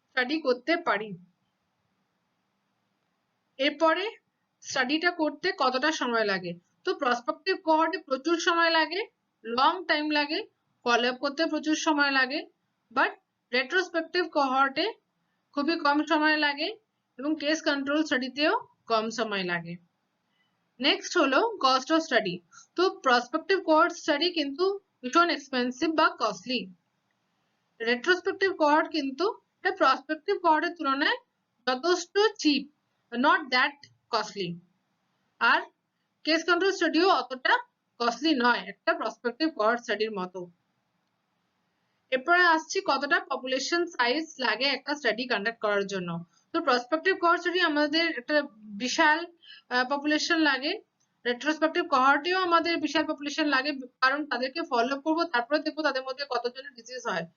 স্টাডি করতে পারি। এরপরে স্টাডিটা করতে কতটা সময় লাগে? তো প্রসপেক্টিভ কোহর্টে প্রচুর সময় লাগে, লং টাইম লাগে, ফলো আপ করতে প্রচুর সময় লাগে, বাট রেট্রোস্পেক্টিভ কোহর্টে খুবই কম সময় লাগে এবং কেস কন্ট্রোল স্টাডিতেও কম সময় লাগে। নেক্সট হলো কস্ট অফ স্টাডি। তো প্রসপেক্টিভ কোহর্ট স্টাডি কিন্তু ভীষণ এক্সপেন্সিভ বা কস্টলি। রেট্রোস্পেক্টিভ কোহর্ট কিন্তু প্রসপেক্টিভ কোহর্টের তুলনায় যথেষ্ট চিপ, নট দ্যাট কস্টলি। আর কেস কন্ট্রোল স্টাডিও অতটা কস্টলি নয় একটা প্রসপেক্টিভ কোহর্ট স্টাডির মতো। এরপরে আসছি কতটা পপুলেশন সাইজ লাগে একটা স্টাডি কন্ডাক্ট করার জন্য। তো প্রসপেক্টিভ কোহর্ট স্টাডি আমাদের একটা বিশাল পপুলেশন লাগে, রেট্রোস্পেক্টিভ কোহর্টেও আমাদের বিশাল পপুলেশন লাগে, কারণ তাদেরকে ফলো আপ করবো, তারপরে দেখবো তাদের মধ্যে কতজনের ডিজিজ হয়।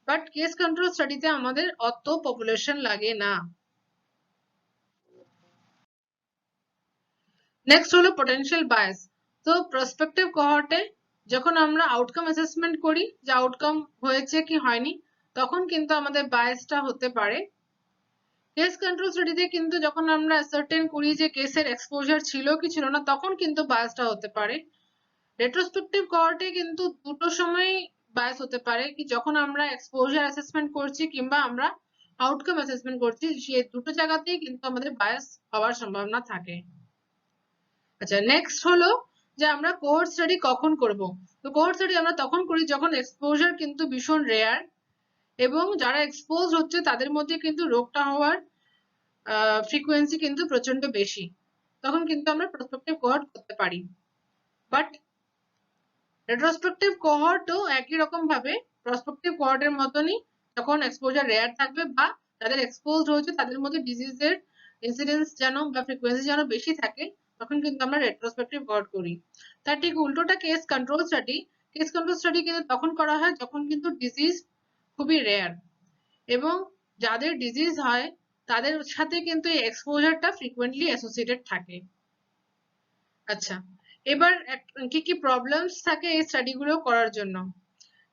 বাট কেস কন্ট্রোল স্টাডিতে আমাদের অত পপুলেশন লাগে না। নেক্সট হলো পটেনশিয়াল বায়াস। তো প্রসপেক্টিভ কোহর্টে যখন আমরা আউটকাম অ্যাসেসমেন্ট করি যে আউটকাম হয়েছে কি হয়নি, তখন কিন্তু আমাদের বায়াসটা হতে পারে। কেস কন্ট্রোল স্টাডিতে কিন্তু যখন আমরা অ্যাসার্টেন করি যে কেসের এক্সপোজার ছিল কি ছিল না, তখন কিন্তু বায়াসটা হতে পারে। রেট্রোস্পেক্টিভ কোহর্টে কিন্তু দুটো সময় বায়াস হতে পারে, কি যখন আমরা এক্সপোজার অ্যাসেসমেন্ট করছি কিংবা আমরা আউটকাম অ্যাসেসমেন্ট করছি, সেই দুটো জায়গাতেই কিন্তু আমাদের বায়াস হওয়ার সম্ভাবনা থাকে। আচ্ছা, নেক্সট হলো যে আমরা কোহর্ট স্টাডি কখন করব। তো কোহর্ট স্টাডি আমরা তখন করি যখন এক্সপোজার কিন্তু ভীষণ রেয়ার এবং যারা এক্সপোজ হচ্ছে তাদের মধ্যে কিন্তু রোগটা হওয়ার ফ্রিকোয়েন্সি কিন্তু প্রচন্ড বেশি, তখন কিন্তু আমরা প্রসপেক্টিভ কোহর্ট করতে পারি। বাট রেট্রোস্পেক্টিভ কোহর্টও একই রকম ভাবে প্রসপেক্টিভ কোহর্টের মতনই, যখন এক্সপোজার রেয়ার থাকবে বা যাদের এক্সপোজড হয়েছে তাদের মধ্যে ডিজিজের ইনসিডেন্স যেন বা ফ্রিকোয়েন্সি যেন বেশি থাকে, তখন কিন্তু আমরা রেট্রোস্পেক্টিভ কোহর্ট করি। তার ঠিক উল্টোটা case control study. Case control study কিন্তু তখন করা হয় যখন কিন্তু ডিজিজ খুবই রেয়ার এবং যাদের ডিজিজ হয় তাদের সাথে কিন্তু এই এক্সপোজারটা ফ্রিকোয়েন্টলি অ্যাসোসিয়েটেড থাকে। আচ্ছা, এবার কি কি প্রবলেমস থাকে এই স্টাডিগুলো করার জন্য,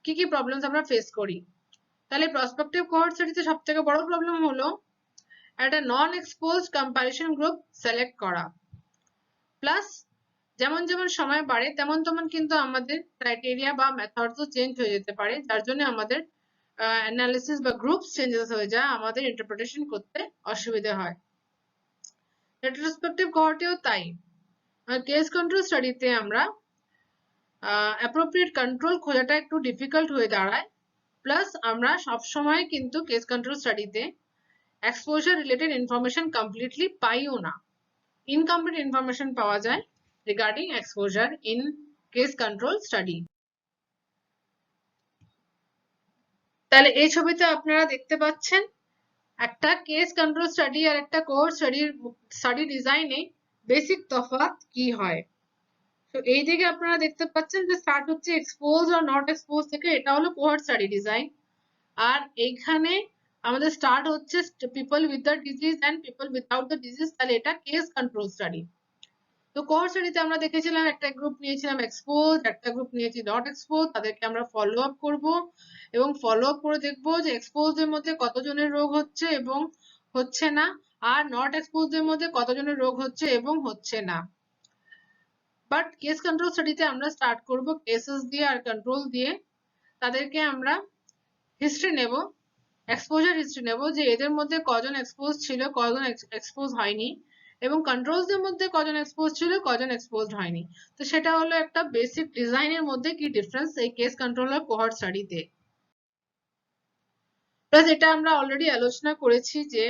কি কি প্রবলেমস আমরা ফেস করি। তাহলে প্রসপেক্টিভ কোহর্ট স্টাডিতে সবথেকে বড় প্রবলেম হলো একটা নন এক্সপোজড কম্প্যারিজন গ্রুপ সিলেক্ট করা, প্লাস যেমন যেমন সময় বাড়ে তেমন তেমন কিন্তু আমাদের ক্রাইটেরিয়া বা মেথডসও চেঞ্জ হয়ে যেতে পারে, যার জন্য আমাদের অ্যানালিসিস বা গ্রুপস চেঞ্জেস হয়ে যায়, আমাদের ইন্টারপ্রিটেশন করতে অসুবিধা হয়। রেট্রোস্পেক্টিভ কোহর্টেও তাই। কেস কন্ট্রোল স্টাডিতে আমরা অ্যাপ্রোপ্রিয়েট কন্ট্রোল খোঁজাটা একটু ডিফিকাল্ট হয়ে দাঁড়ায়, প্লাস আমরা সবসময় কিন্তু কেস কন্ট্রোল স্টাডিতে এক্সপোজার রিলেটেড ইনফরমেশন কমপ্লিটলি পাইও না, ইনকমপ্লিট ইনফরমেশন পাওয়া যায় regarding exposure in case control study. তাহলে এই ছবিতে আপনারা দেখতে পাচ্ছেন একটা কেস কন্ট্রোল স্টাডি আর একটা কোহর্ট স্টাডি ডিজাইনে বেসিক তফাৎ কি হয়। তো এই দিকে আপনারা দেখতে পাচ্ছেন যে স্টার্ট হচ্ছে এক্সপোজ আর নট এক্সপোজ থেকে, এটা হলো কোহর্ট স্টাডি ডিজাইন। আর এইখানে আমাদের স্টার্ট হচ্ছে people with the disease and people without the disease, তাহলে এটা কেস কন্ট্রোল স্টাডি। তো কোহর্ট স্টাডিতে আমরা দেখেছিলাম একটা গ্রুপ নিয়েছিলাম এক্সপোজ, একটা গ্রুপ নিয়েছি নট এক্সপোজ, তাদেরকে আমরা ফলো আপ করবো এবং ফলো আপ করে দেখবো যে এক্সপোজদের মধ্যে কতজনের রোগ হচ্ছে এবং হচ্ছে না, আর নট এক্সপোজদের মধ্যে কতজনের রোগ হচ্ছে এবং হচ্ছে না। বাট কেস কন্ট্রোল স্টাডিতে আমরা স্টার্ট করব কেসেস দিয়ে আর কন্ট্রোল দিয়ে, তাদেরকে আমরা হিস্ট্রি নেব, এক্সপোজার হিস্ট্রি নেব যে এদের মধ্যে কজন এক্সপোজ ছিল কজন এক্সপোজ হয়নি এবং কন্ট্রোলসদের মধ্যে কজন এক্সপোজ ছিল কজন এক্সপোজড হয়নি। তো সেটা হলো একটা বেসিক ডিজাইনের মধ্যে কি ডিফারেন্স এই কেস কন্ট্রোল আর কোহর্ট স্টাডিতে। প্লাস এটা আমরা অলরেডি আলোচনা করেছি যে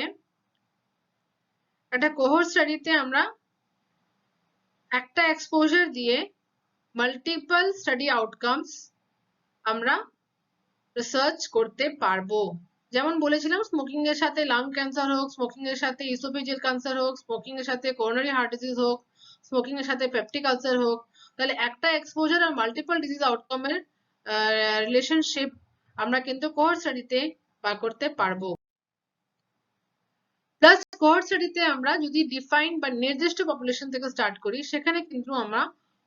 একটা কোহর্ট স্টাডিতে আমরা একটা এক্সপোজার দিয়ে মাল্টিপল স্টাডি আউটকামস আমরা রিসার্চ করতে পারবো। যেমন বলেছিলাম স্মোকিং এর সাথে লাং ক্যান্সার হোক, স্মোকিং এর সাথে ইসোফেজিয়াল ক্যান্সার হোক, স্মোকিং এর সাথে করোনারি হার্ট ডিজিজ হোক, স্মোকিং এর সাথে পেপটিক আলসার হোক, তাহলে একটা এক্সপোজার আর মাল্টিপল ডিজিজ আউটকামের রিলেশনশিপ আমরা কিন্তু কোহর্ট স্টাডিতে বার করতে পারবো। প্লাস কোহর্ট স্টাডিতে আমরা যদি ডিফাইন্ড বা নির্দিষ্ট পপুলেশন থেকে স্টার্ট করি, সেখানে কিন্তু আমরা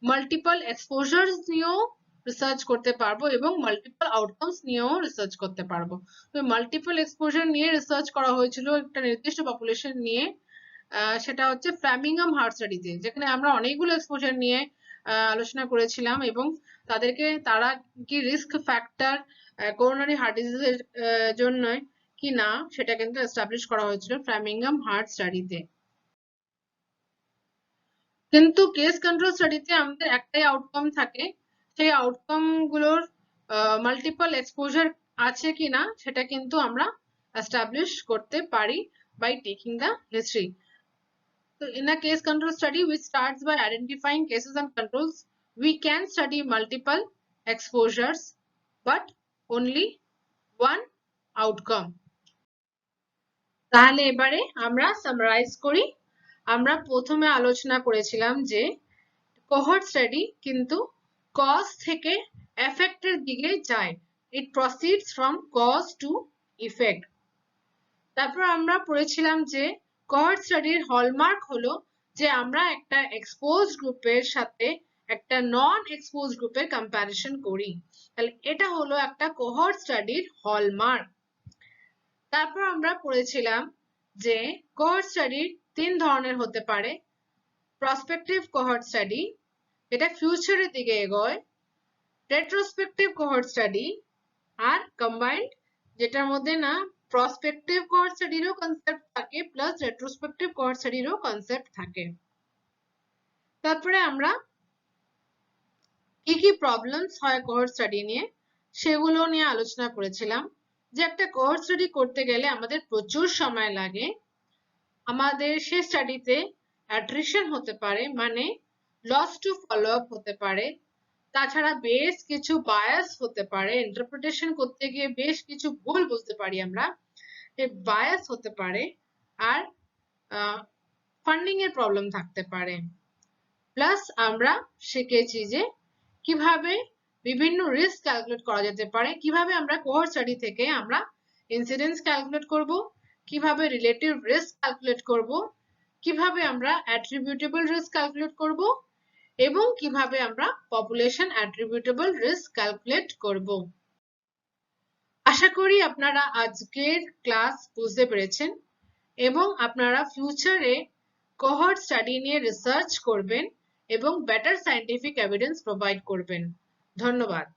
মাল্টিপল এক্সপোজার নিয়েও রিসার্চ করতে পারবো এবং মাল্টিপল আউটকামস নিয়েও রিসার্চ করতে পারবো। তো মাল্টিপল এক্সপোজার নিয়ে রিসার্চ করা হয়েছিল একটা নির্দিষ্ট পপুলেশন নিয়ে, সেটা হচ্ছে ফ্রামিংহাম হার্ট স্টাডিতে, যেখানে আমরা অনেকগুলো এক্সপোজার নিয়ে আলোচনা করেছিলাম এবং তারা কি রিস্ক ফ্যাক্টর করোনারি হার্ট ডিজিজের জন্য কি না সেটা কিন্তু এস্টাবলিশ করা হয়েছিল ফ্রামিংহাম হার্ট স্টাডিতে। কিন্তু কেস কন্ট্রোল স্টাডিতে আমাদের একটাই আউটকাম থাকে, সেই আউটকাম গুলোর মাল্টিপল এক্সপোজার আছে কিনা সেটা কিন্তু আমরা এস্টাবলিশ করতে পারি by taking the history. So in a case control study which starts by identifying cases and controls, we can study multiple exposures but only one outcome. তাহলে এবারে আমরা সামারাইজ করি। আমরা প্রথমে আলোচনা করেছিলাম যে কোহর্ট স্টাডি কিন্তু কজ থেকে এফেক্টের দিকে যায়, it proceeds from cause to effect. তারপর আমরা পড়েছিলাম যে কোহর্ট স্টাডির হলমার্ক হলো যে আমরা একটা এক্সপোজ গ্রুপের সাথে একটা নন এক্সপোজ গ্রুপের কম্প্যারিজন করি, তাহলে এটা হলো একটা কোহর্ট স্টাডির হলমার্ক। তারপর আমরা পড়েছিলাম যে কোহর্ট স্টাডি তিন ধরনের হতে পারে, প্রসপেক্টিভ কোহর্ট স্টাডি এটা ফিউচারের দিকে এগোয়, রেট্রোস্পেক্টিভ কোহর্ট স্টাডি আর কম্বাইন্ড, যেটার মধ্যে না প্রসপেক্টিভ কোহর্ট স্টাডিরও কনসেপ্ট থাকে প্লাস রেট্রোস্পেক্টিভ কোহর্ট স্টাডিরও কনসেপ্ট থাকে। তারপরে আমরা কি কি প্রবলেমস হয় কোহর্ট স্টাডি নিয়ে সেগুলো নিয়ে আলোচনা করেছিলাম, যে একটা কোহর্ট স্টাডি করতে গেলে আমাদের প্রচুর সময় লাগে, আমাদের সেই স্টাডিতে অ্যাট্রিশন হতে পারে মানে লস টু ফলো আপ হতে পারে, তাছাড়া বেশ কিছু বায়াস হতে পারে, ইন্টারপ্রিটেশন করতে গিয়ে বেশ কিছু ভুল বুঝতে পারি আমরা, এই বায়াস হতে পারে, আর ফান্ডিং এর প্রবলেম থাকতে পারে। প্লাস আমরা শিখেছি যে কিভাবে বিভিন্ন রিস্ক ক্যালকুলেট করা যেতে পারে, কিভাবে আমরা কোহর্ট স্টাডি থেকে আমরা ইনসিডেন্স ক্যালকুলেট করব, কিভাবে রিলেটিভ রিস্ক ক্যালকুলেট করব, কিভাবে আমরা অ্যাট্রিবিউটেবল রিস্ক ক্যালকুলেট করব এবং কিভাবে আমরা পপুলেশন অ্যাট্রিবিউটেবল রিস্ক ক্যালকুলেট করব। আশা করি আপনারা আজকের ক্লাস বুঝতে পেরেছেন এবং আপনারা ফিউচারে কোহর্ট স্টাডি নিয়ে রিসার্চ করবেন এবং বেটার সায়েন্টিফিক এভিডেন্স প্রোভাইড করবেন। ধন্যবাদ।